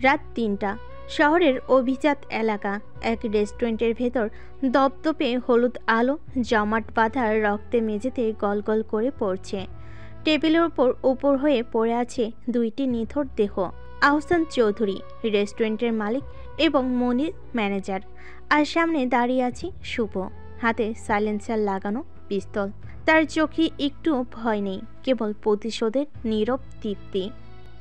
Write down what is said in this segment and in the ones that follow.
রাত ৩টা। শহরের অভিজাত এলাকা। এক রেস্টুরেন্টের ভেতর দপদপে হলুদ আলো জমাট বাঁধা রক্তে মেঝেতে গলগল করে পড়ছে। টেবিলের উপর হয়ে পড়ে আছে দুইটি নিথর দেহ। আহসান চৌধুরী, রেস্টুরেন্টের মালিক, এবং মনির, ম্যানেজার। আর সামনে দাঁড়িয়ে আছে শুভ, হাতে সাইলেন্সার লাগানো পিস্তল। তার চোখে একটু ভয় নেই, কেবল প্রতিশোধের নীরব তৃপ্তি।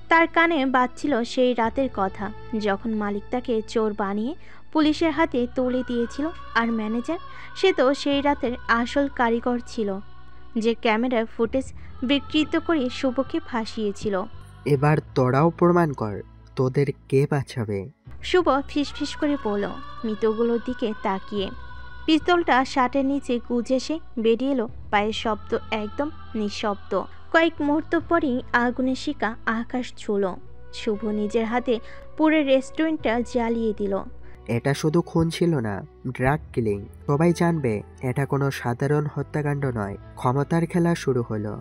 তার কানে বাজছিল সেই রাতের কথা, যখন মালিক তাকে চোর বানিয়ে পুলিশের হাতে তুলে দিয়েছিল। আর ম্যানেজার, সে তো সেই রাতের আসল কারিগর ছিল, যে ক্যামেরার ফুটেজ বিকৃত করে শুভকে ফাঁসিয়েছিল। এবার তোরাও প্রমাণ কর তোদের কে বাঁচাবে। শুভ ফিসফিস করে বলল, মৃতগুলোর দিকে তাকিয়ে। পিস্তলটা শার্টের নিচে গুজে সে বেরিয়ে এলো। পায়ের শব্দ একদম নিঃশব্দ। কয়েক মুহূর্ত পরেই আগুনের শিকা আকাশ ছুঁল। শুভ নিজের হাতে পুরো রেস্টুরেন্টটা জ্বালিয়ে দিল। এটা শুধু খুন ছিল না, ড্রাগ কিলিং। সবাই জানবে এটা কোনো সাধারণ হত্যাকাণ্ড নয়। ক্ষমতার খেলা শুরু হলো।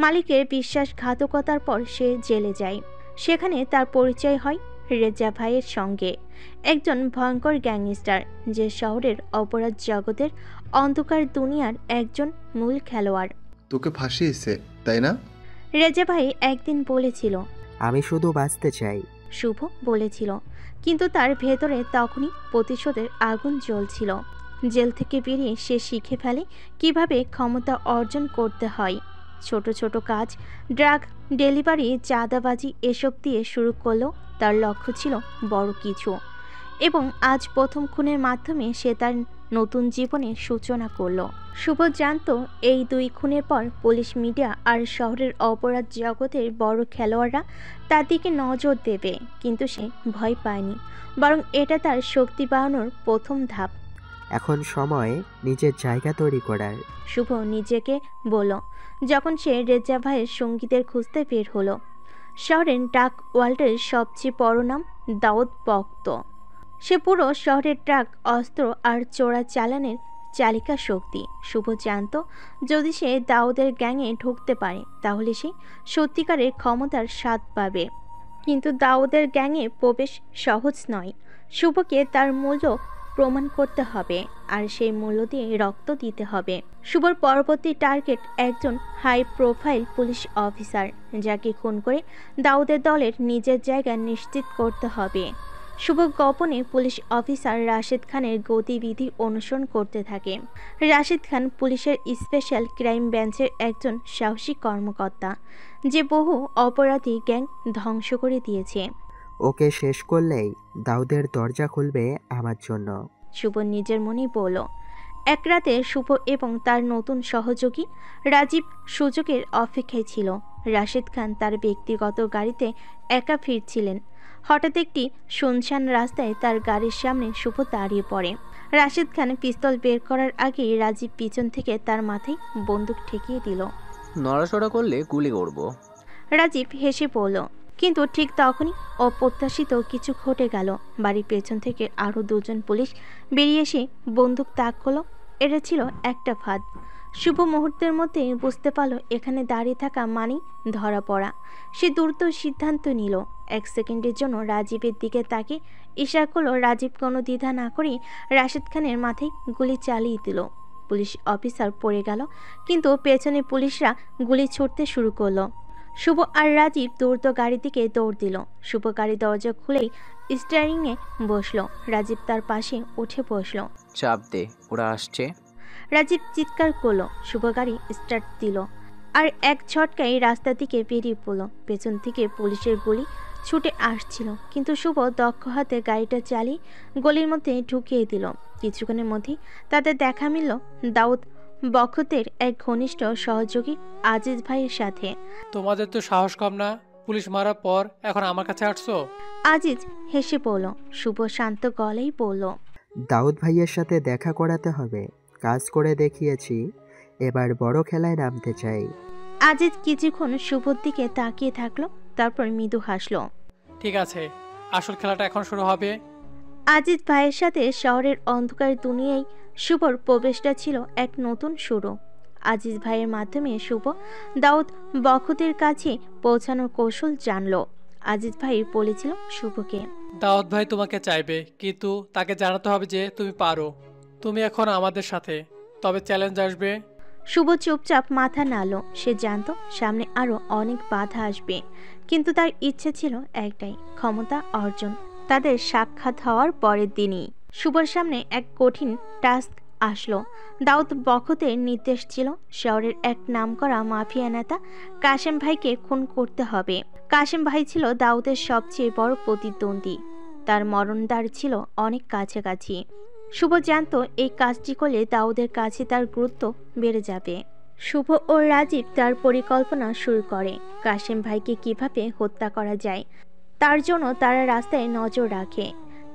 মালিকের বিশ্বাসঘাতকতার পর সে জেলে যায়। সেখানে তার পরিচয় হয় রেজা ভাইয়ের সঙ্গে, একজন ভয়ঙ্কর গ্যাংস্টার, যে শহরের অপরাধ জগতের অন্ধকার দুনিয়ার একজন মূল খেলোয়াড়। তোকে ফাঁসিয়েছে তাই না? রেজা ভাই একদিন বলেছিল, আমি শুধু বাঁচতে চাই। শুভ বলেছিল, কিন্তু তার ভেতরে তখনই প্রতিশোধের আগুন জ্বলছিল। জেল থেকে বেরিয়ে সে শিখে ফেলে কিভাবে ক্ষমতা অর্জন করতে হয়। ছোট ছোট কাজ, ড্রাগ ডেলিভারি, চাঁদাবাজি এসব দিয়ে শুরু করলেও তার লক্ষ্য ছিল বড় কিছু। এবং আজ প্রথম খুনের মাধ্যমে সে তার নতুন জীবনের সূচনা করল। শুভ জানত এই দুই খুনের পর পুলিশ, মিডিয়া আর শহরের অপরাধ জগতের বড় খেলোয়াড়রা তার দিকে নজর দেবে, কিন্তু সে ভয় পায়নি, বরং এটা তার শক্তি বাড়ানোর প্রথম ধাপ। এখন সময় নিজের জায়গা তৈরি করার। শুভ নিজেকে বলল, যখন সে রেজা ভাইয়ের সঙ্গীতের খুঁজতে বের হলো। শহরের ডাক ওয়ার্ল্ডের সবচেয়ে বড় নাম দাউদ বক্ত। সে পুরো শহরের ট্রাক, অস্ত্র আর চোরা চালানের চালিকা শক্তি। শুভ জানত, যদি সে দাউদের গ্যাংয়ে ঢুকতে পারে তাহলে সে সত্যিকারের ক্ষমতার স্বাদ পাবে। কিন্তু দাউদের গ্যাংয়ে প্রবেশ সহজ নয়। শুভকে তার মূল্য প্রমাণ করতে হবে, আর সেই মূল্য দিয়ে রক্ত দিতে হবে। শুভর পরবর্তী টার্গেট একজন হাই প্রোফাইল পুলিশ অফিসার, যাকে খুন করে দাউদের দলের নিজের জায়গা নিশ্চিত করতে হবে। শুভ গোপনে পুলিশ অফিসার রাশেদ খানের গতিবিধি অনুসরণ করতে থাকে। রাশেদ খান পুলিশের স্পেশাল ক্রাইম ব্রাঞ্চের একজন সাহসী কর্মকর্তা, যে বহু অপরাধী গ্যাং ধ্বংস করে দিয়েছে। ওকে শেষ করলেই দাউদের দরজা খুলবে আমার জন্য। শুভ নিজের মনেই বলল। এক রাতে শুভ এবং তার নতুন সহযোগী রাজীব সুযোগের অপেক্ষায় ছিল। রাশেদ খান তার ব্যক্তিগত গাড়িতে একা ফিরছিলেন। হঠাৎ একটি শুনশান রাস্তায় তার গাড়ির সামনে শুভ দাঁড়িয়ে পড়ে। রাশেদ খান পিস্তল বের করার আগেই রাজীব পিছন থেকে তার মাথায় বন্দুক ঠেকিয়ে দিল। নড়াচড়া করলে গুলি করব। রাজীব হেসে পড়ল, কিন্তু ঠিক তখনই অপ্রত্যাশিত কিছু ঘটে গেল। বাড়ির পেছন থেকে আরও দুজন পুলিশ বেরিয়ে এসে বন্দুক তাক করল। এটা ছিল একটা ফাঁদ। শুভ মুহূর্তের মধ্যে বুঝতে পারল এখানে দাঁড়িয়ে থাকা মানেই ধরা পড়া। সে দ্রুত সিদ্ধান্ত নিল। 1 সেকেন্ডের জন্য রাজীবের দিকে তাকে ইশারা করল। রাজীব কোনো দ্বিধা না করে রাশেদ খানের মাথায় গুলি চালিয়ে দিল। পুলিশ অফিসার পড়ে গেল, কিন্তু পেছনে পুলিশরা গুলি ছুটতে শুরু করলো। শুভ আর রাজীব দ্রুত গাড়ির দিকে দৌড় দিল। শুভ গাড়ি দরজা খুলেই স্টিয়ারিংয়ে বসলো। রাজীব তার পাশে উঠে বসলো। চাপ দে, ওরা আসছে। রাজীব চিৎকার করলো। শুভ গাড়ি স্টার্ট দিল আর এক ঝটকায় রাস্তার দিকে বেরিয়ে পড়ল। পেছন থেকে পুলিশের গুলি ছুটে আসছিল, কিন্তু শুভ দক্ষ হাতে গাড়িটা চালিয়ে গলির মধ্যে ঢুকিয়ে দিল। কিছুক্ষণের মধ্যেই তাদের দেখা মিলল দাউদ বখতের এক ঘনিষ্ঠ সহযোগী আজিজ ভাইয়ের সাথে। তোমাদের তো সাহস কম না, পুলিশ মারার পর এখন আমার কাছে আসছো? আজিজ হেসে বলল। শুভ শান্ত গলায় বলল, দাউদ ভাইয়ের সাথে দেখা করাতে হবে। কাজ করে দেখিয়েছি, এবার বড় খেলায় নামতে চাই। আজিজ কিছুক্ষণ শুভর দিকে তাকিয়ে থাকলো, তারপর মৃদু হাসলো। ঠিক আছে, আসল খেলাটা এখন শুরু হবে। আজিজ ভাইয়ের সাথে শহরের অন্ধকার দুনিয়ায় শুভর প্রবেশটা ছিল এক নতুন শুরু। আজিজ ভাইয়ের মাধ্যমে শুভ দাউদ বখতের কাছে পৌঁছানোর কৌশল জানলো। আজিজ ভাই বলেছিল শুভকে, দাউদ ভাই তোমাকে চাইবে, কিন্তু তাকে জানাতে হবে যে তুমি পারো। তুমি এখন আমাদের সাথে, তবে চ্যালেঞ্জ আসবে। শুভ চুপচাপ মাথা নাড়ল। সে জানতো সামনে আরো অনেক বাধা আসবে, কিন্তু তার ইচ্ছে ছিল একটাই, ক্ষমতা অর্জন। তাদের সাক্ষাৎ হওয়ার পরের দিনই শুভর সামনে এক কঠিন টাস্ক আসলো। দাউদ বখতের নির্দেশ ছিল শহরের এক নামকরা মাফিয়া নেতা কাশেম ভাইকে খুন করতে হবে। কাশেম ভাই ছিল দাউদের সবচেয়ে বড় প্রতিদ্বন্দ্বী। তার মরণদ্বার ছিল অনেক কাছাকাছি। শুভ জানতো এই কাজটি করলে দাউদের কাছে তার গুরুত্ব বেড়ে যাবে। শুভ ও রাজীব তার পরিকল্পনা শুরু করে কাশেম ভাইকে কিভাবে হত্যা করা যায় তার জন্য তারা রাস্তায় নজর রাখে।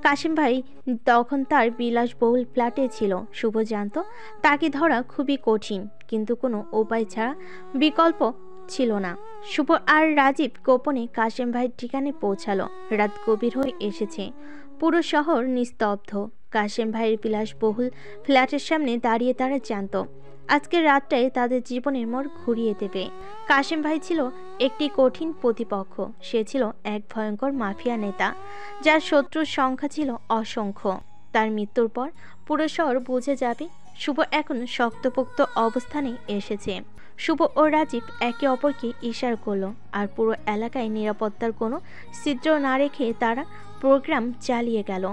কাশেম ভাই তখন তার বিলাসবহুল ফ্ল্যাটে ছিল। শুভ জানতো তাকে ধরা খুবই কঠিন, কিন্তু কোনো উপায় ছাড়া বিকল্প ছিল না। শুভ আর রাজীব গোপনে কাশেম ভাইয়ের ঠিকানায় পৌঁছালো। রাত গভীর হয়ে এসেছে, পুরো শহর নিস্তব্ধ। কাশেম ভাইয়ের বিলাসবহুল ফ্ল্যাটের সামনে দাঁড়িয়ে তারা জানতো আজকের রাতটাই তাদের জীবনের মোড় ঘুরিয়ে দেবে। কাশেম ভাই ছিল একটি কঠিন প্রতিপক্ষ। সে ছিল এক ভয়ঙ্কর মাফিয়া নেতা, যার শত্রুর সংখ্যা ছিল অসংখ্য। তার মৃত্যুর পর পুরো শহর বুঝে যাবে শুভ এখন শক্তপোক্ত অবস্থানে এসেছে। শুভ ও রাজীব একে অপরকে ইশারা করলো, আর পুরো এলাকায় নিরাপত্তার কোনো ছিদ্র না রেখে তারা প্রোগ্রাম চালিয়ে গেল।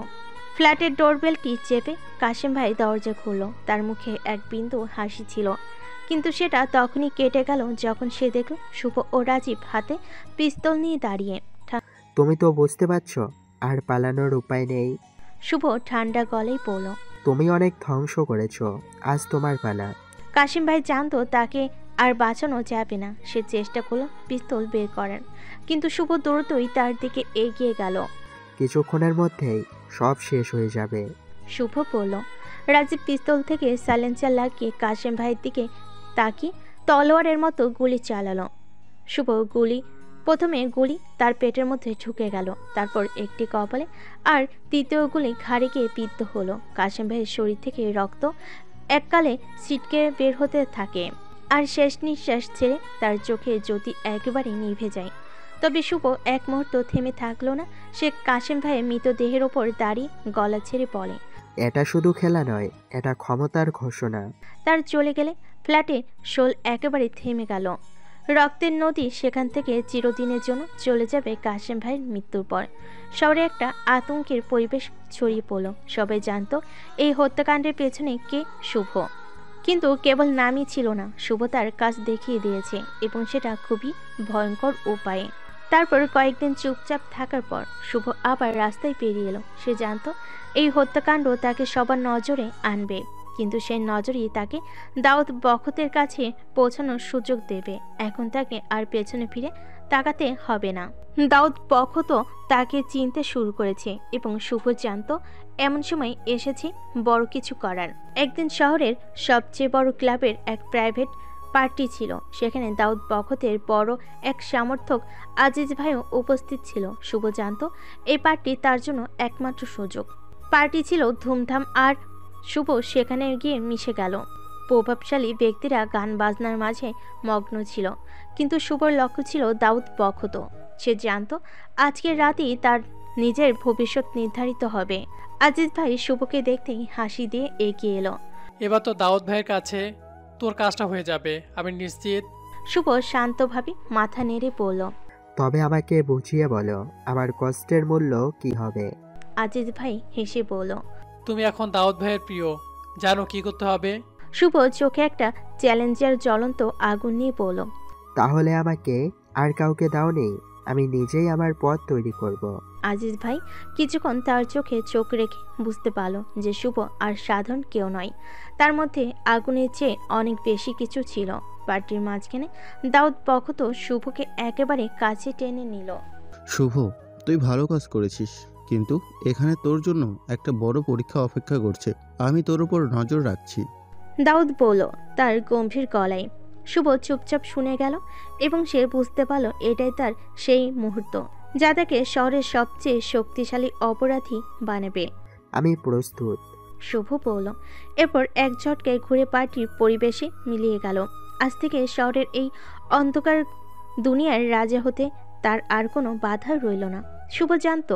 ফ্ল্যাটের ডোরবেলটি চেপে কাশেম ভাই দরজা খুলল। তার মুখে এক বিন্দু হাসি ছিল, কিন্তু সেটা তখনই কেটে গেল যখন সে দেখল শুভ ও রাজীব হাতে পিস্তল নিয়ে দাঁড়িয়ে। তুমি তো বুঝতে পারছো আর পালানোর উপায় নেই। শুভ ঠান্ডা গলায় বলল, তুমি অনেক ধ্বংস করেছো, আজ তোমার পালা। কাশেম ভাই জানতো তাকে আর বাঁচানো যাবে না। সে চেষ্টা করলো পিস্তল বের করার, কিন্তু শুভ দ্রুতই তার দিকে এগিয়ে গেল। কিছুক্ষণের মধ্যেই সব শেষ হয়ে যাবে, শুভ বলল। রাজীব পিস্তল থেকে সাইলেন্সার লাগিয়ে কাশেম ভাইয়ের দিকে তাকিয়ে তলোয়ারের মতো গুলি চালালো। শুভ প্রথমে গুলি তার পেটের মধ্যে ঢুকে গেল, তারপর একটি কপালে, আর তৃতীয় গুলি ঘাড়ে গিয়ে বিদ্ধ হলো। কাশেম ভাইয়ের শরীর থেকে রক্ত এককালে ছিটকে বের হতে থাকে, আর শেষ নিঃশ্বাস ছেড়ে তার চোখে জ্যোতি একেবারে নিভে যায়। তবে শুভ এক মুহূর্ত থেমে থাকলো না। সে কাশেম ভাইয়ের মৃতদেহের ওপর দাঁড়িয়ে গলা ছেড়ে বলে, এটা শুধু খেলা নয়, এটা ক্ষমতার ঘোষণা। তার চলে গেলে ফ্ল্যাটের শোল একেবারে থেমে গেল। রক্তের নদী সেখান থেকে চিরদিনের জন্য চলে যাবে কাশেম ভাইয়ের মৃত্যুর পর। শহরে একটা আতঙ্কের পরিবেশ ছড়িয়ে পড়ল। সবাই জানতো এই হত্যাকাণ্ডের পেছনে কে, শুভ। কিন্তু কেবল নামই ছিল না, শুভ তার কাজ দেখিয়ে দিয়েছে, এবং সেটা খুবই ভয়ঙ্কর উপায়ে। তারপর কয়েকদিন চুপচাপ থাকার পর শুভ আবার রাস্তায় বেরিয়ে এলো। সে জানতো এই হত্যাকাণ্ড তাকে সবার নজরে আনবে, কিন্তু সেই নজরই তাকে দাউদ বখতের কাছে পৌঁছানোর সুযোগ দেবে। এখন তাকে আর পেছনে ফিরে তাকাতে হবে না। দাউদ বখতও তাকে চিনতে শুরু করেছে, এবং শুভ জানতো এমন সময় এসেছে বড় কিছু করার। একদিন শহরের সবচেয়ে বড় ক্লাবের এক প্রাইভেট পার্টি ছিল। সেখানে দাউদ বখতের বড় এক সমর্থক আজিজ ভাইও উপস্থিত ছিল। শুভ জানতো এই পার্টি তার জন্য একমাত্র সুযোগ। পার্টি ছিল ধুমধাম, আর শুভ সেখানে গিয়ে মিশে গেল। প্রভাবশালী ব্যক্তিরা গান বাজনার মাঝে মগ্ন ছিল, কিন্তু শুভর লক্ষ্য ছিল দাউদ বখত। সে জানতো আজকের রাতেই তার নিজের ভবিষ্যৎ নির্ধারিত হবে। আজিজ ভাই শুভকে দেখতেই হাসি দিয়ে এগিয়ে এলো। এবার তো দাউদ ভাইয়ের কাছে তোর কাজটা হয়ে যাবে, আমি নিশ্চিত। শুভ শান্তভাবে মাথা নেড়ে বলল, তবে আমাকে বুঝিয়ে বলো আমার কষ্টের মূল্য কি হবে। আজিজ ভাই হেসে বলল, তুমি এখন দাউদ ভাইয়ের প্রিয়, জানো কি করতে হবে। শুভ চোখে একটা চ্যালেঞ্জের জ্বলন্ত আগুন নিয়ে বলল, তাহলে আমাকে আর কাউকে দাওনি, আমি নিজেই আমার পথ তৈরি করব। আজিজ ভাই কিছুক্ষণ তার চোখে চোখ রেখে বুঝতে পারল যে শুভ আর সাধারণ কেউ নয়। তার মধ্যে আগুনের চেয়ে অনেক বেশি কিছু ছিল। পার্টির মাঝখানে দাউদ বখত শুভকে একেবারে কাছে টেনে নিল। শুভ, তুই ভালো কাজ করেছিস, কিন্তু এখানে তোর জন্য একটা বড় পরীক্ষা অপেক্ষা করছে। আমি তোর উপর নজর রাখছি। দাউদ বলল তার গম্ভীর গলায়। শুভ চুপচাপ শুনে গেল, এবং সে বুঝতে পারল এটাই তার সেই মুহূর্ত যা তাকে শহরের সবচেয়ে শক্তিশালী অপরাধী বানাবে। আমি প্রস্তুত। শুভ বলল। এরপর এক ঝটকায় ঘুরে পার্টির পরিবেশে মিলিয়ে গেল। আজ থেকে শহরের এই অন্ধকার দুনিয়ার রাজা হতে তার আর কোনো বাধা রইল না। শুভ জানত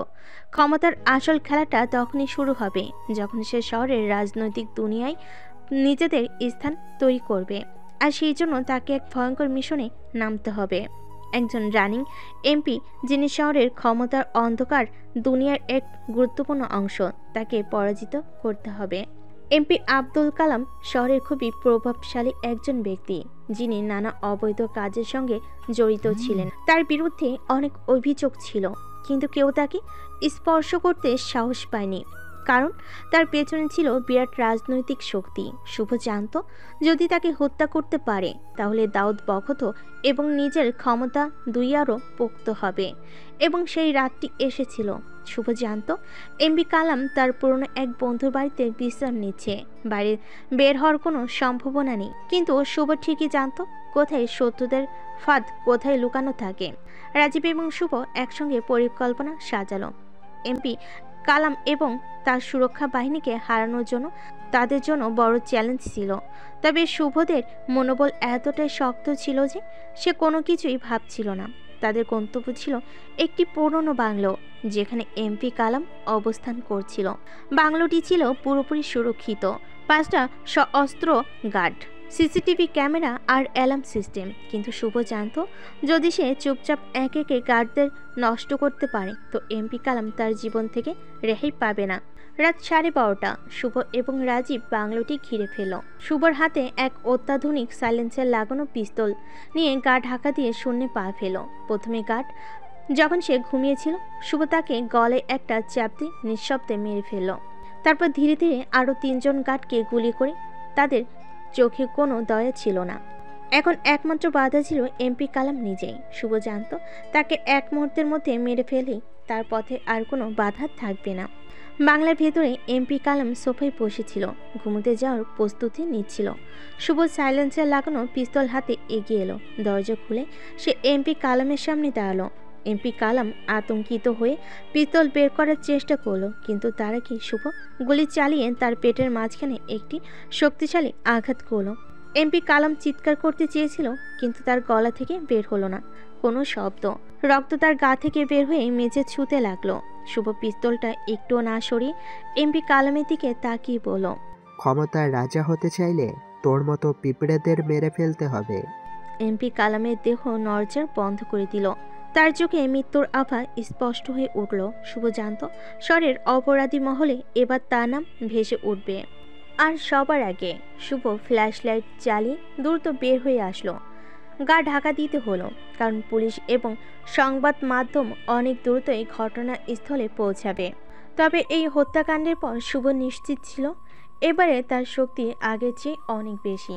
ক্ষমতার আসল খেলাটা তখনই শুরু হবে যখন সে শহরের রাজনৈতিক দুনিয়ায় নিজেদের স্থান তৈরি করবে। আর সেই জন্য তাকে এক ভয়ঙ্কর মিশনে নামতে হবে। একজন রানিং এমপি, যিনি শহরের ক্ষমতার অন্ধকার দুনিয়ার এক গুরুত্বপূর্ণ অংশ, তাকে পরাজিত করতে হবে। এমপি আব্দুল কালাম শহরের খুবই প্রভাবশালী একজন ব্যক্তি, যিনি নানা অবৈধ কাজের সঙ্গে জড়িত ছিলেন। তার বিরুদ্ধে অনেক অভিযোগ ছিল, কিন্তু কেউ তাকে স্পর্শ করতে সাহস পায়নি, কারণ তার পেছনে ছিল বিরাট রাজনৈতিক শক্তি। শুভ জানত যদি তাকে হত্যা করতে পারে তাহলে দাউদ বখত এবং নিজের ক্ষমতা দুই আরও পোক্ত হবে। এবং সেই রাতটি এসেছিল। শুভ জানত এমপি কালাম তার পুরনো এক বন্ধুর বাড়িতে বিশ্রাম নিচ্ছে। বাইরে বের হওয়ার কোনো সম্ভাবনা নেই, কিন্তু শুভ ঠিকই জানত কোথায় শত্রুদের ফাঁদ কোথায় লুকানো থাকে। রাজীব এবং শুভ একসঙ্গে পরিকল্পনা সাজালো। এমপি কালাম এবং তার সুরক্ষা বাহিনীকে হারানোর জন্য তাদের জন্য বড় চ্যালেঞ্জ ছিল। তবে শুভদের মনোবল এতটাই শক্ত ছিল যে সে কোনো কিছুই ভাবছিল না। তাদের গন্তব্য ছিল একটি পুরনো বাংলো, যেখানে এমপি কালাম অবস্থান করছিল। বাংলোটি ছিল পুরোপুরি সুরক্ষিত, 5টা সশস্ত্র গার্ড, সিসিটিভি ক্যামেরা আর অ্যালার্ম সিস্টেম। কিন্তু শুভ জানত যদি সে চুপচাপ একে একে গার্ডদের নষ্ট করতে পারে তো এমপি কালাম তার জীবন থেকে রেহাই পাবে না। রাত 12:30, শুভ এবং রাজীব বাংলোটি ঘিরে ফেল। শুভর হাতে এক অত্যাধুনিক সাইলেন্সার লাগানো পিস্তল নিয়ে গা ঢাকা দিয়ে শূন্যে পা ফেল। প্রথমে গার্ড যখন সে ঘুমিয়েছিল, শুভ তাকে গলে একটা চাপতি নিঃশব্দে মেরে ফেলল। তারপর ধীরে ধীরে আরও 3 জন গার্ডকে গুলি করে। তাদের চোখে কোনো দয়া ছিল না। এখন একমাত্র বাধা ছিল এমপি কালাম নিজেই। শুভ জানত তাকে এক মুহূর্তের মধ্যে মেরে ফেলেই তার পথে আর কোনো বাধা থাকবে না। বাংলার ভেতরে এমপি কালাম সোফায় বসেছিল, ঘুমোতে যাওয়ার প্রস্তুতি নিচ্ছিল। শুভ সাইলেন্সার লাগানো পিস্তল হাতে এগিয়ে এলো। দরজা খুলে সে এমপি কালামের সামনে দাঁড়ালো। এমপি কালাম আতঙ্কিত হয়ে পিস্তল বের করার চেষ্টা করলো, কিন্তু তার আগে শুভ গুলি চালিয়ে তার পেটের মাঝখানে একটি শক্তিশালী আঘাত করলো। এমপি কালাম চিৎকার করতে চেয়েছিল, কিন্তু তার গলা থেকে বের হলো না কোনো শব্দ। রক্ত তার গা থেকে বের হয়ে মেঝে ছুঁতে লাগলো। শুভ পিস্তলটা একটুও না সরিয়ে এমপি কালামের দিকে তাকিয়ে বলল, ক্ষমতার রাজা হতে চাইলে তোর মতো পিঁপড়েদের মেরে ফেলতে হবে। এমপি কালামের দেহ নড়চড় বন্ধ করে দিল। তার চোখে মৃত্যুর আভা স্পষ্ট হয়ে উঠল। শুভ জানত শহরের অপরাধী মহলে এবার তার নাম ভেসে উঠবে। আর সবার আগে শুভ ফ্ল্যাশ লাইট জ্বালিয়ে দ্রুত বের হয়ে আসলো। গা ঢাকা দিতে হলো, কারণ পুলিশ এবং সংবাদ মাধ্যম অনেক দ্রুতই ঘটনাস্থলে পৌঁছাবে। তবে এই হত্যাকাণ্ডের পর শুভ নিশ্চিত ছিল এবারে তার শক্তি আগের চেয়ে অনেক বেশি।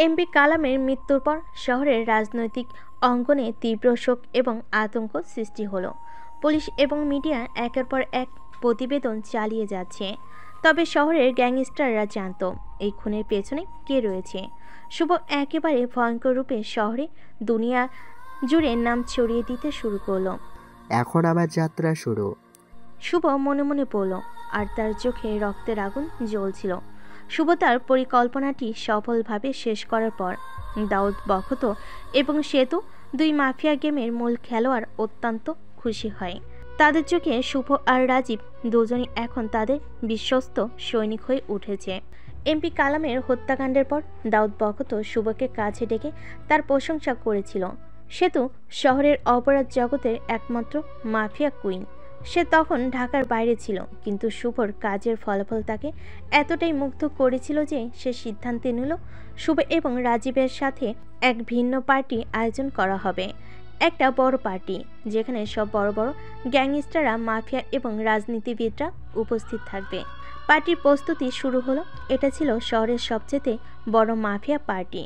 এমপি কালামের মৃত্যুর পর শহরের রাজনৈতিক অঙ্গনে তীব্র শোক এবং আতঙ্ক সৃষ্টি হলো। পুলিশ এবং মিডিয়া একের পর এক প্রতিবেদন চালিয়ে যাচ্ছে। তবে শহরের গ্যাংস্টাররা জানত এই খুনের পেছনে কে রয়েছে। শুভ একেবারে ভয়ঙ্কর রূপে শহরে দুনিয়া জুড়ে নাম ছড়িয়ে দিতে শুরু করলো। এখন আমার যাত্রা শুরু। শুভ মনে মনে বলল, আর তার চোখে রক্তের আগুন জ্বলছিল। শুভ তার পরিকল্পনাটি সফলভাবে শেষ করার পর দাউদ বখত এবং সেতু, 2 মাফিয়া গেমের মূল খেলোয়াড়, অত্যন্ত খুশি হয়। তাদের চোখে শুভ আর রাজীব দুজনই এখন তাদের বিশ্বস্ত সৈনিক হয়ে উঠেছে। এমপি কালামের হত্যাকাণ্ডের পর দাউদ বখত শুভকে কাছে ডেকে তার প্রশংসা করেছিল। সেতু শহরের অপরাধ জগতের একমাত্র মাফিয়া কুইন। সে তখন ঢাকার বাইরে ছিল, কিন্তু শুভর কাজের ফলাফল তাকে এতটাই মুগ্ধ করেছিল যে সে সিদ্ধান্তে নিল শুভ এবং রাজীবের সাথে এক ভিন্ন পার্টি আয়োজন করা হবে। একটা বড় পার্টি, যেখানে সব বড় বড় গ্যাংস্টাররা, মাফিয়া এবং রাজনীতিবিদরা উপস্থিত থাকবে। পার্টির প্রস্তুতি শুরু হলো। এটা ছিল শহরের সবচেয়ে বড় মাফিয়া পার্টি।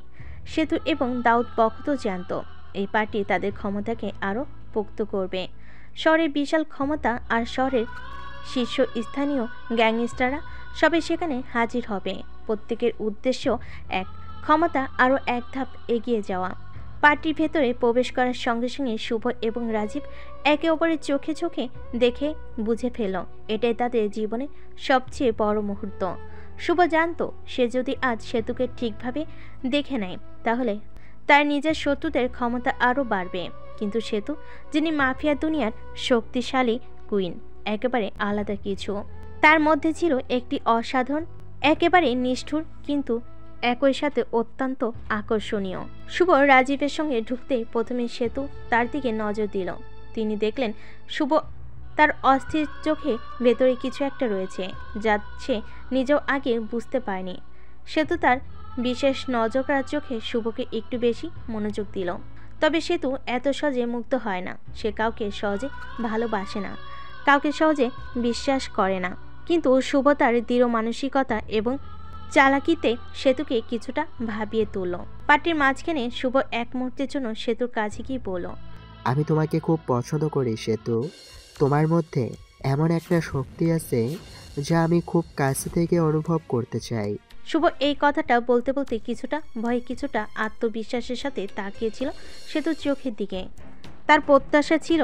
সেতু এবং দাউদ বখত জানত এই পার্টি তাদের ক্ষমতাকে আরও পোক্ত করবে। শহরের বিশাল ক্ষমতা আর শহরের শীর্ষস্থানীয় গ্যাংস্টাররা সবে সেখানে হাজির হবে। প্রত্যেকের উদ্দেশ্য এক, ক্ষমতা আরও এক ধাপ এগিয়ে যাওয়া। পার্টির ভেতরে প্রবেশ করার সঙ্গে সঙ্গে শুভ এবং রাজীব একে অপরের চোখে চোখে দেখে বুঝে ফেলল এটাই তাদের জীবনে সবচেয়ে বড় মুহূর্ত। শুভ জানতো সে যদি আজ সেতুকে ঠিকভাবে দেখে নেয় তাহলে তার নিজের শত্রুদের ক্ষমতা আরও বাড়বে। কিন্তু সেতু, যিনি মাফিয়া দুনিয়ার শক্তিশালী কুইন, একেবারে আলাদা কিছু। তার মধ্যে ছিল একটি অসাধারণ, একেবারে নিষ্ঠুর, কিন্তু একই সাথে অত্যন্ত আকর্ষণীয়। শুভ রাজীবের সঙ্গে ঢুকতেই প্রথমে সেতু তার দিকে নজর দিল। তিনি দেখলেন শুভ তার অস্থির চোখে ভেতরে কিছু একটা রয়েছে, যা সে নিজেও আগে বুঝতে পারেনি। সেতু তার বিশেষ নজরকাড়া চোখে শুভকে একটু বেশি মনোযোগ দিল। তবে সেতু এত সহজে মুক্ত হয় না। সে কাউকে সহজে ভালোবাসে না, কাউকে সহজে বিশ্বাস করে না। কিন্তু শুভ তার দৃঢ় মানসিকতা এবং চালাকিতে সেতুকে কিছুটা ভাবিয়ে তুলল। পার্টির মাঝখানে শুভ এক মুহূর্তের জন্য সেতুর কাছে গিয়ে বলল, আমি তোমাকে খুব পছন্দ করি সেতু। তোমার মধ্যে এমন একটা শক্তি আছে যা আমি খুব কাছে থেকে অনুভব করতে চাই। শুভ এই কথাটা বলতে বলতে কিছুটা ভয়, কিছুটা আত্মবিশ্বাসের সাথে তাকিয়েছিল সেতুর চোখের দিকে। তার প্রত্যাশা ছিল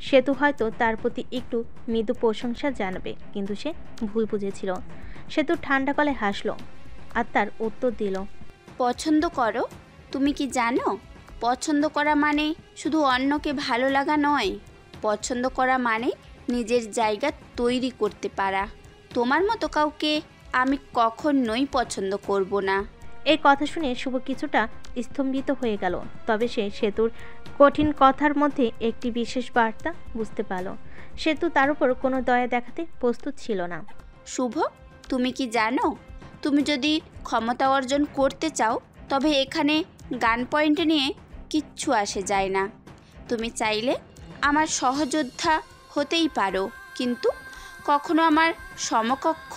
সেতু হয়তো তার প্রতি একটু মৃদু প্রশংসা জানাবে, কিন্তু সে ভুল বুঝেছিল। সেতু ঠান্ডা গলায় হাসলো আর তার উত্তর দিল, পছন্দ করো? তুমি কি জানো, পছন্দ করা মানে শুধু অন্যকে ভালো লাগা নয়। পছন্দ করা মানে নিজের জায়গা তৈরি করতে পারা। তোমার মতো কাউকে আমি কখনোই পছন্দ করব না। এই কথা শুনে শুভ কিছুটা স্তম্ভিত হয়ে গেল। তবে সে সেতুর কঠিন কথার মধ্যে একটি বিশেষ বার্তা বুঝতে পারল। সেতু তার উপর কোনো দয়া দেখাতে প্রস্তুত ছিল না। শুভ, তুমি কি জানো, তুমি যদি ক্ষমতা অর্জন করতে চাও তবে এখানে গান পয়েন্ট নিয়ে কিচ্ছু আসে যায় না। তুমি চাইলে আমার সহযোদ্ধা হতেই পারো, কিন্তু কখনো আমার সমকক্ষ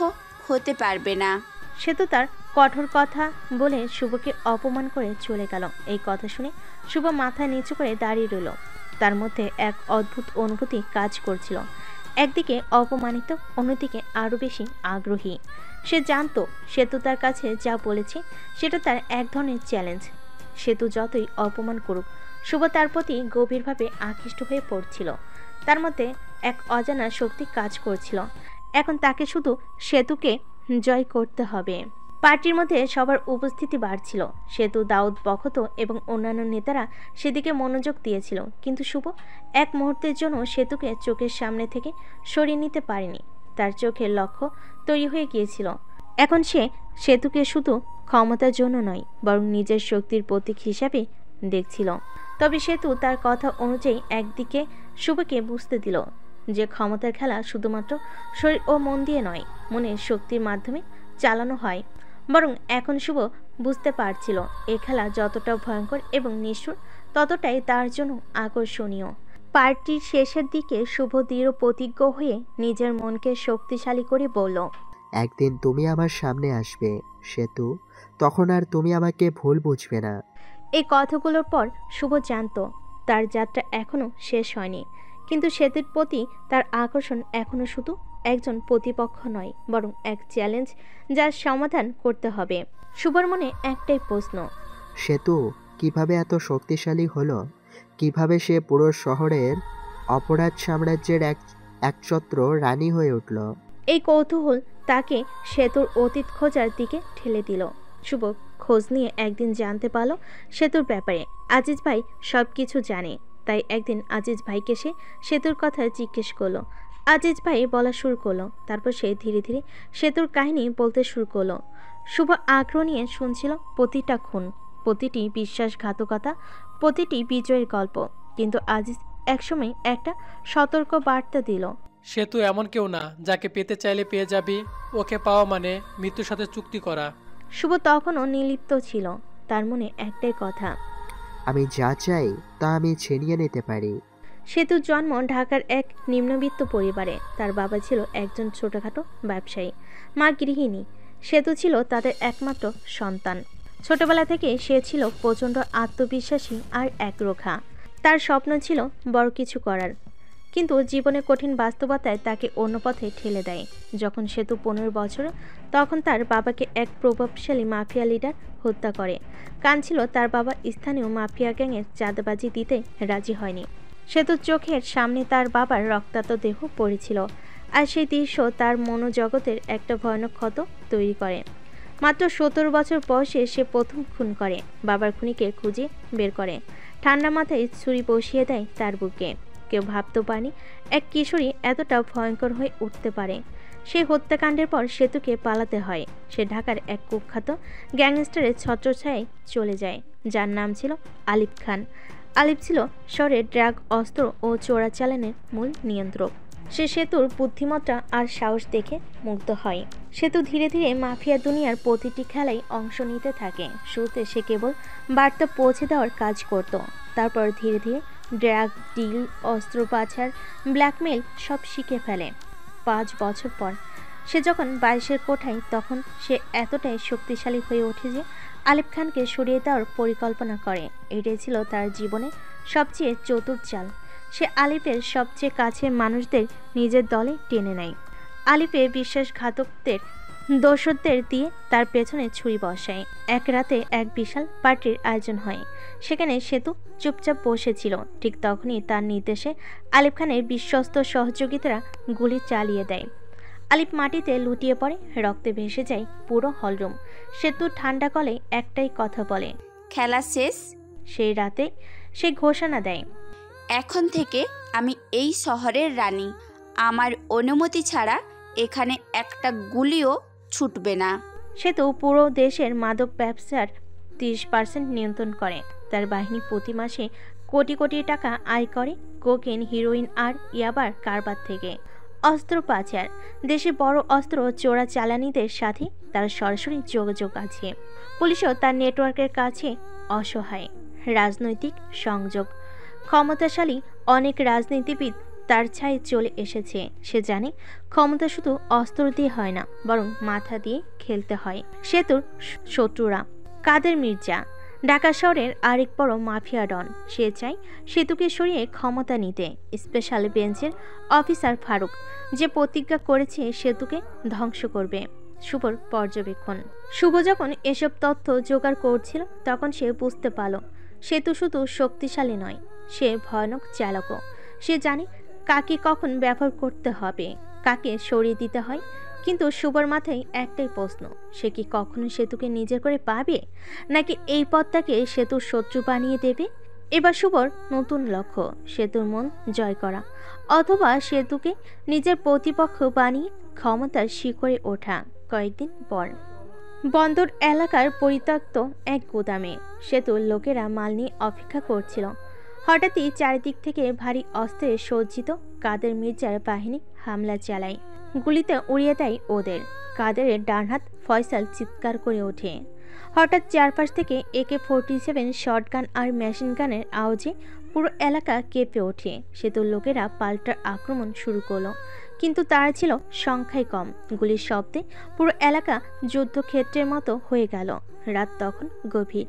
হতে পারবে না। সেতু তার কঠোর কথা বলে শুভকে অপমান করে চলে গেল। এই কথা শুনে শুভ মাথা নিচু করে দাঁড়িয়ে রইল। তার মধ্যে এক অদ্ভুত অনুভূতি কাজ করছিল। একদিকে অপমানিত, অন্যদিকে আরও বেশি আগ্রহী। সে জানতো সেতু তার কাছে যা বলেছে সেটা তার এক ধরনের চ্যালেঞ্জ। সেতু যতই অপমান করুক, শুভ তার প্রতি গভীরভাবে আকৃষ্ট হয়ে পড়ছিল। তার মধ্যে এক অজানা শক্তি কাজ করছিল। এখন তাকে শুধু সেতুকে জয় করতে হবে। পার্টির মধ্যে সবার উপস্থিতি বাড়ছিল। সেতু, দাউদ, বখত এবং অন্যান্য নেতারা সেদিকে মনোযোগ দিয়েছিল। কিন্তু শুভ এক মুহূর্তের জন্য সেতুকে চোখের সামনে থেকে সরিয়ে নিতে পারেনি। তার চোখের লক্ষ্য তৈরি হয়ে গিয়েছিল। এখন সে সেতুকে শুধু ক্ষমতার জন্য নয়, বরং নিজের শক্তির প্রতীক হিসাবে দেখছিল। তবে সেতু তার কথা অনুযায়ী একদিকে শুভকে বুঝতে দিল যে ক্ষমতার খেলা শুধুমাত্র শরীর ও মন দিয়ে নয়, মনের শক্তির মাধ্যমে চালানো হয়। বরং এখন শুভ বুঝতে পারছিল এই খেলা যতটা ভয়ঙ্কর এবং নিষ্ঠুর, ততটাই তার জন্য আকর্ষণীয়। পার্টির শেষের দিকে শুভ দৃঢ় প্রতিজ্ঞ হয়ে নিজের মনকে শক্তিশালী করে বলল, একদিন তুমি আমার সামনে আসবে সেতু, তখন আর তুমি আমাকে ভুল বুঝবে না। এই কথাগুলোর পর শুভ জানত তার যাত্রা এখনো শেষ হয়নি। কিন্তু সেতুর প্রতি তার আকর্ষণ এখনো শুধু একজন প্রতিপক্ষ নয়, বরং এক চ্যালেঞ্জ যার সমাধান করতে হবে। শুভর মনে একটাই প্রশ্ন, সেতু কিভাবে এত শক্তিশালী হলো? কিভাবে সে পুরো শহরের অপরাধ সাম্রাজ্যের একছত্র রানী হয়ে উঠল? এই কৌতূহল তাকে সেতুর অতীত খোঁজার দিকে ঠেলে দিল। শুভ খোঁজ নিয়ে একদিন জানতে পারল সেতুর ব্যাপারে। আজিজ ভাই সব কিছু জানে। তাই একদিন আজিজ ভাইকে সে সেতুর কথা জিজ্ঞেস করলো। আজিজ ভাই বলা শুরু করলো। তারপর সে ধীরে ধীরে সেতুর কাহিনী বলতে শুরু করলো। শুভ আগ্রহ নিয়ে শুনছিল প্রতিটা খুন, প্রতিটি বিশ্বাসঘাতকতা, প্রতিটি বিজয়ের গল্প। কিন্তু আজিজ একসময় একটা সতর্ক বার্তা দিল, সেতু এমন কেউ না যাকে পেতে চাইলে পেয়ে যাবি। ওকে পাওয়া মানে মৃত্যুর সাথে চুক্তি করা। শুভ তখনও নির্লিপ্ত ছিল। তার মনে একটাই কথা, আমি যা চাই তা আমি ছিনিয়ে নিতে পারি। সেতুর জন্ম ঢাকার এক নিম্নবিত্ত পরিবারে। তার বাবা ছিল একজন ছোটখাটো ব্যবসায়ী, মা গৃহিণী। সেতু ছিল তাদের একমাত্র সন্তান। ছোটবেলা থেকে সে ছিল প্রচণ্ড আত্মবিশ্বাসী আর একরোখা। তার স্বপ্ন ছিল বড় কিছু করার, কিন্তু জীবনের কঠিন বাস্তবতায় তাকে অন্য পথে ঠেলে দেয়। যখন সেতু 15 বছর, তখন তার বাবাকে এক প্রভাবশালী মাফিয়া লিডার হত্যা করে। কাঁদছিল তার বাবা স্থানীয় মাফিয়া গ্যাংয়ের চাঁদাবাজি দিতে রাজি হয়নি। সেতুর চোখের সামনে তার বাবার রক্তাক্ত দেহ পড়েছিল, আর সেই দৃশ্য তার মনোজগতের একটা ভয়ানক ক্ষত তৈরি করে। মাত্র 17 বছর বয়সে সে প্রথম খুন করে, বাবার খুনিকে খুঁজে বের করে, ঠান্ডা মাথায় ছুরি বসিয়ে দেয় তার বুকে। কেউ ভাবতে পারেনি এক কিশোরী এতটা ভয়ঙ্কর হয়ে উঠতে পারে। সেই হত্যাকাণ্ডের পর সেতুকে পালাতে হয়। সে ঢাকার এক কুখ্যাত গ্যাংস্টারের ছত্রছায়ায় চলে যায়, যার নাম ছিল আলিফ খান। আলিফ ছিল শহরের ড্রাগ, অস্ত্র ও চোরাচালানের মূল নিয়ন্ত্রক। সে সেতুর বুদ্ধিমত্তা আর সাহস দেখে মুগ্ধ হয়। সেতু ধীরে ধীরে মাফিয়া দুনিয়ার প্রতিটি খেলায় অংশ নিতে থাকে। শুরুতে সে কেবল বার্তা পৌঁছে দেওয়ার কাজ করত, তারপর ধীরে ধীরে ড্রাগ ডিল, অস্ত্র পাচার, ব্ল্যাকমেল সব শিখে ফেলে। 5 বছর পর সে যখন 22-এর কোঠায়, তখন সে এতটাই শক্তিশালী হয়ে ওঠে যে আলিফ খানকে সরিয়ে দেওয়ার পরিকল্পনা করে। এটাই ছিল তার জীবনে সবচেয়ে চতুর চাল। সে আলিফের সবচেয়ে কাছের মানুষদের নিজের দলে টেনে নেয়। আলিফে বিশ্বাসঘাতকদের দোসরদের দিয়ে তার পেছনে ছুরি বসায়। এক রাতে এক বিশাল পার্টির আয়োজন হয়। সেখানে সেতু চুপচাপ বসেছিল। ঠিক তখনই তার নির্দেশে আলিফ খানের বিশ্বস্ত সহযোগিতারা গুলি চালিয়ে দেয়। আলিফ মাটিতে লুটিয়ে পড়ে, রক্তে ভেসে যায় পুরো হলরুম। সেতু ঠান্ডা গলায় একটাই কথা বলে, খেলা শেষ। সেই রাতে সে ঘোষণা দেয়, এখন থেকে আমি এই শহরের রানী। আমার অনুমতি ছাড়া এখানে একটা গুলিও ছুটবে না। সেতু পুরো দেশের মাদক ব্যবসার 30% নিয়ন্ত্রণ করে। তার বাহিনী প্রতি মাসে কোটি কোটি টাকা আয় করে কোকেন, হিরোইন আর ইয়াবার কারবার থেকে। অস্ত্র পাচার, দেশে বড় অস্ত্র চোরাচালানিদের সাথে তার সরাসরি যোগাযোগ আছে। পুলিশও তার নেটওয়ার্কের কাছে অসহায়। রাজনৈতিক সংযোগ, ক্ষমতাশালী অনেক রাজনীতিবিদ তার ছায়ে চলে এসেছে। সে জানে ক্ষমতা শুধু অস্ত্র দিয়ে হয় না, বরং মাথা দিয়ে খেলতে হয়। সেতুর শত্রুরা, কাদের মির্জা, ঢাকা শহরের আরেক বড় মাফিয়া ডন। সে চায় সেতুকে সরিয়ে ক্ষমতা নিতে। স্পেশাল বেঞ্চের অফিসার ফারুক, যে প্রতিজ্ঞা করেছে সেতুকে ধ্বংস করবে। শুভর পর্যবেক্ষণ। শুভ যখন এসব তথ্য জোগাড় করছিল, তখন সে বুঝতে পারল সেতু শুধু শক্তিশালী নয়, সে ভয়ানক চালকও। সে জানে কাকে কখন ব্যবহার করতে হবে, কাকে সরিয়ে দিতে হয়। কিন্তু শুভর মাথায় একটাই প্রশ্ন, সে কি কখনো সেতুকে নিজের করে পাবে, নাকি এই পথটাকে সেতুর শত্রু বানিয়ে দেবে? এবার শুভর নতুন লক্ষ্য সেতুর মন জয় করা, অথবা সেতুকে নিজের প্রতিপক্ষ বানিয়ে ক্ষমতার শিখরে ওঠা। কয়েকদিন পর বন্দর এলাকার পরিত্যক্ত এক গুদামে সেতুর লোকেরা মাল নিয়ে অপেক্ষা করছিল। হঠাৎই চারিদিক থেকে ভারী অস্ত্রে সজ্জিত কাদের মির্জার বাহিনী হামলা চালায়, গুলিতে উড়িয়ে দেয় ওদের। কাদেরের ডান হাত ফয়সাল চিৎকার করে ওঠে। হঠাৎ চারপাশ থেকে AK-47 শটগান আর মেশিন গানের আওয়াজে পুরো এলাকা কেঁপে ওঠে। সেতুর লোকেরা পাল্টা আক্রমণ শুরু করলো, কিন্তু তারা ছিল সংখ্যায় কম। গুলির শব্দে পুরো এলাকা যুদ্ধক্ষেত্রের মতো হয়ে গেল। রাত তখন গভীর।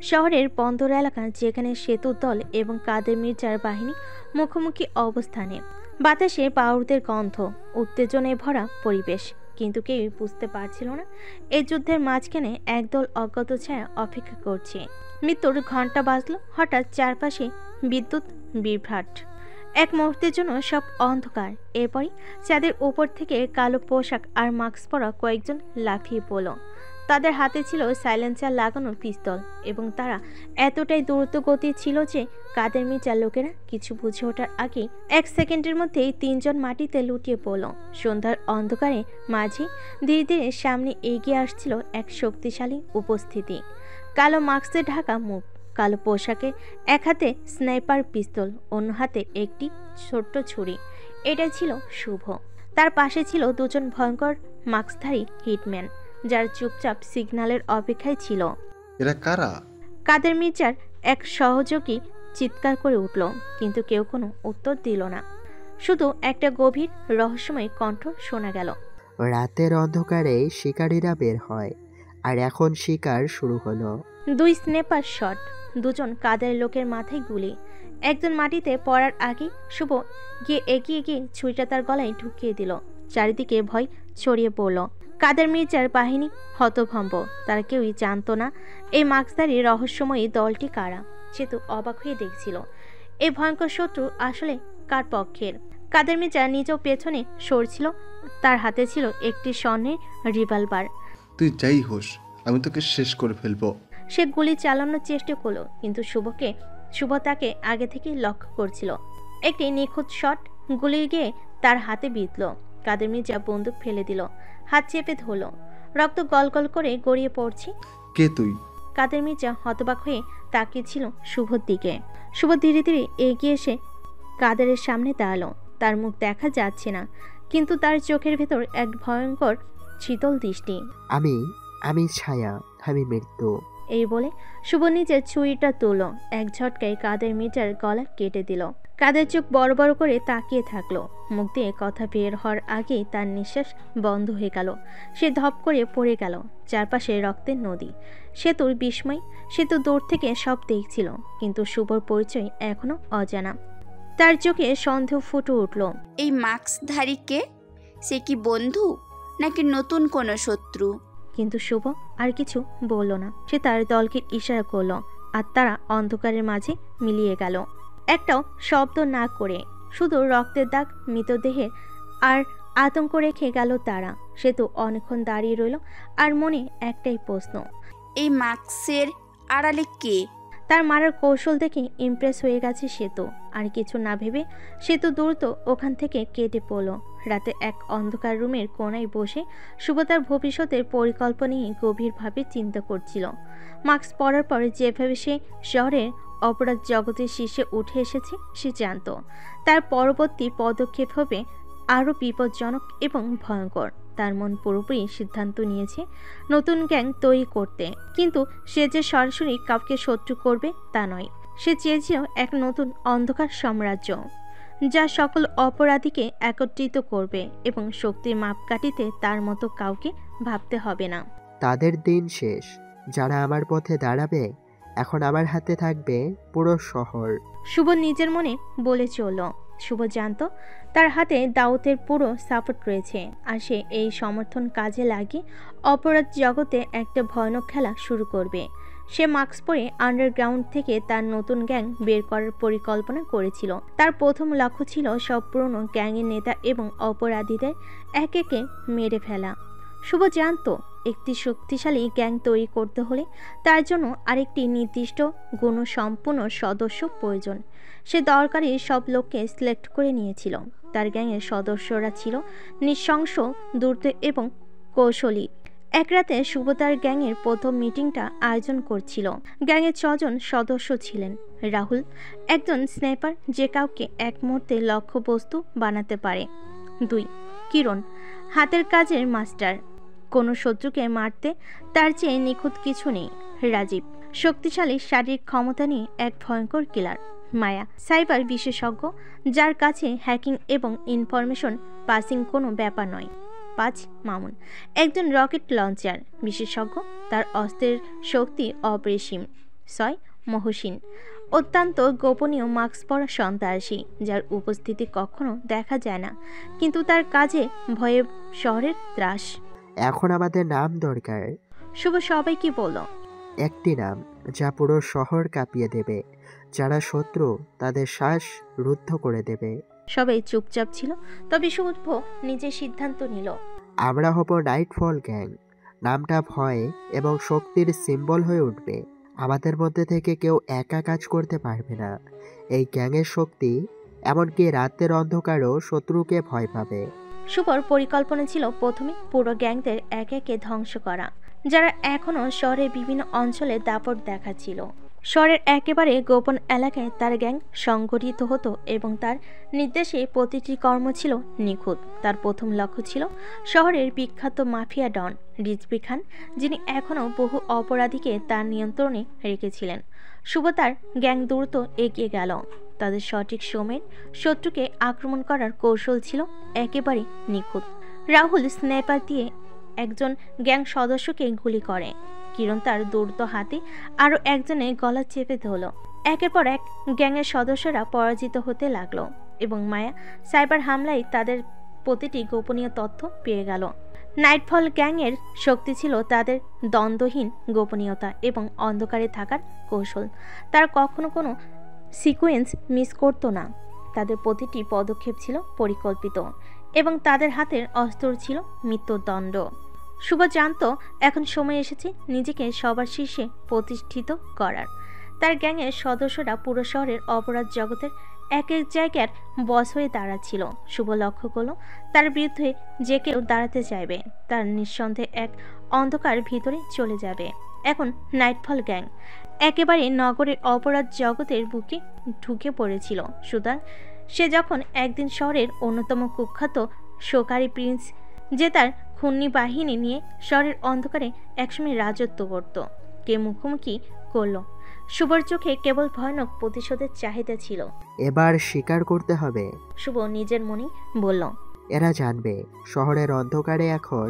শহরের বন্দর এলাকা, যেখানে সেতুর দল এবং কাদের মির্জার বাহিনী মুখোমুখি অবস্থানে। বাতাসে বারুদের গন্ধ, উত্তেজনায় ভরা পরিবেশ। কিন্তু কেউই বুঝতে পারছিল না এই যুদ্ধের মাঝখানে একদল অজ্ঞাত ছায়া অপেক্ষা করছে। মৃত্যুর ঘণ্টা বাজল। হঠাৎ চারপাশে বিদ্যুৎ বিভ্রাট। এক মুহূর্তের জন্য সব অন্ধকার। এরপরই চাঁদের উপর থেকে কালো পোশাক আর মাস্ক পরা কয়েকজন লাফিয়ে পড়ল। তাদের হাতে ছিল সাইলেন্সার লাগানো পিস্তল, এবং তারা এতটাই দ্রুত গতি ছিল যে কাদের মির্জার লোকেরা কিছু বুঝে ওঠার আগেই 1 সেকেন্ডের মধ্যেই 3 জন মাটিতে লুটিয়ে পড়ল। সন্ধ্যার অন্ধকারে মাঝে ধীরে ধীরে সামনে এগিয়ে আসছিল এক শক্তিশালী উপস্থিতি। কালো মাস্কে ঢাকা মুখ, কালো পোশাকে, এক হাতে স্নাইপার পিস্তল, অন্য হাতে একটি ছোট্ট ছুরি। এটা ছিল শুভ। তার পাশে ছিল 2 জন ভয়ঙ্কর মাস্কধারী হিটম্যান, যার চুপচাপ সিগন্যালের অপেক্ষায় ছিল। এরা কারা? কাদের মির্জার এক সহযোগী চিৎকার করে উঠল, কিন্তু কেউ কোনো উত্তর দিল না। শুধু একটা গভীর রহস্যময় কণ্ঠ শোনা গেল। রাতের অন্ধকারে শিকারীরা বের হয়, আর এখন শিকার শুরু হলো। 2 স্নাইপার শট, 2 জন কাদের লোকের মাথায় গুলি। একজন মাটিতে পড়ার আগে শুভ এগিয়ে গিয়ে ছুরিটা তার গলায় ঢুকিয়ে দিল। চারিদিকে ভয় ছড়িয়ে পড়ল। কাদের মির্জার বাহিনী হতভম্ব। তারা কেউই জানতো না এই মাস্কধারী রহস্যময়ী দলটি কারা। সেতু অবাক হয়ে দেখছিল এই ভয়ঙ্কর শত্রু আসলে কার পক্ষের। কাদের মির্জা নিজেও পেছনে সরছিল। তার হাতে ছিল একটি স্বর্ণের রিভলভার। তুই যাই হোস, আমি তোকে শেষ করে ফেলবো। সে গুলি চালানোর চেষ্টা করলো, কিন্তু শুভ তাকে আগে থেকে লক্ষ্য করছিল। একটি নিখুঁত শট গুলি গিয়ে তার হাতে বিঁধল। কাদের মির্জা বন্দুক ফেলে দিল, হাত চেপে ধরল। রক্ত গলগল করে গড়িয়ে পড়ছে। কে তুই? কাদের মির্জা হতবাক হয়ে তাকিয়েছিল শুভর দিকে। শুভ ধীরে ধীরে এগিয়ে এসে কাদেরের সামনে দাঁড়ালো। তার মুখ দেখা যাচ্ছে না, কিন্তু তার চোখের ভেতর এক ভয়ঙ্কর শীতল দৃষ্টি। আমি ছায়া, আমি মৃত্যু। এই বলে শুভ নিজের ছুরিটা তুলল, এক ঝটকায় কাদের মির্জার গলা কেটে দিল। কাদের চোখ বড় বড় করে তাকিয়ে থাকলো। মুখ দিয়ে কথা বের হওয়ার আগেই তার নিঃশ্বাস বন্ধ হয়ে গেল। সে ধপ করে পড়ে গেল। চারপাশে রক্তের নদী। সেতুর বিস্ময়। সেতু দূর থেকে সব দেখছিল, কিন্তু শুভর পরিচয় এখনো অজানা। তার চোখে সন্দেহ ফুটে উঠল। এই মাস্কধারী কে? সে কি বন্ধু নাকি নতুন কোনো শত্রু? কিন্তু শুভ আর কিছু বলল না। সে তার দলকে ইশারা করল, আর তারা অন্ধকারের মাঝে মিলিয়ে গেল। একটাও শব্দ না করে, শুধু রক্তের দাগ, মৃতদেহের আর আতঙ্ক রেখে গেল তারা। সে তো অনেকক্ষণ দাঁড়িয়ে রইল, আর মনে একটাই প্রশ্ন, এই মাস্কের আড়ালে কে? তার মারার কৌশল দেখে ইমপ্রেস হয়ে গেছে সেতু। আর কিছু না ভেবে সেতু দ্রুত ওখান থেকে কেটে পড়ল। রাতে এক অন্ধকার রুমের কোনায় বসে শুভ তার ভবিষ্যতের পরিকল্পনা নিয়ে গভীরভাবে চিন্তা করছিল। মাস্ক পরার পর যেভাবে সে শহরের অপরাধ জগতের শীর্ষে উঠে এসেছে, সে জানত তার পরবর্তী পদক্ষেপ হবে আরও বিপজ্জনক এবং ভয়ঙ্কর। তার মন পুরোপুরি সিদ্ধান্ত নিয়েছে নতুন গ্যাং তৈরি করতে, কিন্তু সে যে সরাসরি কাউকে শত্রু করবে তা নয়। সে চেয়েছিল এক নতুন অন্ধকার সাম্রাজ্য, যা সকল অপরাধীকে একত্রিত করবে এবং শক্তির মাপকাঠিতে তার মতো কাউকে ভাবতে হবে না। তাদের দিন শেষ। যারা আমার পথে দাঁড়াবে, এখন আমার হাতে থাকবে পুরো শহর। শুভ নিজের মনে বলে চলল। শুভ জানত তার হাতে দাউদের পুরো সাপোর্ট রয়েছে, আর সে এই সমর্থন কাজে লাগিয়ে অপরাধ জগতে একটা ভয়ানক খেলা শুরু করবে। সে মাস্ক পরে আন্ডারগ্রাউন্ড থেকে তার নতুন গ্যাং বের করার পরিকল্পনা করেছিল। তার প্রথম লক্ষ্য ছিল সব পুরনো গ্যাংয়ের নেতা এবং অপরাধীদের এক একে মেরে ফেলা। শুভ জানত একটি শক্তিশালী গ্যাং তৈরি করতে হলে তার জন্য আরেকটি নির্দিষ্ট গুণসম্পন্ন সদস্য প্রয়োজন। সে দরকারি সব লোককে সিলেক্ট করে নিয়েছিল। তার গ্যাংয়ের সদস্যরা ছিল নৃশংস, দ্রুত এবং কৌশলী। এক রাতে শুভ তার গ্যাংয়ের প্রথম মিটিংটা আয়োজন করছিল। গ্যাংয়ের 6 জন সদস্য ছিলেন। রাহুল, একজন স্নাইপার যে কাউকে এক মুহূর্তে লক্ষ্যবস্তু বানাতে পারে। 2, কিরণ, হাতের কাজের মাস্টার, কোনো শত্রুকে মারতে তার চেয়ে নিখুঁত কিছু নেই। রাজীব, শক্তিশালী শারীরিক ক্ষমতা নিয়ে এক ভয়ঙ্কর কিলার। মায়া, সাইবার বিশেষজ্ঞ, যার কাছে হ্যাকিং এবং ইনফরমেশন পাসিং কোনো ব্যাপার নয়। 5, মামুন, একজন রকেট লঞ্চার বিশেষজ্ঞ, তার অস্ত্রের শক্তি অপরিসীম। 6, মহসিন, অত্যন্ত গোপনীয় মাস্ক পরা সন্ত্রাসী, যার উপস্থিতি কখনো দেখা যায় না, কিন্তু তার কাজে ভয়ে শহরের ত্রাস। এখন আমাদের নাম দরকার। শুভ সবাইকে বলল, একটি নাম যা পুরো শহর কাঁপিয়ে দেবে। যারা শত্রু তাদের শ্বাস রুদ্ধ করে দেবে। সবাই চুপচাপ ছিল, তবে শুভ নিজের সিদ্ধান্ত নিল। আমরা হব নাইটফল গ্যাং। নামটা ভয় এবং শক্তির সিম্বল হয়ে উঠবে। আমাদের মধ্যে থেকে কেউ একা কাজ করতে পারবে না। এই গ্যাংয়ের শক্তি এমনকি রাতের অন্ধকারও শত্রুকে ভয় পাবে। শুভর পরিকল্পনা ছিল প্রথমে পুরো গ্যাংদের এক একে ধ্বংস করা, যারা এখনও শহরের বিভিন্ন অঞ্চলে দাপট দেখাচ্ছিল। শহরের একেবারে গোপন এলাকায় তার গ্যাং সংগঠিত হতো এবং তার নির্দেশে প্রতিটি কর্ম ছিল নিখুঁত। তার প্রথম লক্ষ্য ছিল শহরের বিখ্যাত মাফিয়া ডন রিজভি খান, যিনি এখনও বহু অপরাধীকে তার নিয়ন্ত্রণে রেখেছিলেন। শুভ তার গ্যাং দ্রুত এগিয়ে গেল। তাদের সঠিক সময়ের শত্রুকে আক্রমণ করার কৌশল ছিল একেবারে নিখুঁত। রাহুল স্নাইপার দিয়ে একজন গ্যাং সদস্যকে গুলি করে। কিরণ তার দ্রুত হাতে আরও একজনের গলা চেপে ধরল। একের পর এক গ্যাংয়ের সদস্যরা পরাজিত হতে লাগলো এবং মায়া সাইবার হামলায় তাদের প্রতিটি গোপনীয় তথ্য পেয়ে গেল। নাইটফল গ্যাংয়ের শক্তি ছিল তাদের দ্বন্দ্বহীন গোপনীয়তা এবং অন্ধকারে থাকার কৌশল। তারা কখনো কোনো সিকোয়েন্স মিস করতো না। তাদের প্রতিটি পদক্ষেপ ছিল পরিকল্পিত এবং তাদের হাতের অস্ত্র ছিল মৃত্যুদণ্ড। শুভ জানতো এখন সময় এসেছে নিজেকে সবার শীর্ষে প্রতিষ্ঠিত করার। তার গ্যাংয়ের সদস্যরা পুরো শহরের অপরাধ জগতের এক এক জায়গার বস হয়ে দাঁড়াচ্ছিল। শুভ লক্ষ্য করল তার বিরুদ্ধে যে কেউ দাঁড়াতে চাইবে তার নিঃসন্দেহে এক অন্ধকার ভিতরে চলে যাবে। এখন নাইটফল গ্যাং একেবারে নগরের অপরাধ জগতের বুকে ঢুকে পড়েছিল। সুতরাং সে যখন একদিন শহরের অন্যতম কুখ্যাত শোকারি প্রিন্স যে তার খুন্নি বাহিনী নিয়ে শহরের অন্ধকারে একসময় রাজত্ব করত কে মুখোমুখি করল, শুভর চোখে কেবল ভয়ানক প্রতিশোধের চাহিদা ছিল। এবার স্বীকার করতে হবে। শুভ নিজের মনেই বলল, এরা জানবে শহরের অন্ধকারে এখন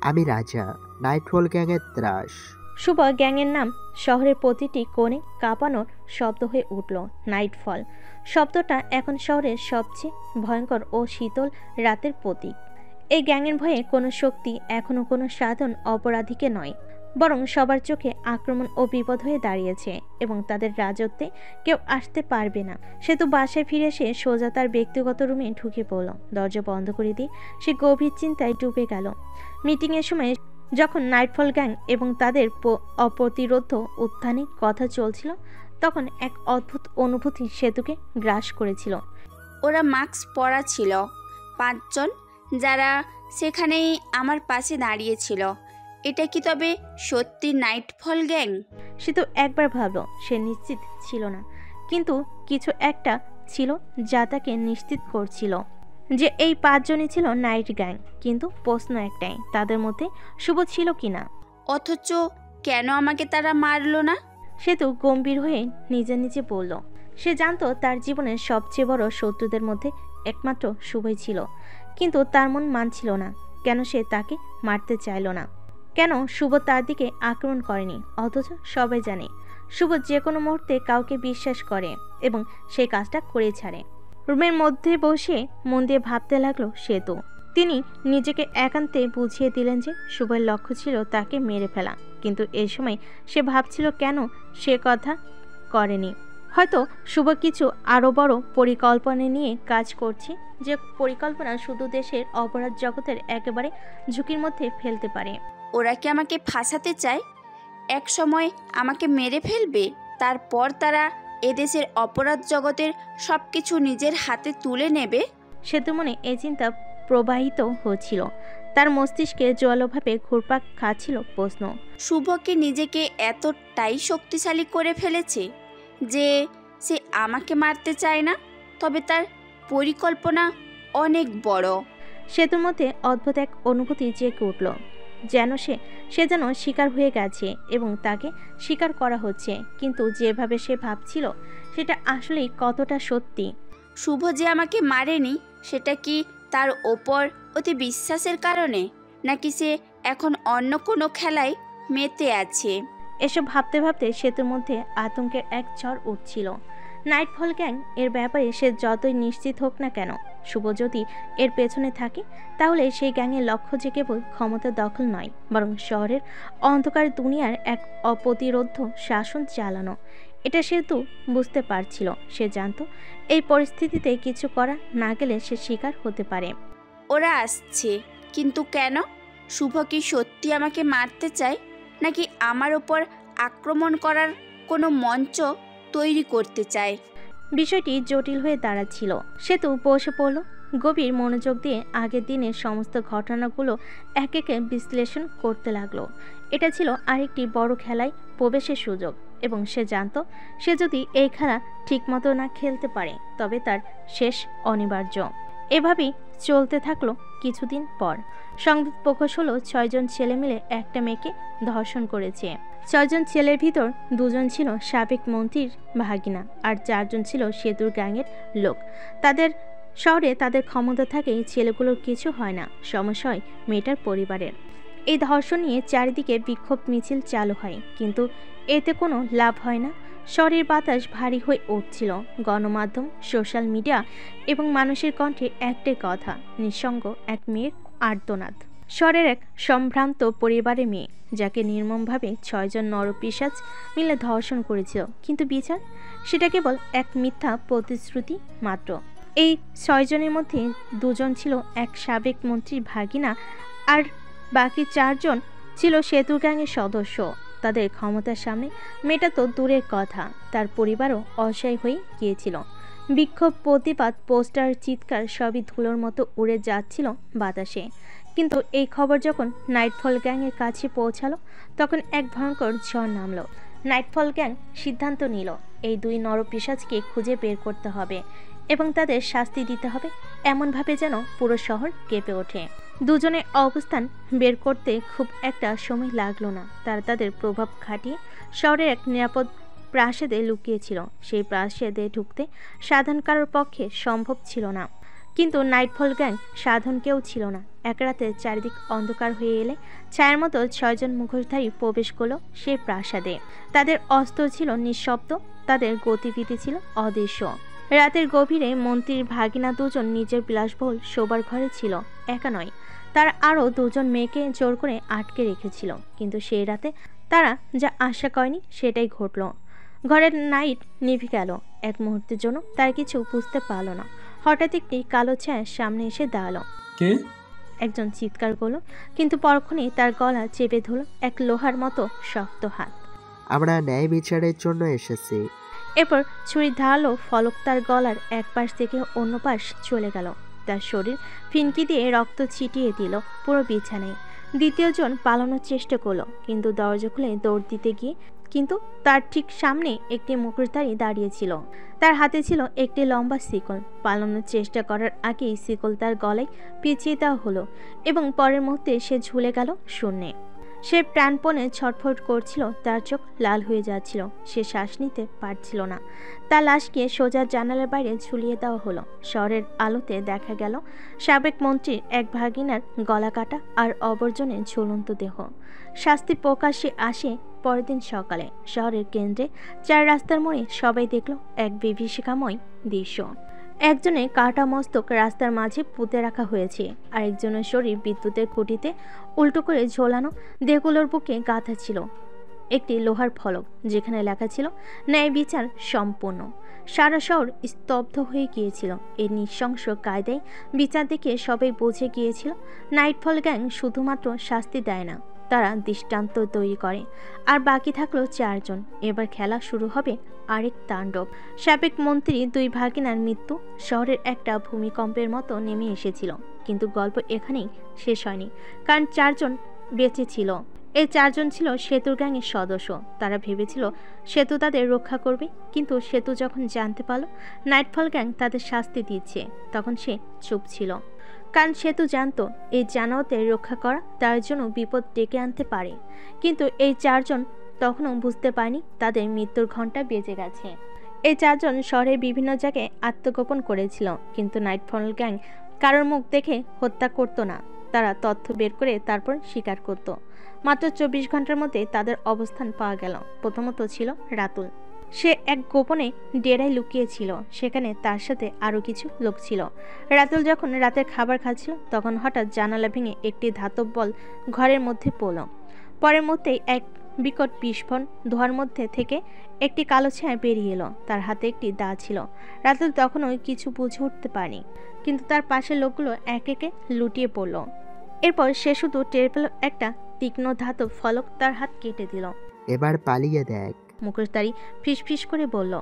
আমি রাজা, নাইটফল গ্যাংয়ের ত্রাস। শুভ গ্যাংয়ের নাম শহরের প্রতিটি কোণে কাঁপানোর শব্দ হয়ে উঠল। নাইটফল শব্দটা এখন শহরের সবচেয়ে ভয়ঙ্কর ও শীতল রাতের প্রতীক। এই গ্যাংয়ের ভয়ে কোনো শক্তি এখনো কোনো সাধারণ অপরাধীকে নয়, বরং সবার চোখে আক্রমণ ও বিপদ হয়ে দাঁড়িয়েছে এবং তাদের রাজত্বে কেউ আসতে পারবে না। সে তো বাসায় ফিরে এসে সোজা তার ব্যক্তিগত রুমে ঢুকে পড়ল। দরজা বন্ধ করে দিয়ে সে গভীর চিন্তায় ডুবে গেল। মিটিংয়ের সময় যখন নাইটফল গ্যাং এবং তাদের অপ্রতিরোধ উত্থানে কথা চলছিল তখন এক অদ্ভুত অনুভূতি সেতুকে গ্রাস করেছিল। ওরা মাস্ক পরা ছিল 5 জন, যারা সেখানেই আমার পাশে দাঁড়িয়েছিল। এটা কি তবে সত্যি নাইটফল গ্যাং? সে তো একবার ভাবল, সে নিশ্চিত ছিল না, কিন্তু কিছু একটা ছিল যা তাকে নিশ্চিত করছিল যে এই 5 জনই ছিল নাইট গ্যাং। কিন্তু প্রশ্ন একটাই, তাদের মধ্যে শুভ ছিল কিনা। অথচ কেন আমাকে তারা মারলো না? সে তো গম্ভীর হয়ে নিজে নিজে বলল। সে জানতো তার জীবনের সবচেয়ে বড় শত্রুদের মধ্যে একমাত্র শুভই ছিল, কিন্তু তার মন মানছিল না কেন সে তাকে মারতে চাইল না, কেন শুভ তার দিকে আক্রমণ করেনি। অথচ সবাই জানে শুভ যে কোনো মুহূর্তে কাউকে বিশ্বাস করে এবং সেই কাজটা করে ছাড়ে। রুমের মধ্যে বসে মন দিয়ে ভাবতে লাগলো সেতু। তিনি নিজেকে একান্তে বুঝিয়ে দিলেন যে শুভের লক্ষ্য ছিল তাকে মেরে ফেলা, কিন্তু এই সময় সে ভাবছিল কেন সে কথা করেনি। হয়তো শুভ কিছু আরও বড় পরিকল্পনা নিয়ে কাজ করছে, যে পরিকল্পনা শুধু দেশের অপরাধ জগতের একেবারে ঝুঁকির মধ্যে ফেলতে পারে। ওরা কি আমাকে ফাঁসাতে চায়? এক সময় আমাকে মেরে ফেলবে, তারপর তারা এদেশের অপরাধ জগতের সব কিছু নিজের হাতে তুলে নেবে। সেতুর মনে এই চিন্তা প্রবাহিত হচ্ছিল। তার মস্তিষ্কে জোয়ালোভাবে ঘুরপাক খাচ্ছিল প্রশ্ন। শুভ কি নিজেকে এতটাই শক্তিশালী করে ফেলেছে যে সে আমাকে মারতে চায় না? তবে তার পরিকল্পনা অনেক বড়। সেতুর মধ্যে অদ্ভুত এক অনুভূতি জেগে উঠল, যেন সে যেন শিকার হয়ে গেছে এবং তাকে শিকার করা হচ্ছে। কিন্তু যেভাবে সে ভাবছিল সেটা আসলেই কতটা সত্যি। শুভ যে আমাকে মারেনি সেটা কি তার ওপর অতি বিশ্বাসের কারণে, নাকি সে এখন অন্য কোনো খেলায় মেতে আছে? এসব ভাবতে ভাবতে সেতুর মধ্যে আতঙ্কের এক ঝড় উঠছিল। নাইটফল গ্যাং এর ব্যাপারে সে যতই নিশ্চিত হোক না কেন, শুভ যদি এর পেছনে থাকে তাহলে সেই গ্যাংয়ের লক্ষ্য যে কেবল ক্ষমতা দখল নয়, বরং শহরের অন্ধকার দুনিয়ার এক অপ্রতিরোধ শাসন চালানো। এটা সে তো বুঝতে পারছিল। সে জানতো এই পরিস্থিতিতে কিছু করা না গেলে সে শিকার হতে পারে। ওরা আসছে, কিন্তু কেন? শুভ কি সত্যি আমাকে মারতে চায়, নাকি আমার ওপর আক্রমণ করার কোনো মঞ্চ তৈরি করতে চায়? বিষয়টি জটিল হয়ে দাঁড়াচ্ছিল। সেতু বসে পড়ল, গভীর মনোযোগ দিয়ে আগের দিনের সমস্ত ঘটনাগুলো এক একে বিশ্লেষণ করতে লাগলো। এটা ছিল আরেকটি বড় খেলায় প্রবেশের সুযোগ এবং সে জানতো সে যদি এই খেলা ঠিকমতো না খেলতে পারে তবে তার শেষ অনিবার্য। এভাবেই চলতে থাকলো কিছুদিন পর। সংবাদ প্রকাশ হলো 6 জন ছেলে মিলে একটা মেয়েকে ধর্ষণ করেছে। 6 জন ছেলের ভিতর 2 জন ছিল সাবেক মন্ত্রীর ভাগিনা আর 4 জন ছিল সেতুর গ্যাংয়ের লোক। তাদের শহরে তাদের ক্ষমতা থাকেই ছেলেগুলোর কিছু হয় না, সমস্যা হয় মেয়েটার পরিবারের। এই ধর্ষণ নিয়ে চারিদিকে বিক্ষোভ মিছিল চালু হয়, কিন্তু এতে কোনো লাভ হয় না। শহরের বাতাস ভারী হয়ে উঠছিল। গণমাধ্যম, সোশ্যাল মিডিয়া এবং মানুষের কণ্ঠে একটাই কথা, নিঃসঙ্গ এক মেয়ের আর্তনাদ। শহরের এক সম্ভ্রান্ত পরিবারের মেয়ে, যাকে নির্মমভাবে 6 জন নরপিশাচ মিলে ধর্ষণ করেছিল, কিন্তু বিচার সেটা কেবল এক মিথ্যা প্রতিশ্রুতি মাত্র। এই 6 জনের মধ্যে 2 জন ছিল এক সাবেক মন্ত্রীর ভাগিনা, আর বাকি 4 জন ছিল সেতু গ্যাংয়ের সদস্য। তাদের ক্ষমতার সামনে মেয়েটা তো দূরের কথা, তার পরিবারও অসহায় হয়ে গিয়েছিল। বিক্ষোভ, প্রতিবাদ, পোস্টার, চিৎকার সবই ধুলোর মতো উড়ে যাচ্ছিল বাতাসে। কিন্তু এই খবর যখন নাইটফল গ্যাংয়ের কাছে পৌঁছালো, তখন এক ভয়ঙ্কর ঝড় নামলো। নাইটফল গ্যাং সিদ্ধান্ত নিল এই 2 নরপিশাচকে খুঁজে বের করতে হবে এবং তাদের শাস্তি দিতে হবে এমনভাবে যেন পুরো শহর কেঁপে ওঠে। 2 জনের অবস্থান বের করতে খুব একটা সময় লাগলো না। তারা তাদের প্রভাব খাটিয়ে শহরের এক নিরাপদ প্রাসাদে লুকিয়েছিল। সেই প্রাসাদে ঢুকতে সাধারণ কারোর পক্ষে সম্ভব ছিল না। কিন্তু নাইটফল গ্যাং সাধারণ কেউ ছিল না। এক রাতে চারিদিক অন্ধকার হয়ে এলে ছায়ার মতো 6 জন মুখোশধারী প্রবেশ করলো সেই প্রাসাদে। তাদের অস্ত্র ছিল নিঃশব্দ, তাদের গতিবিধি ছিল অদৃশ্য। রাতের গভীরে মন্ত্রীর ভাগিনা 2 জন নিজের বিলাসবহুল শোবার ঘরে ছিল। একা নয়, তার আরও 2 জন মেয়েকে জোর করে আটকে রেখেছিল। কিন্তু সেই রাতে তারা যা আশা করেনি সেটাই ঘটল। ঘরের লাইট নিভে গেল। এক মুহূর্তের জন্য তার কিছু বুঝতে পারল না। হঠাৎ একটি কালো ছায়া সামনে এসে দাঁড়ালো। কে? একজন চিৎকার করলো, কিন্তু পরক্ষণেই তার গলা চেপে ধরল এক লোহার মতো শক্ত হাত। আমরা ন্যায় বিচারের জন্য এসেছি। এরপর ছুরি ধারালো ফলক তার গলার এক পাশ থেকে অন্য পাশ চলে গেল। তার শরীর ফিনকি দিয়ে রক্ত ছিটিয়ে দিল পুরো বিছানায়। দ্বিতীয় জন পালানোর চেষ্টা করলো, কিন্তু দরজা খুলে দৌড় দিতে গিয়ে কিন্তু তার ঠিক সামনে একটি মুখোশধারী দাঁড়িয়েছিল। তার হাতে ছিল একটি লম্বা শিকল। পালানোর চেষ্টা করার আগেই শিকল তার গলায় পেঁচিয়ে দেওয়া হলো এবং পরের মুহূর্তে সে ঝুলে গেল শূন্যে। সে প্রাণপণে ছটফট করছিল, তার চোখ লাল হয়ে যাচ্ছিল, সে শ্বাস নিতে পারছিল না। তার লাশকে সোজা জানালার বাইরে ঝুলিয়ে দেওয়া হলো। শহরের আলোতে দেখা গেল সাবেক মন্ত্রীর এক ভাগিনার গলা কাটা আর অবর্জনে ঝুলন্ত দেহ। শাস্তি প্রকাশ্যে আসে পরের দিন সকালে। শহরের কেন্দ্রে 4 রাস্তার মোড়ে সবাই দেখল এক বিভীষিকাময় দৃশ্য। একজনের কাটা মস্তক রাস্তার মাঝে পুঁতে রাখা হয়েছে, আরেকজনের শরীর বিদ্যুতের খুঁটিতে উল্টো করে ঝোলানো। দেহগুলোর বুকে গাঁথা ছিল একটি লোহার ফলক, যেখানে লেখা ছিল ন্যায় বিচার সম্পূর্ণ। সারা শহর স্তব্ধ হয়ে গিয়েছিল। এই নৃশংস কায়দায় বিচার দেখে সবাই বুঝে গিয়েছিল নাইটফল গ্যাং শুধুমাত্র শাস্তি দেয় না, তারা দৃষ্টান্ত তৈরি করে। আর বাকি থাকলো 4 জন। এবার খেলা শুরু হবে আরেক তাণ্ডব। সাবেক মন্ত্রী 2 ভাগিনার মৃত্যু শহরের একটা ভূমিকম্পের মতো নেমে এসেছিল। কিন্তু গল্প এখানেই শেষ হয়নি, কারণ 4 জন বেঁচে ছিল। এই 4 জন ছিল সেতুর গ্যাংয়ের সদস্য। তারা ভেবেছিল সেতু তাদের রক্ষা করবে, কিন্তু সেতু যখন জানতে পারল নাইটফল গ্যাং তাদের শাস্তি দিচ্ছে, তখন সে চুপ ছিল। কারণ সেতু জানতো এই জানোয়ারদের রক্ষা করা তার জন্য বিপদ ডেকে আনতে পারে। কিন্তু এই 4 জন তখনও বুঝতে পারেনি তাদের মৃত্যুর ঘণ্টা বেজে গেছে। এই 4 জন শহরের বিভিন্ন জায়গায় আত্মগোপন করেছিল, কিন্তু নাইটফল গ্যাং কারোর মুখ দেখে হত্যা করতো না। তারা তথ্য বের করে তারপর স্বীকার করত। মাত্র 24 ঘন্টার মধ্যে তাদের অবস্থান পাওয়া গেল। প্রথমত ছিল রাতুল। সে এক গোপনে ডেরায় লুকিয়েছিল, সেখানে তার সাথে আরও কিছু লোক ছিল। রাতুল যখন রাতের খাবার খাচ্ছিল, তখন হঠাৎ জানালা ভেঙে একটি ধাতব বল ঘরের মধ্যে পড়ল। পরের মধ্যেই এক বিকট বিস্ফোরণ, ধোঁয়ার মধ্যে থেকে একটি কালো ছায়া বেরিয়ে এলো। তার হাতে একটি দা ছিল। রাতুল তখনও কিছু বুঝে উঠতে পারেনি, কিন্তু তার পাশের লোকগুলো এক একে লুটিয়ে পড়ল। এরপর সে শুধু টের পেল একটা তীক্ষ্ণ ধাতব ফলক তার হাত কেটে দিল। এবার পালিয়ে দেখ, মুখোশধারী ফিসফিস করে বলল।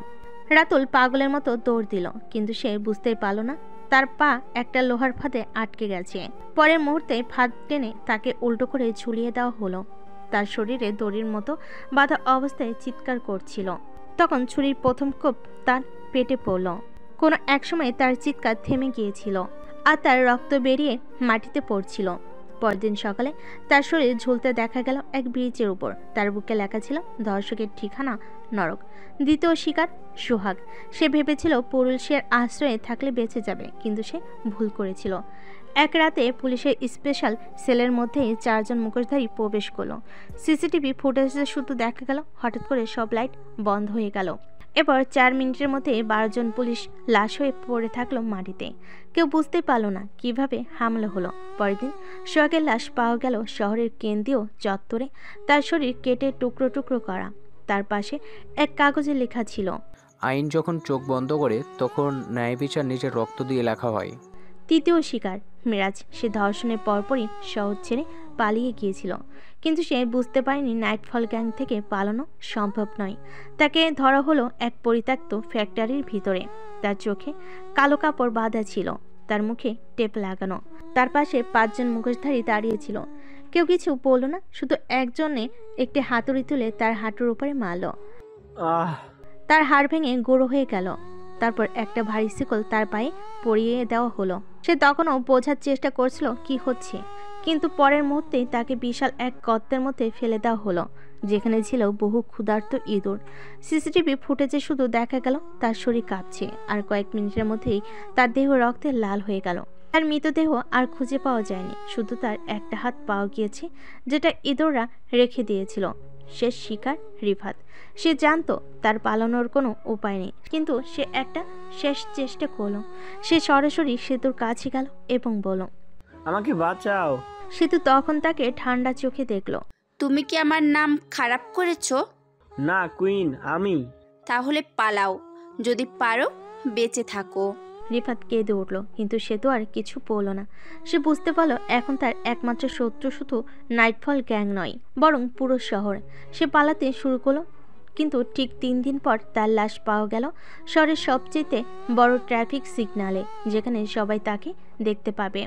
রাতুল পাগলের মতো দৌড় দিল, কিন্তু সে বুঝতেই পারল না তার পা একটা লোহার ফাঁদে আটকে গেছে। পরের মুহূর্তে ফাঁদ টেনে তাকে উল্টো করে ঝুলিয়ে দেওয়া হলো। তার শরীরে দড়ির মতো বাঁধা অবস্থায় চিৎকার করছিল। তখন ছুরির প্রথম কোপ তার পেটে পড়ল। কোনো এক সময় তার চিৎকার থেমে গিয়েছিল, আর তার রক্ত বেরিয়ে মাটিতে পড়ছিল। পরের দিন সকালে তার শরীর ঝুলতে দেখা গেল এক ব্রিজের উপর। তার বুকে লেখা ছিল ধর্ষকের ঠিকানা নরক। দ্বিতীয় শিকার সোহাগ। সে ভেবেছিল পুরুষের আশ্রয়ে থাকলে বেঁচে যাবে, কিন্তু সে ভুল করেছিল। এক রাতে পুলিশের স্পেশাল সেলের মধ্যে 4 জন মুখোশধারী প্রবেশ করলো। সিসিটিভি ফুটেজে শুধু দেখা গেল হঠাৎ করে সব লাইট বন্ধ হয়ে গেল। এরপর 4 মিনিটের মধ্যে 12 জন পুলিশ লাশ হয়ে পড়ে থাকলো মাটিতে। কেউ বুঝতে পারলো না কিভাবে হামলা হলো। পরের দিন সোহাগের লাশ পাওয়া গেল শহরের কেন্দ্রীয় চত্বরে। তার শরীর কেটে টুকরো টুকরো করা। তার পাশে এক কাগজে লেখা ছিল, আইন যখন চোখ বন্ধ করে তখন ন্যায় বিচার নিজের রক্ত দিয়ে লেখা হয়। তৃতীয় শিকার মিরাজ। সে ধর্ষণের পরপরই শহর ছেড়ে পালিয়ে গিয়েছিল, কিন্তু সে বুঝতে পারেনি নাইটফল গ্যাং থেকে পালানো সম্ভব নয়। তাকে ধরা হলো এক পরিত্যক্ত ফ্যাক্টরির ভিতরে। তার চোখে কালো কাপড় বাঁধা ছিল, তার মুখে টেপ লাগানো। তার পাশে 5 জন মুখোশধারী দাঁড়িয়েছিল। কেউ কিছু বলল না, শুধু একজনে একটি হাতুড়ি তুলে তার হাঁটুর উপরে মারল। তার হাড় ভেঙে গুঁড়ো হয়ে গেল। তারপর একটা ভারী শিকল তার পায়ে পরিয়ে দেওয়া হলো। সে তখনও বোঝার চেষ্টা করছিল কি হচ্ছে, কিন্তু পরের মুহূর্তেই তাকে বিশাল এক গর্তের মধ্যে ফেলে দেওয়া হলো, যেখানে ছিল বহু ক্ষুধার্ত ইঁদুর। সিসিটিভি ফুটেজে শুধু দেখা গেল তার শরীর কাঁপছে, আর কয়েক মিনিটের মধ্যেই তার দেহ রক্তে লাল হয়ে গেল। তার মৃতদেহ আর খুঁজে পাওয়া যায়নি, শুধু তার একটা হাত পাওয়া গিয়েছে, যেটা ইঁদুররা রেখে দিয়েছিল। শেষ শিকার রিফাত। সে জানতো তার পালানোর কোনো উপায় নেই, কিন্তু সে একটা শেষ চেষ্টা করলো। সে সরাসরি সেতুর কাছে গেল এবং বলল, আমাকে বাঁচাও। সেতু তখন তাকে ঠান্ডা চোখে দেখলো। তুমি কি আমার নাম খারাপ করেছো? না কুইন, আমি। তাহলে পালাও, যদি পারো বেঁচে থাকো। রিফাত কেঁদে উঠল, কিন্তু সেতু আর কিছু বলল না। সে বুঝতে পারল এখন তার একমাত্র শত্রু শুধু নাইটফল গ্যাং নয়, বরং পুরো শহর। সে পালাতে শুরু করলো, কিন্তু ঠিক 3 দিন পর তার লাশ পাওয়া গেল শহরের সবচেয়ে বড় ট্রাফিক সিগন্যালে, যেখানে সবাই তাকে দেখতে পাবে।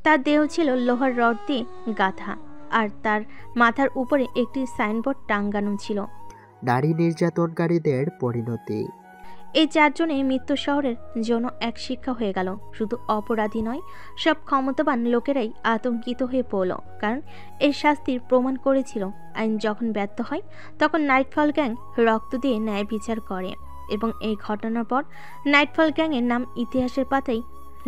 তার দেহ ছিল লোহার রড দিয়ে গাঁথা, আর তার মাথার উপরে একটি সাইনবোর্ড টাঙ্গানো ছিল, নারী নির্যাতনকারীদের পরিণতি। এই 4 জনের মৃত্যু শহরের জন্য এক শিক্ষা হয়ে গেল। শুধু অপরাধী নয়, সব ক্ষমতাবান লোকেরাই আতঙ্কিত হয়ে পড়ল, কারণ এই শাস্তির প্রমাণ করেছিল আইন যখন ব্যর্থ হয় তখন নাইটফল গ্যাং রক্ত দিয়ে ন্যায় বিচার করে। এবং এই ঘটনার পর নাইটফল গ্যাংয়ের নাম ইতিহাসের পাতায়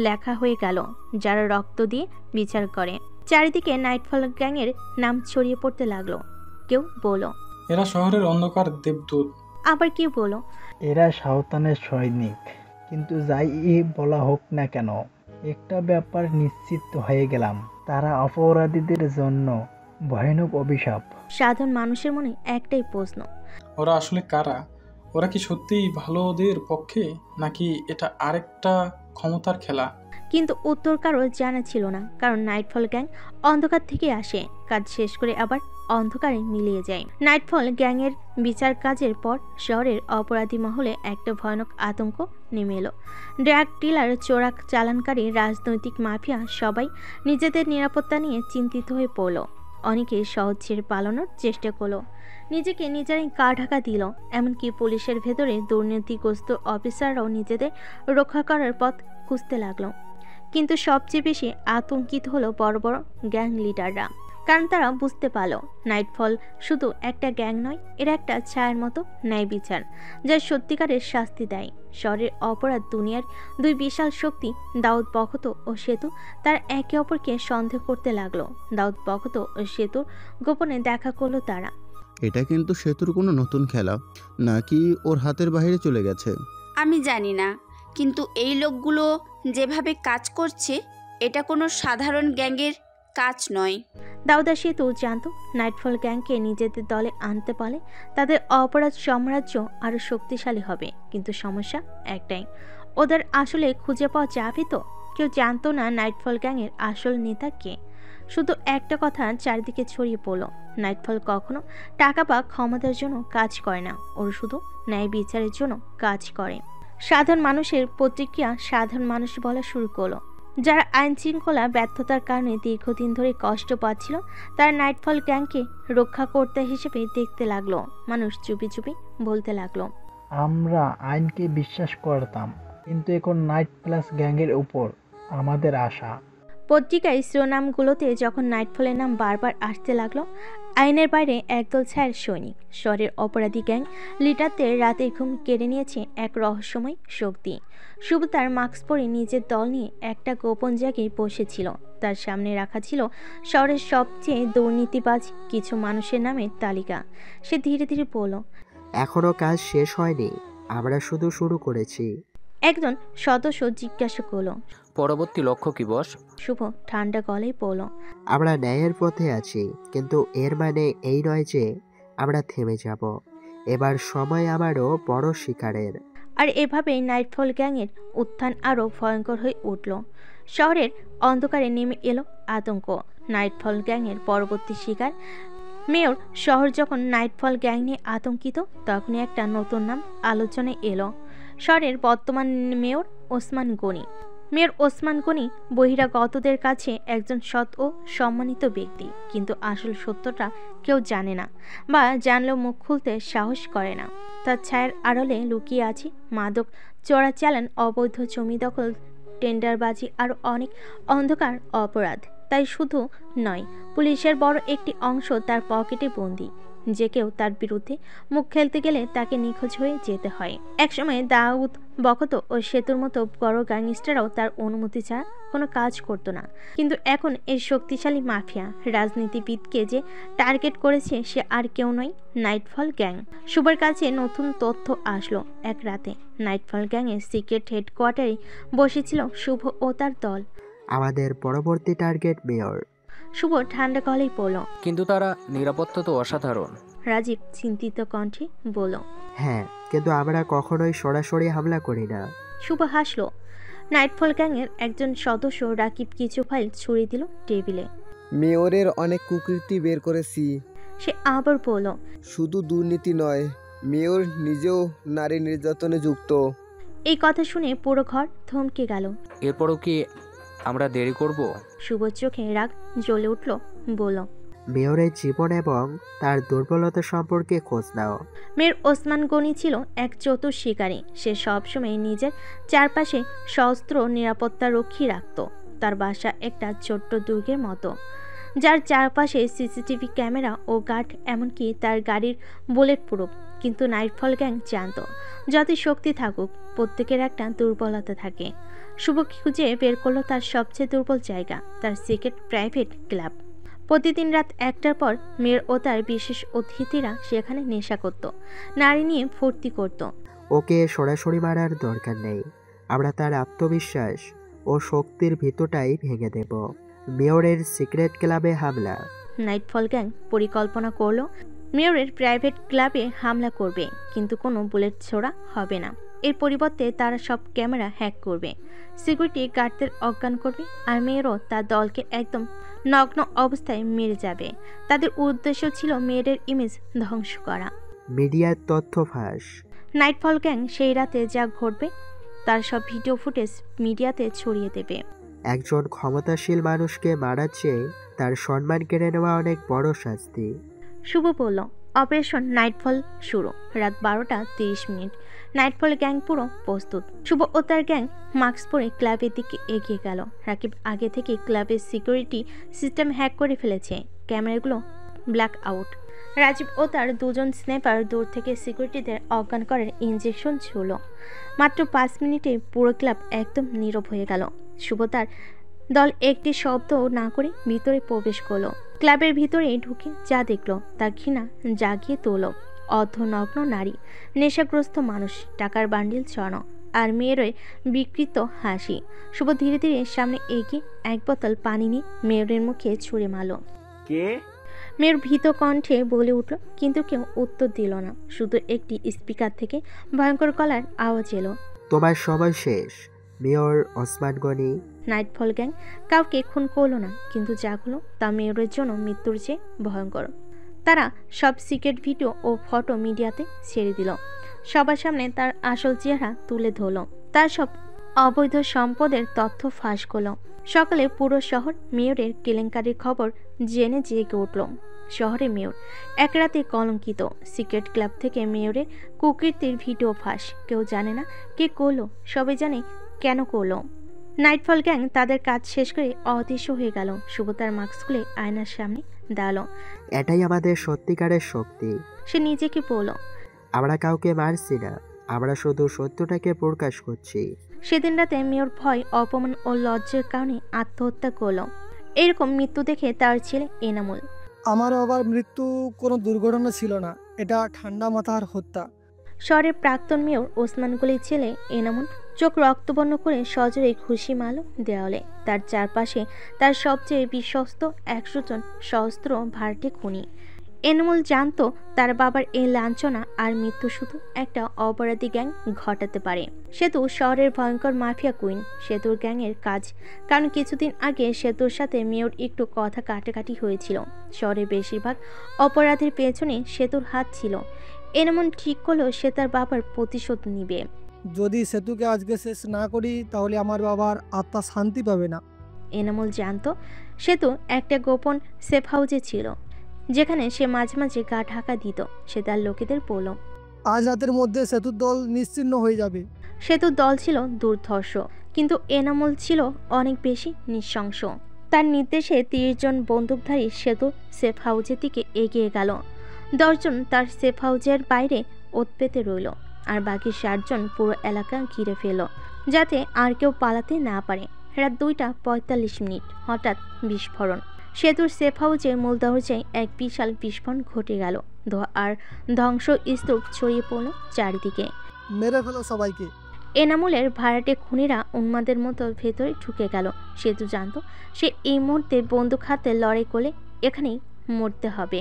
লেখা হয়ে গেল, যারা রক্ত দিয়ে বিচার করে। চারিদিকে নাইটফল গ্যাংয়ের নাম ছড়িয়ে পড়তে লাগলো। কেউ বলো, এরা শহরের অন্ধকার দেবদূত। আবার কেউ বলো, এরা সাঁওতালের সৈনিক। কিন্তু যাই বলা হোক না কেন, একটা ব্যাপার নিশ্চিত হয়ে গেলাম, তারা অপরাধীদের জন্য ভয়ানক অভিশাপ। সাধারণ মানুষের মনে একটাই প্রশ্ন, ওরা আসলে কারা? ওরা কি সত্যিই ভালোদের পক্ষে, নাকি এটা আরেকটা ক্ষমতার খেলা? কিন্তু উত্তর কারো জানা ছিল না, কারণ নাইটফল গ্যাং অন্ধকার থেকে আসে, কাজ শেষ করে আবার অন্ধকারে মিলিয়ে যায়। নাইটফল গ্যাংয়ের বিচার কাজের পর শহরের অপরাধী মহলে একটা ভয়ানক আতঙ্ক নেমে এলো। ড্রাগ ডিলার, চোরাক চালানকারী, রাজনৈতিক মাফিয়া সবাই নিজেদের নিরাপত্তা নিয়ে চিন্তিত হয়ে পড়ল। অনেকে শহর ছেড়ে পালানোর চেষ্টা করলো, নিজেকে নিজেরাই গা ঢাকা দিল। এমনকি পুলিশের ভেতরে দুর্নীতিগ্রস্ত অফিসাররাও নিজেদের রক্ষা করার পথ খুঁজতে লাগলো। কিন্তু সবচেয়ে বেশি আতঙ্কিত হলো বড় বড় গ্যাং লিডাররা, কারণ তারা বুঝতে পারল নাইটফল শুধু একটা গ্যাং নয়, এরা একটা ছায়ার মতো ন্যায় বিচার, যা সত্যিকারের শাস্তি দেয়। শহরের অপরাধ দুনিয়ার 2 বিশাল শক্তি, দাউদ বখত ও সেতু, তার একে অপরকে সন্দেহ করতে লাগলো। দাউদ বখত ও সেতুর গোপনে দেখা করলো তারা। এটা কিন্তু সেতুর কোনো নতুন খেলা, নাকি ওর হাতের বাইরে চলে গেছে? আমি জানি না, কিন্তু এই লোকগুলো যেভাবে কাজ করছে, এটা কোনো সাধারণ গ্যাংয়ের কাজ নয়। দাউদা সেতু জানতো নাইটফল গ্যাংকে নিজেদের দলে আনতে পারলে তাদের অপরাধ সাম্রাজ্য আরও শক্তিশালী হবে। কিন্তু সমস্যা একটাই, ওদের আসলে খুঁজে পাওয়া যাবে তো? কেউ জানতো না নাইটফল গ্যাংয়ের আসল নেতা কে। শুধু একটা কথা চারিদিকে ছড়িয়ে পড়ল, নাইটফল কখনো টাকা বা ক্ষমতার জন্য কাজ করে না, ওর শুধু ন্যায় বিচারের জন্য কাজ করে। সাধারণ মানুষের প্রতিক্রিয়া সাধারণ মানুষ বলা শুরু করলো। যারা আইন শৃঙ্খলা ব্যর্থতার কারণে দীর্ঘদিন ধরে কষ্ট পাচ্ছিল, তারা নাইটফল গ্যাংকে রক্ষা কর্তা হিসেবে দেখতে লাগলো। মানুষ চুপি চুপি বলতে লাগলো, আমরা আইনকে বিশ্বাস করতাম, কিন্তু এখন নাইট প্লাস গ্যাংয়ের উপর আমাদের আশা। পত্রিকায় শিরোনামগুলোতে যখন নাইটফলের নাম বারবার আসতে লাগলো, আইনের বাইরে একদল ছায়ের সৈনিক, শহরের অপরাধী গ্যাং লিডারদের রাতের ঘুম কেড়ে নিয়েছে এক রহস্যময় শক্তি। শুভ তার মাস্ক পরে নিজের দল নিয়ে একটা গোপন জায়গায় বসেছিল। তার সামনে রাখা ছিল শহরের সবচেয়ে দুর্নীতিবাজ কিছু মানুষের নামের তালিকা। সে ধীরে ধীরে বলল, এখনো কাজ শেষ হয়নি, আমরা শুধু শুরু করেছি। একজন সদস্য জিজ্ঞাসা করলো, পরবর্তী লক্ষ্য কি বস? শুভ ঠান্ডা গলায় বলল, আমরা ন্যায়ের পথে আছি, কিন্তু এর মানে এই নয় যে আমরা থেমে যাব। এবার সময় আমারও বড় শিকারের। আর এভাবেই নাইটফল গ্যাংয়ের উত্থান আরও ভয়ঙ্কর হয়ে উঠল। শহরের অন্ধকারে নেমে এলো আতঙ্ক। নাইটফল গ্যাংয়ের পরবর্তী শিকার মেয়র। শহর যখন নাইটফল গ্যাং নিয়ে আতঙ্কিত, তখনই একটা নতুন নাম আলোচনায় এলো। শহরের বর্তমান মেয়র ওসমান গনি। মেয়র ওসমান গনি বহিরাগতদের কাছে একজন সৎ ও সম্মানিত ব্যক্তি, কিন্তু আসল সত্যটা কেউ জানে না, বা জানলেও মুখ খুলতে সাহস করে না। তার ছায়ার আড়লে লুকিয়ে আছে মাদক চোরাচালান, অবৈধ জমি দখল, টেন্ডারবাজি আর অনেক অন্ধকার অপরাধ। তাই শুধু নয়, পুলিশের বড় একটি অংশ তার পকেটে বন্দি। যে কেউ তার বিরুদ্ধে মুখ খেলতে গেলে তাকে নিখোঁজ হয়ে যেতে হয়। একসময় দাউদ বকত ও সেতুর মতো বড় গ্যাংস্টাররাও তার অনুমতি ছাড়া কোনো কাজ করতো না। কিন্তু এখন এই শক্তিশালী মাফিয়া রাজনীতিবিদকে যে টার্গেট করেছে সে আর কেউ নয়, নাইটফল গ্যাং। শুভর কাছে নতুন তথ্য আসলো। এক রাতে নাইটফল গ্যাংয়ের সিক্রেট হেডকোয়ার্টারে বসেছিল শুভ ও তার দল। আমাদের পরবর্তী টার্গেট মেয়র। শুভ ঠান্ডা গলায় বলল, কিন্তু তারা নিরাপত্তা তো অসাধারণ। রাজীব চিন্তিত কণ্ঠে বলল, হ্যাঁ, কিন্তু আমরা কখনোই সরাসরি হামলা করি না। শুভ হাসলো। নাইটফল গ্যাংয়ের একজন সদস্য রাকিব কিছু ফাইল ছুড়ে দিল টেবিলে। মেয়রের অনেক কুকীর্তি বের করেছি। সে আবার বলল, শুধু দুর্নীতি নয়, মেয়র নিজেও নারী নির্যাতনে যুক্ত। এই কথা শুনে পুরো ঘর থমকে গেল। এরপরও কি আমরা দেরি করব? শুভ চোখে রাগ জ্বলে উঠল, বলল, মেয়রের জীবন এবং তার দুর্বলতা সম্পর্কে খোঁজ নাও। মেয়র ওসমান গনি ছিল এক চতুর শিকারী। সে সবসময় নিজের চারপাশে সশস্ত্র নিরাপত্তা রক্ষী রাখত। তার বাসা একটা ছোট্ট দুর্গের মতো, যার চারপাশে সিসিটিভি ক্যামেরা ও গার্ড, এমনকি তার গাড়ির বুলেট প্রুফ। কিন্তু নাইটফল গ্যাং জানত, যতই শক্তি থাকুক, প্রত্যেকের একটা দুর্বলতা থাকে। শুভ খুঁজে বের করলো তার সবচেয়ে দুর্বল জায়গা, তার সিক্রেট প্রাইভেট ক্লাব। প্রতিদিন রাত 1টার পর মেয়র ও তার বিশেষ অতিথিরা সেখানে নেশা করত, নারী নিয়ে ফুর্তি করত। ওকে সরাসরি মারার দরকার নেই, আমরা তার আত্মবিশ্বাস ও শক্তির ভিতটাই ভেঙে দেব। মেয়রের সিক্রেট ক্লাবে হামলা। নাইটফল গ্যাং পরিকল্পনা করলো মেয়রের প্রাইভেট ক্লাবে হামলা করবে, কিন্তু কোনো বুলেট ছোড়া হবে না। এর পরিবর্তে তারা সব ক্যামেরা হ্যাক করবে, সিকিউরিটি গার্ডদের অজ্ঞান করবে, আর মেয়রও তার দলকে একদম নগ্ন অবস্থায় মেরে যাবে। তাদের উদ্দেশ্য ছিল মেয়রের ইমেজ ধ্বংস করা। মিডিয়ার তথ্য ফাঁস। নাইটফল গ্যাং সেই রাতে যা ঘটবে তার সব ভিডিও ফুটেজ মিডিয়াতে ছড়িয়ে দেবে। একজন ক্ষমতাশীল মানুষকে মারার চেয়ে তার সম্মান কেড়ে নেওয়া অনেক বড় শাস্তি। শুভ বলল, অপারেশন নাইটফল শুরু। রাত 12:30। নাইটফল গ্যাং পুরো প্রস্তুত। শুভ ও তার গ্যাং মাস্ক পরে ক্লাবের দিকে এগিয়ে গেল। রাকিব আগে থেকে ক্লাবের সিকিউরিটি সিস্টেম হ্যাক করে ফেলেছে, ক্যামেরাগুলো ব্ল্যাক আউট। রাজীব ও তার দুজন স্নাইপার দূর থেকে সিকিউরিটিদের অজ্ঞান করার ইঞ্জেকশন ছিল। মাত্র 5 মিনিটে পুরো ক্লাব একদম নীরব হয়ে গেল। শুভ তার দল একটি শব্দ না করে ভিতরে প্রবেশ করলো। ক্লাবের ভিতরে ঢুকে যা দেখলো তার ঘৃণা জাগিয়ে তোলো। অর্ধনগ্ন নারী, নেশাগ্রস্ত মানুষ, টাকার বান্ডিল ছড়ানো, আর মেয়রের বিকৃত হাসি। শুভ ধীরে ধীরে সামনে এগিয়ে এক বোতল পানি নিয়ে মেয়রের মুখে ছুঁড়ে মারল। কে? মেয়র ভীত কণ্ঠে বলে উঠল, কিন্তু কেউ উত্তর দিল না। শুধু একটি স্পিকার থেকে ভয়ঙ্কর গলার আওয়াজ এলো, তোমার সময় শেষ, mayor Osman Gani. Nightfall gang কাউকে খুন করলো না, কিন্তু যা হলো তা মেয়রের জন্য মৃত্যুর চেয়ে ভয়ঙ্কর। তারা সব সিক্রেট ভিডিও ও ফটো মিডিয়াতে ছেড়ে দিল। সবার সামনে তার আসল চেহারা তুলে ধরল। তার সব অবৈধ সম্পদের তথ্য ফাঁস করলো। সকালে পুরো শহর মেয়রের কেলেঙ্কারির খবর জেনে জেগে উঠল। শহরে মেয়র এক রাতে কলঙ্কিত। সিক্রেট ক্লাব থেকে মেয়রের কুকীর্তির ভিডিও ফাঁস। কেউ জানে না কে করলো, সবাই জানে কেন করলো। নাইটফল গ্যাং তাদের কাজ শেষ করে অদৃশ্য হয়ে গেল। শুভ তার মাস্ক খুলে আয়নার সামনে দাঁড়ালো। এটাই আমাদের সত্যিকারের শক্তি। সে নিজেকে বলল, আমরা কাউকে মারছি না, আমরা শুধু সত্যটাকে প্রকাশ করছি। সেদিন রাতে মেয়র ভয়, অপমান ও লজ্জার কারণে আত্মহত্যা করলো। এরকম মৃত্যু দেখে তার ছেলে এনামুল, আমার আবার মৃত্যু কোনো দুর্ঘটনা ছিল না, এটা ঠান্ডা মাথার হত্যা। শহরের প্রাক্তন মেয়র ওসমান গনির ছেলে এনামুল চোখ রক্তবর্ণ করে সজোরে খুশি মারল দেওয়ালে। তার চারপাশে তার সবচেয়ে বিশ্বস্ত 100 জন সহস্র ভাড়াটে খুনি। এনামুল জানতো তার বাবার এই লাঞ্ছনা আর মৃত্যু শুধু একটা অপরাধী গ্যাং ঘটাতে পারে। সেতু শহরের ভয়ঙ্কর মাফিয়া কুইন, সেতুর গ্যাংয়ের কাজ। কারণ কিছুদিন আগে সেতুর সাথে মেয়র একটু কথা কাটাকাটি হয়েছিল। শহরের বেশিরভাগ অপরাধের পেছনে সেতুর হাত ছিল। এনামুল ঠিক করলো সে তার বাবার প্রতিশোধ নিবে। যদি সেতুকে আজকে শেষ না করি তাহলে আমার বাবার আত্মা শান্তি পাবে না। এনামুল জানতো সেতু একটা গোপন সেফ হাউসে ছিল, যেখানে সে মাঝে মাঝে গা ঢাকা দিত। সে তার লোকেদের বলল, আজ রাতের মধ্যে সেতুর দল নিশ্চিহ্ন হয়ে যাবে। সেতুর দল ছিল দুর্ধর্ষ, কিন্তু এনামুল ছিল অনেক বেশি নৃশংস। তার নির্দেশে 30 জন বন্দুকধারী সেতু সেফ হাউসের দিকে এগিয়ে গেল। 10 জন তার সেফ হাউসের বাইরে ওত পেতে রইল, আর বাকি 60 জন পুরো এলাকা ঘিরে ফেলল, যাতে আর কেউ পালাতে না পারে। রাত 2:45 হঠাৎ বিস্ফোরণ। সেতুর সেফ হাউসের মূল দরজায় এক বিশাল বিস্ফোরণ ঘটে গেল। ধোঁয়া আর ধ্বংস স্তূপ ছড়িয়ে পড়ল চারিদিকে। মেরে ফেলো সবাইকে। এনামুলের ভাড়াটে খুনিরা উন্মাদের মতো ভেতরে ঢুকে গেল। সেতু জানত সে এই মুহূর্তে বন্দুক হাতে লড়াই করলে এখানেই মরতে হবে।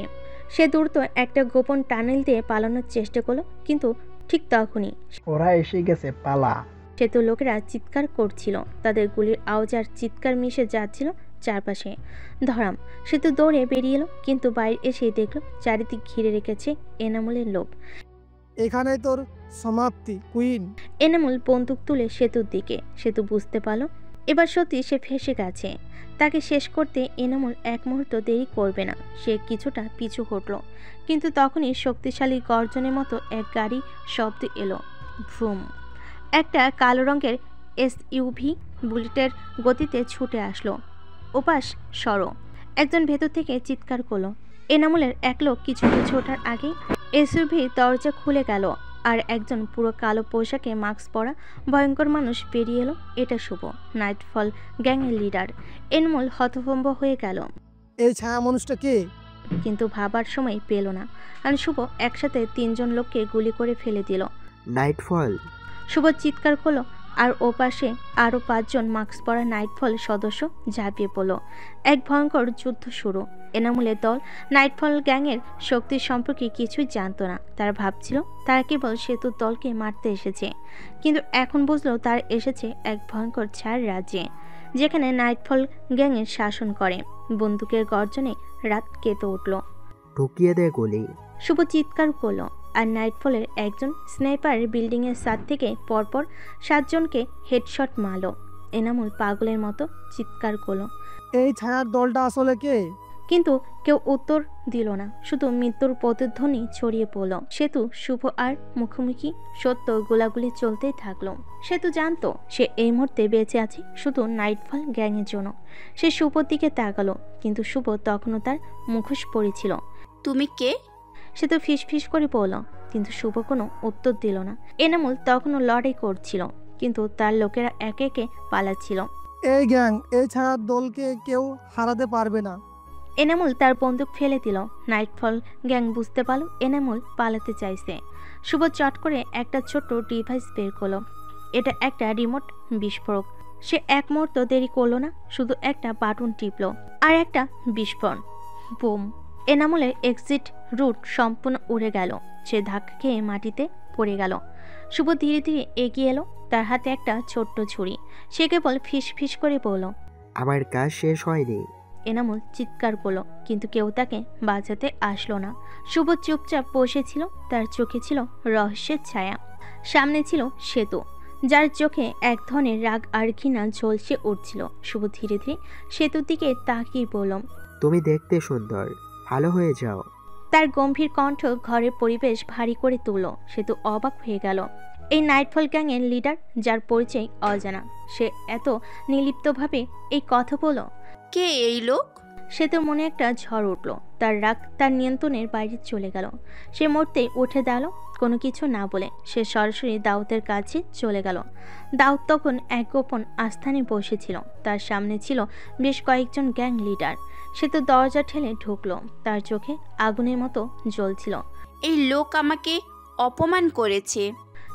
সে দ্রুত একটা গোপন টানেল দিয়ে পালানোর চেষ্টা করলো, কিন্তু ঠিক তখনই ওরা এসে গেছে, পালা। সেতু লোকেরা চিৎকার করছিল, তাদের গুলির আওয়াজ আর চিৎকার মিশে যাচ্ছিল চারপাশে। ধরাম সেতু দৌড়ে বেরিয়ে এলো, কিন্তু বাইরে এসে দেখলো চারিদিক ঘিরে রেখেছে এনামুলের লোক। এখানে তোর সমাপ্তি কুইন। এনামুল বন্দুক তুলে সেতুর দিকে। সেতু বুঝতে পারলো এবার সত্যি সে ফেঁসে গেছে। তাকে শেষ করতে এনামুল এক মুহূর্ত দেরি করবে না। সে কিছুটা পিছু হটল, কিন্তু তখনই শক্তিশালী গর্জনের মতো এক গাড়ি শব্দ এলো। ভ্রুম! একটা কালো রঙের SUV বুলেটের গতিতে ছুটে আসলো। ওপাশ সরো! একজন ভেতর থেকে চিৎকার করলো। এনামুলের এক লোক কিছু পিছু ওঠার আগেই SUV দরজা খুলে গেল, আর একজন পুরো কালো পোশাকে মাস্ক পরা ভয়ঙ্কর মানুষ বেরিয়ে এলো। এটা শুভ, নাইটফল গ্যাংয়ের লিডার। এনামুল হতভম্ব হয়ে গেল। এই ছায়া মানুষটা কে? কিন্তু ভাবার সময় পেল না, আর শুভ একসাথে 3 জন লোককে গুলি করে ফেলে দিল। নাইটফল! শুভ চিৎকার করলো, আর ওপাশে আরও 5 জন মাস্ক পরা নাইটফল সদস্য ঝাঁপিয়ে পড়ল। এক ভয়ঙ্কর যুদ্ধ শুরু। এনামুলের দল নাইটফল গ্যাংয়ের শক্তি সম্পর্কে কিছুই জানতো না। তারা ভাবছিল তারা কেবল সেতুর দলকে মারতে এসেছে, কিন্তু এখন বুঝলো তারা এসেছে এক ভয়ঙ্কর ছায়ার রাজ্যে, যেখানে নাইটফল গ্যাংয়ের শাসন করে। বন্দুকের গর্জনে রাত কেঁপে উঠল। ঢুকিয়ে দে গুলি! শুভ চিৎকার করলো, আর নাইটফলের একজন স্নাইপার বিল্ডিংয়ের ছাদ থেকে পরপর 7 জনকে হেডশট মারল। এনামুল পাগলের মতো চিৎকার করলো, এই ছায়ার দলটা আসলে কে? কিন্তু কেউ উত্তর দিল না। শুধু মৃত্যুর প্রতিধ্বনি ছড়িয়ে পড়ল। সেতু শুভ আর মুখোমুখি সত্য গোলাগুলি চলতেই থাকলো। সেতু জানতো সে এই মুহূর্তে বেঁচে আছে শুধু নাইটফল গ্যাংয়ের জন্য। সে শুভর দিকে তাকালো, কিন্তু শুভ তখনও তার মুখোশ পরেছিল। তুমি কে? সেতু ফিস করে বলল, কিন্তু শুভ কোনো উত্তর দিল না। এনামুল তখনও লড়াই করছিল, কিন্তু তার লোকেরা একে একে পালাচ্ছিল। এই গ্যাং, এই ছায়ার দলকে কেউ হারাতে পারবে না। এনামুল তার বন্দুক ফেলে দিল। নাইটফল গ্যাং বুঝতে পারল এনামুল পালাতে চাইছে। শুভ চট করে একটা ছোট্ট ডিভাইস বের করলো। এটা একটা রিমোট বিস্ফোরক। সে এক মুহূর্ত দেরি করলো না, শুধু একটা বাটন টিপল, আর একটা বিস্ফোরণ। বুম! এনামুলের এক্সিট রুট সম্পূর্ণ উড়ে গেল। সে ধাক্কা খেয়ে মাটিতে পড়ে গেল। শুভ ধীরে ধীরে এগিয়ে এলো, তার হাতে একটা ছোট্ট ছুরি। সে কেবল ফিস করে বলল, আমার কাজ শেষ হয়নি। এনামুল চিৎকার করলো, কিন্তু কেউ তাকে বাঁচাতে আসলো না। শুভ চুপচাপ বসেছিল, তার চোখে ছিল রহস্যের ছায়া। সামনে ছিল সেতু, যার চোখে এক ধরনের রাগ আর ঘৃণা ঝলসে উঠছিল। শুভ ধীরে ধীরে সেতুর দিকে তাকিয়ে বলল, তুমি দেখতে সুন্দর, ভালো হয়ে যাও। তার গম্ভীর কণ্ঠ ঘরের পরিবেশ ভারী করে তুলল। সেতু অবাক হয়ে গেল। এই নাইটফল গ্যাংয়ের লিডার, যার পরিচয় অজানা, সে এত নির্লিপ্তভাবে এই কথা বলল। কে এই লোক? সেতুর মনে একটা ঝড় উঠল। তার রাগ তার নিয়ন্ত্রণের বাইরে চলে গেল। সে মরতে উঠে দাঁড়ালো, কোনো কিছু না বলে। সে সরাসরি দাউদের কাছে চলে গেল। দাউদ তখন এক গোপন আস্থানে বসেছিল। তার সামনে ছিল বেশ কয়েকজন গ্যাং লিডার। সেতু দরজা ঠেলে ঢুকলো, তার চোখে আগুনের মতো জ্বলছিল। এই লোক আমাকে অপমান করেছে।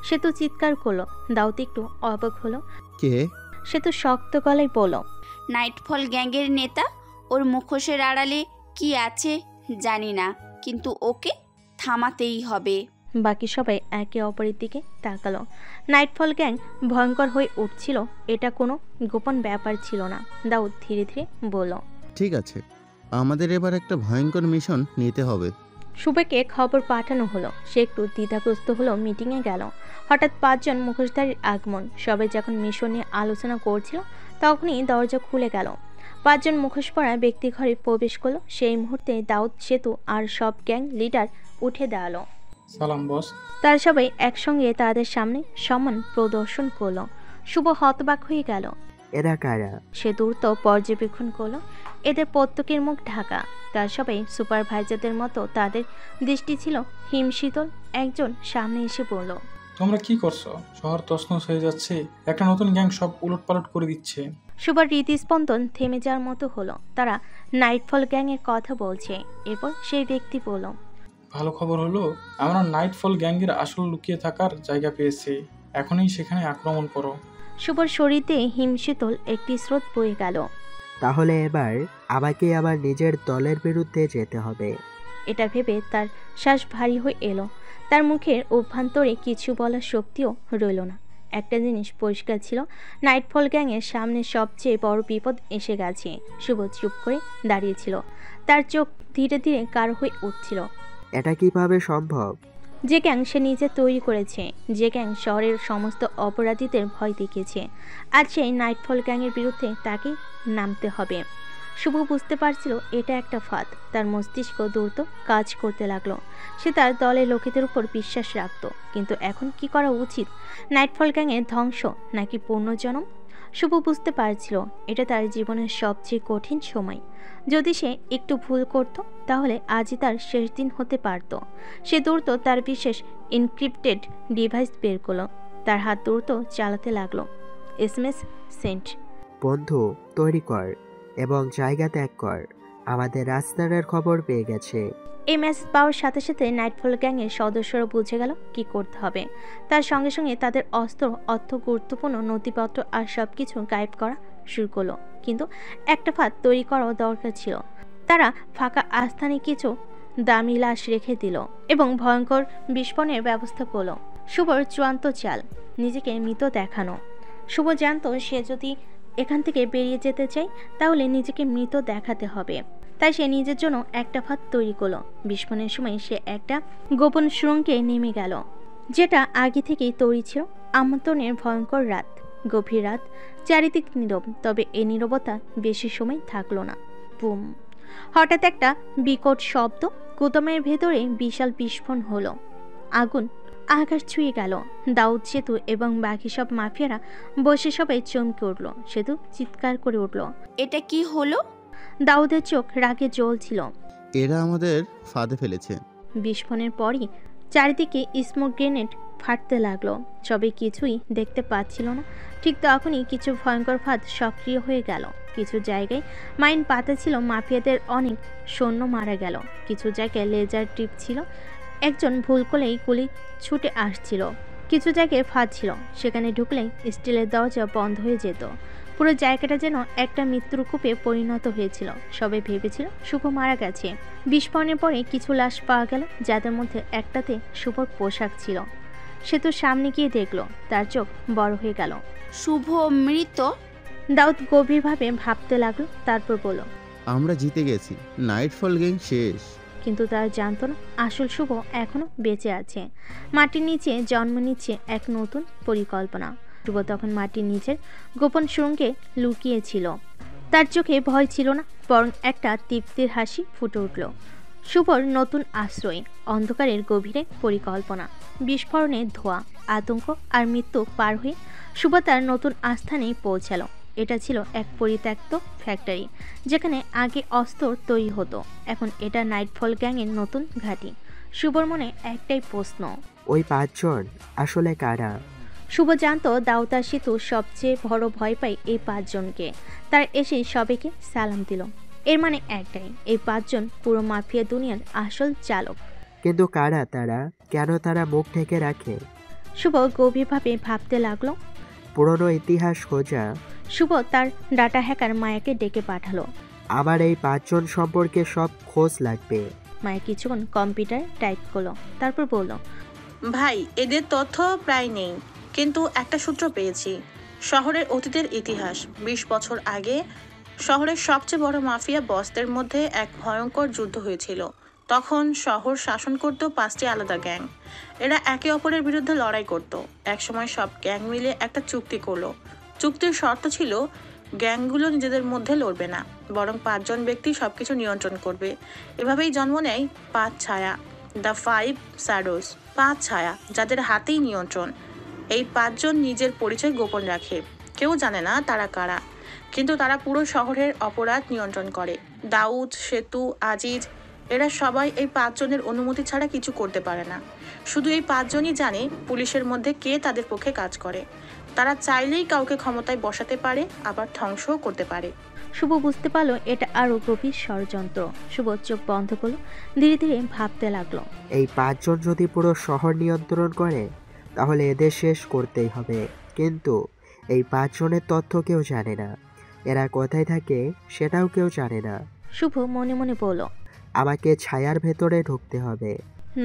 সেতু চিৎকার করলো। দাউদ একটু অবাক হলো। কে? সেতু শক্ত গলায় বলল, নাইটফল গ্যাংয়ের নেতা। ওর মুখোশের আড়ালে কি আছে জানি না, কিন্তু ওকে থামাতেই হবে। বাকি সবাই একে অপরের দিকে তাকালো। নাইটফল গ্যাং ভয়ঙ্কর হয়ে উঠছিল, এটা কোনো গোপন ব্যাপার ছিল না। দাউদ ধীরে ধীরে বলল, ঠিক আছে, আমাদের এবার একটা ভয়ঙ্কর মিশন নিতে হবে। শুভকে খবর পাঠানো হলো। সে একটু দ্বিধাগ্রস্ত হলো। মিটিংয়ে গেল। হঠাৎ 5 জন মুখোশধারীর আগমন। সবাই যখন মিশন নিয়ে আলোচনা করছিল তখনই দরজা খুলে গেল। 5 জন মুখোশ পরা ব্যক্তি ঘরে প্রবেশ করলো। সেই মুহূর্তে দাউদ, সেতু আর সব গ্যাং লিডার উঠে দাঁড়ালো। সালাম বস। তারা সবাই একসঙ্গে তাদের সামনে সম্মান প্রদর্শন করলো। শুভ হতবাক হয়ে গেল। এরা কারা? সে দ্রুত পর্যবেক্ষণ করলো। এদের প্রত্যেকের মুখ ঢাকা। তারা সবাই সুপারভাইজারদের মতো, তাদের দৃষ্টি ছিল হিমশীতল। একজন সামনে এসে বলল, তোমরা কি করছো? শহর তছনছ হয়ে যাচ্ছে, একটা নতুন গ্যাং সব উলটপালট করে দিচ্ছে। সুপার হৃদস্পন্দন থেমে যাওয়ার মতো হলো। তারা নাইটফল গ্যাংয়ের কথা বলছে। এরপর সেই ব্যক্তি বলল, ভালো খবর হলো, আমরা নাইটফল গ্যাংয়ের আসল লুকিয়ে থাকার জায়গা পেয়েছি। এখনই সেখানে আক্রমণ করো। সুপার শরীরে হিমশীতল একটি স্রোত বয়ে গেল। তাহলে এবার আমাকে আমার নিজের দলের বিরুদ্ধে যেতে হবে। এটা ভেবে তার শ্বাস ভারী হয়ে এলো। তার মুখের অভ্যন্তরে কিছু বলার শক্তিও রইল না। একটা জিনিস পরিষ্কার ছিল, নাইটফল গ্যাংয়ের সামনে সবচেয়ে বড় বিপদ এসে গেছে। শুভ চুপ করে দাঁড়িয়েছিল। তার চোখ ধীরে ধীরে কার হয়ে উঠছিল। এটা কিভাবে সম্ভব? যে গ্যাং সে নিজে তৈরি করেছে, যে গ্যাং শহরের সমস্ত অপরাধীদের ভয় দেখিয়েছে, আজ সেই নাইটফল গ্যাংয়ের বিরুদ্ধে তাকে নামতে হবে। শুভ বুঝতে পারছিল এটা একটা ফাঁদ। তার মস্তিষ্ক দ্রুত কাজ করতে লাগলো। সে তার দলের লোকেদের উপর বিশ্বাস রাখত, কিন্তু এখন কি করা উচিত? নাইটফল গ্যাংয়ের ধ্বংস নাকি পুনর্জন্ম? শুভ বুঝতে পারছিল এটা তার জীবনের সবচেয়ে কঠিন সময়। যদি সে একটু ভুল করত তাহলে আজই তার শেষ দিন হতে পারত। সে দ্রুত তার বিশেষ এনক্রিপ্টেড ডিভাইস বের করলো। তার হাত দ্রুত চালাতে লাগলো। SMS sent. বন্ধু, তৈরি কর এবং জায়গা ত্যাগ কর। আমাদের রাস্তার খবর পেয়ে গেছে। এই মেসেজ পাওয়ার সাথে সাথে নাইটফল গ্যাংয়ের সদস্যরা বুঝে গেল কি করতে হবে। তার সঙ্গে সঙ্গে তাদের অস্ত্র, অর্থ, গুরুত্বপূর্ণ নথিপত্র আর সবকিছু গায়েব করা শুরু করলো। কিন্তু একটা ফাঁদ তৈরি করাও দরকার ছিল। তারা ফাঁকা আস্থানে কিছু দামি লাশ রেখে দিল এবং ভয়ঙ্কর বিস্ফোরণের ব্যবস্থা করলো। শুভর চূড়ান্ত চাল, নিজেকে মৃত দেখানো। শুভ জানতো সে যদি এখান থেকে বেরিয়ে যেতে চায় তাহলে নিজেকে মৃত দেখাতে হবে। তাই সে নিজের জন্য একটা ফাঁদ তৈরি করলো। বিস্ফোরণের সময় সে একটা গোপন সুড়ঙ্গে নেমে গেল, যেটা আগে থেকেই তৈরি ছিল। আমন্ত্রণের ভয়ঙ্কর রাত, গভীর রাত, চারিদিক নীরব। তবে এই নীরবতা বেশি সময় থাকলো না। বুম! হঠাৎ একটা বিকট শব্দ। গুদামের ভেতরে বিশাল বিস্ফোরণ হলো। আগুন আকাশ ছুঁয়ে গেল। দাউদ, সেতু এবং বাকি সব মাফিয়ারা বসে সবাই চমকে উঠল। সেতু চিৎকার করে উঠল, এটা কি হলো? দাউদের চোখ রাগে জ্বলছিল। এরা আমাদের ফাঁদে ফেলেছে। বিস্ফোরণের পরই চারিদিকে স্মোক গ্রেনেড ফাটতে লাগলো। সবাই কিছুই দেখতে পাচ্ছিল না। ঠিক তখনই কিছু ভয়ঙ্কর ফাঁদ সক্রিয় হয়ে গেল। কিছু জায়গায় মাইন পাতা ছিল, মাফিয়াদের অনেক সৈন্য মারা গেল। কিছু জায়গায় লেজার টিপ ছিল, একজন ভুল করেই গুলি ছুটে আসছিল। কিছু জায়গায় ফাঁদ ছিল, সেখানে ঢুকলেই স্টিলের দরজা বন্ধ হয়ে যেত। পুরো জায়গাটা যেন একটা মৃত্যুর কূপে পরিণত হয়েছিল। সবাই ভেবেছিল শুভ মারা গেছে। বিস্ফোরণের পরে কিছু লাশ পাওয়া গেল, যাদের মধ্যে একটাতে শুভর পোশাক ছিল। সে তো সামনে গিয়ে দেখলো, তার চোখ বড় হয়ে গেল। শুভ মৃত? দাউদ গভীরভাবে ভাবতে লাগলো, তারপর বলল, আমরা জিতে গেছি, নাইটফল গ্যাং শেষ। কিন্তু তারা জানতো না আসল শুভ এখনো বেঁচে আছে। মাটির নিচে জন্ম নিচ্ছে এক নতুন পরিকল্পনা। শুভ তখন মাটির নিচের গোপন সুড়ঙ্গে লুকিয়েছিল। তার চোখে ভয় ছিল না, বরং একটা তৃপ্তির হাসি ফুটে উঠল। শুভর নতুন আশ্রয়, অন্ধকারের গভীরে পরিকল্পনা, বিস্ফোরণের ধোঁয়া, আতঙ্ক আর মৃত্যু পার হয়ে শুভ তার নতুন আস্থানেই পৌঁছালো। এটা ছিল এক পরিত্যক্ত ফ্যাক্টরি, যেখানে আগে অস্ত্র তৈরি হতো। এখন এটা নাইটফল গ্যাংয়ের নতুন ঘাঁটি। শুভর মনে একটাই প্রশ্ন, ওই 5 জন আসলে কারা? শুভ জানতো দাউদ আর সেতু সবচেয়ে বড় ভয় পায় এই 5 জনকে। তার এসে সবাইকে সালাম দিল। এর মানে একটাই, এই 5 জন পুরো মাফিয়া দুনিয়ার আসল চালক। কিন্তু কারা তারা? কেন তারা মুখ ঢেকে রাখে? শুভ গভীরভাবে ভাবতে লাগলো। পুরনো ইতিহাস খোঁজা। শুভ তার ডাটা হ্যাকার মায়াকে ডেকে পাঠালো। আমার এই 5 জন সম্পর্কে সব খোঁজ লাগবে। মায়া কিছুক্ষণ কম্পিউটার টাইপ করলো, তারপর বলল, ভাই এদের তথ্য প্রায় নেই, কিন্তু একটা সূত্র পেয়েছি। শহরের অতীতের ইতিহাস। 20 বছর আগে শহরের সবচেয়ে বড় মাফিয়া বসদের মধ্যে এক ভয়ঙ্কর যুদ্ধ হয়েছিল। তখন শহর শাসন করত 5টি আলাদা গ্যাং। এরা একে অপরের বিরুদ্ধে লড়াই করত। একসময় সব গ্যাং মিলে একটা চুক্তি করলো। চুক্তির শর্ত ছিল গ্যাংগুলো নিজেদের মধ্যে লড়বে না, বরং 5 জন ব্যক্তি সবকিছু নিয়ন্ত্রণ করবে। এভাবেই জন্ম নেয় 5 ছায়া, দ্য 5 শ্যাডোজ, 5 ছায়া যাদের হাতেই নিয়ন্ত্রণ। এই 5 জন নিজের পরিচয় গোপন রাখে, কেউ জানে না তারা কারা, কিন্তু তারা পুরো শহরের অপরাধ নিয়ন্ত্রণ করে। দাউদ, সেতু, আজিজ, এরা সবাই এই 5 জনের অনুমতি ছাড়া কিছু করতে পারে না। শুধু এই 5 জনই জানে পুলিশের মধ্যে কে তাদের পক্ষে কাজ করে। তারা চাইলেই কাউকে ক্ষমতায় বসাতে পারে, আবার ধ্বংসও করতে পারে। শুভ বুঝতে পারলো এটা আরো গভীর ষড়যন্ত্র। শুভ চোখ বন্ধ করলো, ধীরে ধীরে ভাবতে লাগলো, এই 5 জন যদি পুরো শহর নিয়ন্ত্রণ করে তাহলে এদের শেষ করতেই হবে। কিন্তু এই 5 জনের তথ্য কেউ জানে না, এরা কোথায় থাকে সেটাও কেউ জানে না। শুভ মনে মনে বলল, আমাকে ছায়ার ভেতরে ঢুকতে হবে।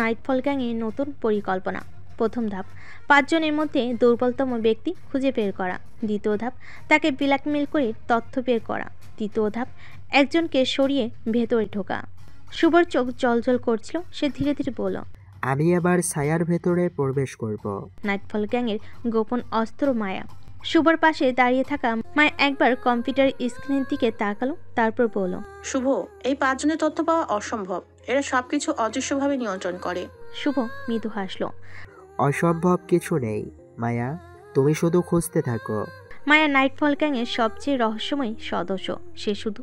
নাইটফল গ্যাংয়ের নতুন পরিকল্পনা। প্রথম ধাপ, 5 জনের মধ্যে দুর্বলতম ব্যক্তি খুঁজে বের করা। দ্বিতীয় ধাপ, তাকে ব্ল্যাকমেল করে তথ্য বের করা। তৃতীয় ধাপ, একজনকে সরিয়ে ভেতরে ঢোকা। শুভর চোখ জলজল করছিল, সে ধীরে ধীরে বলল, আমি এবার ছায়ার ভেতরে প্রবেশ করব। নাইটফল গ্যাংয়ের গোপন অস্ত্র মায়া। শুভর পাশে দাঁড়িয়ে থাকা মায়া একবার কম্পিউটার স্ক্রিনের দিকে তাকালো, তারপর বলল, শুভ, এই 5 জনের তথ্য পাওয়া অসম্ভব। এরা সবকিছু অদৃশ্যভাবে নিয়ন্ত্রণ করে। শুভ মৃদু হাসলো, অসম্ভব কিছু নেই মায়া, তুমি শুধু খুঁজতে থাকো। মায়া নাইটফল গ্যাংয়ের সবচেয়ে রহস্যময় সদস্য। সে শুধু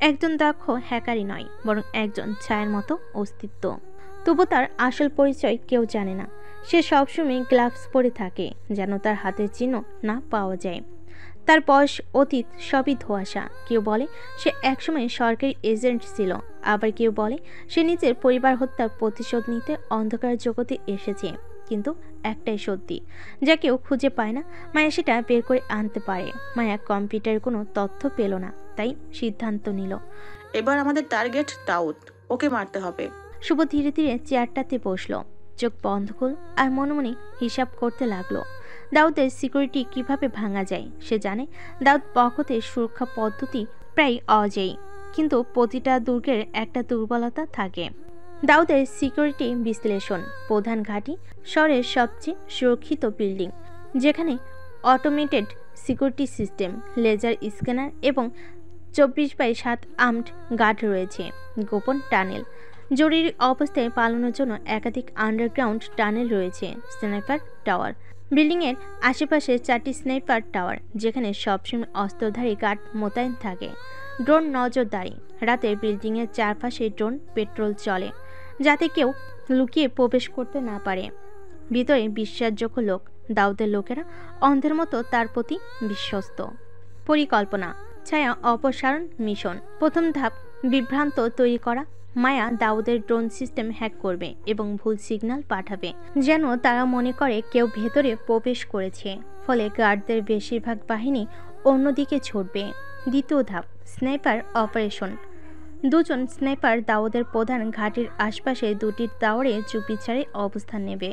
একজন দক্ষ হ্যাকারই নয়, বরং একজন ছায়ার মতো অস্তিত্ব। তবু তার আসল পরিচয় কেউ জানে না। সে সবসময় গ্লাভস পরে থাকে, যেন তার হাতের চিহ্ন না পাওয়া যায়। তার বয়স, অতীত সবই ধোঁয়াশা। কেউ বলে সে একসময় সরকারি এজেন্ট ছিল, আবার কেউ বলে সে নিজের পরিবার হত্যার প্রতিশোধ নিতে অন্ধকার জগতে এসেছে। কিন্তু একটাই সত্যি, যা কেউ খুঁজে পায় না, মায়া সেটা বের করে আনতে পারে। মায়া কম্পিউটারে কোনো তথ্য পেল না, তাই সিদ্ধান্ত নিল, এবার আমাদের টার্গেট দাউদ, ওকে মারতে হবে। শুভ ধীরে ধীরে চেয়ারটাতে বসলো, চোখ বন্ধ করল আর মনে মনে হিসাব করতে লাগলো। দাউদের সিকিউরিটি কিভাবে ভাঙা যায় সে জানে। দাউদ পক্ষতে সুরক্ষা পদ্ধতি প্রায় অজেয়, কিন্তু প্রতিটা দুর্গের একটা দুর্বলতা থাকে। দাউদের সিকিউরিটি বিশ্লেষণ। প্রধান ঘাঁটি, শহরের সবচেয়ে সুরক্ষিত বিল্ডিং, যেখানে automated security system, laser scanner এবং 24/7 আর্মড গার্ড রয়েছে। গোপন টানেল, জরুরি অবস্থায় পালানোর জন্য একাধিক আন্ডারগ্রাউন্ড টানেল রয়েছে। স্নাইপার টাওয়ার, বিল্ডিংয়ের আশেপাশে 4টি স্নাইপার টাওয়ার, যেখানে সবসময় অস্ত্রধারী গার্ড মোতায়েন থাকে। ড্রোন নজরদারি, রাতে বিল্ডিংয়ের চারপাশে ড্রোন পেট্রোল চলে, যাতে কেউ লুকিয়ে প্রবেশ করতে না পারে। ভিতরে বিশ্বাসযোগ্য লোক, দাউদের লোকেরা অন্ধের মতো তার প্রতি বিশ্বস্ত। পরিকল্পনা, ছায়া অপসারণ মিশন। প্রথম ধাপ, বিভ্রান্ত তৈরি করা। মায়া দাউদের ড্রোন সিস্টেম হ্যাক করবে এবং ভুল সিগন্যাল পাঠাবে, যেন তারা মনে করে কেউ ভেতরে প্রবেশ করেছে। ফলে গার্ডদের বেশিরভাগ বাহিনী অন্যদিকে ছুটবে। দ্বিতীয় ধাপ, স্নাইপার অপারেশন। 2 জন স্নাইপার দাউদের প্রধান ঘাঁটির আশপাশে 2টি টাওয়ারে চুপিচারে অবস্থান নেবে।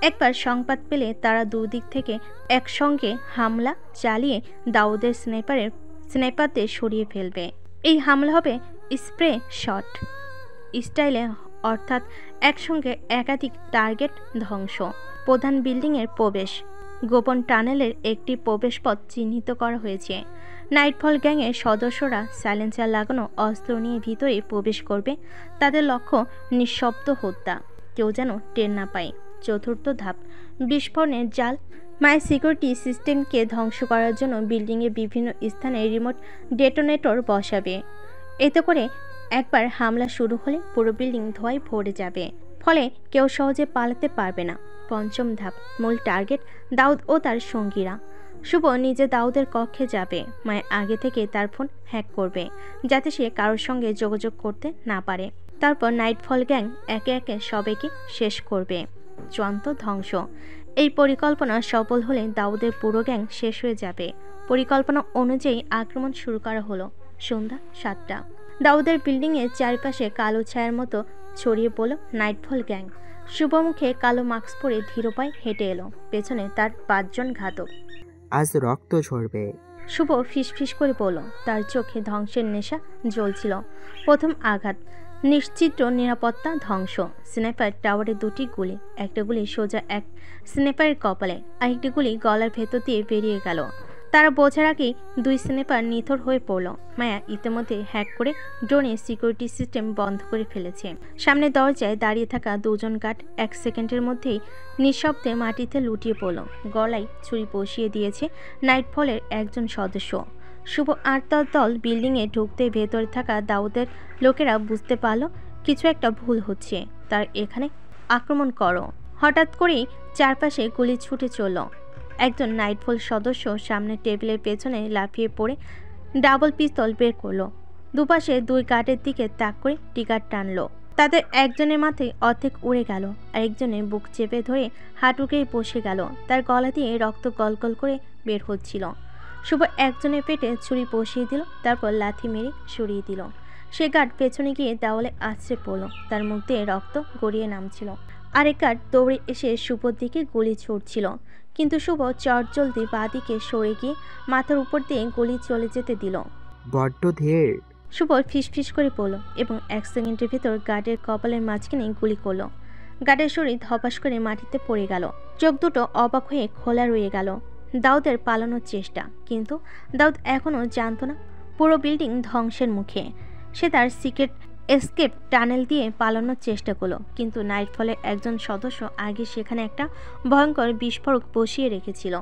একবার সংবাদ পেলে তারা দুদিক থেকে একসঙ্গে হামলা চালিয়ে দাউদের স্নাইপারদের সরিয়ে ফেলবে। এই হামলা হবে স্প্রে শট স্টাইলে, অর্থাৎ একসঙ্গে একাধিক টার্গেট ধ্বংস। প্রধান বিল্ডিংয়ের প্রবেশ, গোপন টানেলের একটি প্রবেশপথ চিহ্নিত করা হয়েছে। নাইটফল গ্যাংয়ের সদস্যরা সাইলেন্সার লাগানো অস্ত্র নিয়ে ভিতরে প্রবেশ করবে। তাদের লক্ষ্য নিঃশব্দ হত্যা, কেউ যেন টের না পায়। চতুর্থ ধাপ, বিস্ফোরণের জাল। মায়ের সিকিউরিটি সিস্টেমকে ধ্বংস করার জন্য বিল্ডিংয়ে বিভিন্ন স্থানে রিমোট ডেটোনেটর বসাবে। এতে করে একবার হামলা শুরু হলে পুরো বিল্ডিং ধোঁয়ায় ভরে যাবে, ফলে কেউ সহজে পালাতে পারবে না। পঞ্চম ধাপ, মূল টার্গেট দাউদ ও তার সঙ্গীরা। শুভ নিজে দাউদের কক্ষে যাবে। মায়ের আগে থেকে তার ফোন হ্যাক করবে, যাতে সে কারোর সঙ্গে যোগাযোগ করতে না পারে। তারপর নাইটফল গ্যাং একে একে সবাইকে শেষ করবে। চূড়ান্ত ধ্বংস। এই পরিকল্পনা সফল হলে দাউদের পুরো গ্যাং শেষ হয়ে যাবে। পরিকল্পনা অনুযায়ী আক্রমণ শুরু করা হলো। সন্ধ্যা 7টা। দাউদের বিল্ডিংয়ের চারপাশে কালো ছায়ার মতো ছড়িয়ে পড়ল নাইটফল গ্যাং। শুভ মুখে কালো মাস্ক পরে ধীর পায়ে হেঁটে এলো। পেছনে তার 5 জন ঘাতক। আজ রক্ত ঝরবে। শুভ ফিসফিস করে বলল। তার চোখে ধ্বংসের নেশা জ্বলছিল। প্রথম আঘাত, নিশ্চিদ্র নিরাপত্তা ধ্বংস। স্নাইপার টাওয়ারে 2টি গুলি। একটা গুলি সোজা এক স্নাইপারের কপালে, আরেকটি গুলি গলার ভেতর দিয়ে বেরিয়ে গেল। তারা বোঝার আগেই 2 স্নাইপার নিথর হয়ে পড়ল। মায়া ইতিমধ্যে হ্যাক করে ড্রোনের সিকিউরিটি সিস্টেম বন্ধ করে ফেলেছে। সামনে দরজায় দাঁড়িয়ে থাকা 2 জন গার্ড 1 সেকেন্ডের মধ্যেই নিঃশব্দে মাটিতে লুটিয়ে পড়ল। গলায় ছুরি বসিয়ে দিয়েছে নাইটফলের একজন সদস্য। শুভ আর তার দল বিল্ডিংয়ে ঢুকতে ভেতরে থাকা দাউদের লোকেরা বুঝতে পারল কিছু একটা ভুল হচ্ছে। তার এখানে আক্রমণ করো। হঠাৎ করেই চারপাশে গুলি ছুটে চলল। একজন নাইটফল সদস্য সামনে টেবিলের পেছনে লাফিয়ে পড়ে ডাবল পিস্তল বের করলো। দুপাশে 2 গার্ডের দিকে তাক করে টিকার টানলো। তাদের একজনের মাথায় অর্ধেক উড়ে গেল, আর একজনের বুক চেপে ধরে হাঁটুকেই বসে গেল। তার গলা দিয়ে রক্ত গলগল করে বের হচ্ছিল। শুভ একজনের পেটে ছুরি বসিয়ে দিল, তারপর লাথি মেরে সরিয়ে দিল। সে গার্ড পেছনে গিয়ে দেওয়ালে আছড়ে পড়ল। তার মুখ দিয়ে রক্ত গড়িয়ে নামছিল। আরেক গার্ড দৌড়ে এসে শুভর দিকে গুলি ছুটছিল, কিন্তু শুভ চটজলদি বাঁদিকে সরে গিয়ে মাথার উপর দিয়ে গুলি চলে যেতে দিল। বড্ড ধীর। শুভ ফিসফিস করে পড়ল এবং 1 সেকেন্ডের ভিতর গার্ডের কপালের মাঝখানে গুলি করল। গার্ডের শরীর ধপাস করে মাটিতে পড়ে গেল। চোখ দুটো অবাক হয়ে খোলা রয়ে গেল। দাউদের পালানোর চেষ্টা, কিন্তু দাউদ এখনও জানত না পুরো বিল্ডিং ধ্বংসের মুখে। সে তার সিক্রেট এসকেপ টানেল দিয়ে পালানোর চেষ্টা করলো, কিন্তু নাইটফলের একজন সদস্য আগে সেখানে একটা ভয়ঙ্কর বিস্ফোরক বসিয়ে রেখেছিল।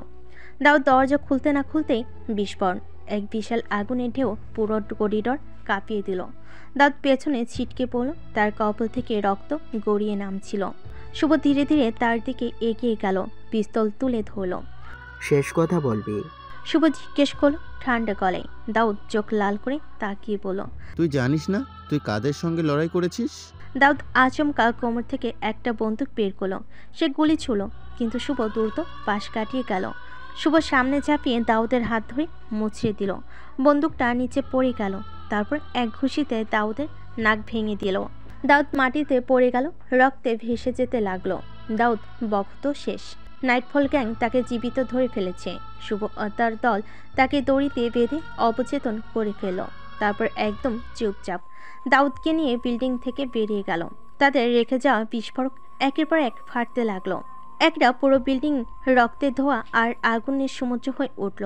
দাউদ দরজা খুলতে না খুলতেই বিস্ফোরণ, এক বিশাল আগুনের ঢেউ পুরো করিডর কাঁপিয়ে দিল। দাউদ পেছনে ছিটকে পড়ল। তার কপাল থেকে রক্ত গড়িয়ে নামছিল। শুভ ধীরে ধীরে তার দিকে এগিয়ে গেল, পিস্তল তুলে ধরল। শেষ কথা বলবি? শুভ জিজ্ঞেস করলো ঠান্ডা গলায়। দাউদ চোখ লাল করে তাকিয়ে বলল, তুই জানিস না তুই কাদের সঙ্গে লড়াই করেছিস? দাউদ আচমকা কোমর থেকে একটা বন্দুক বের করলো। সে গুলি ছুড়ল, কিন্তু শুভ দ্রুত পাশ কাটিয়ে গেল। শুভ সামনে ঝাঁপিয়ে দাউদের হাত ধরে মুচড়ে দিল। বন্দুকটা নিচে পড়ে গেল। তারপর এক ঘুষিতে দাউদের নাক ভেঙে দিল। দাউদ মাটিতে পড়ে গেল, রক্তে ভেসে যেতে লাগলো। দাউদ বক্ত শেষ। নাইটফল গ্যাং তাকে জীবিত ধরে ফেলেছে। শুভ ও তার দল তাকে দড়িতে বেঁধে অবচেতন করে ফেলল। তারপর একদম চুপচাপ দাউদকে নিয়ে বিল্ডিং থেকে বেরিয়ে গেল। তাদের রেখে যাওয়া বিস্ফোরক একের পর এক ফাটতে লাগলো। একটা পুরো বিল্ডিং রক্তে ধোয়া আর আগুনের সমুদ্র হয়ে উঠল।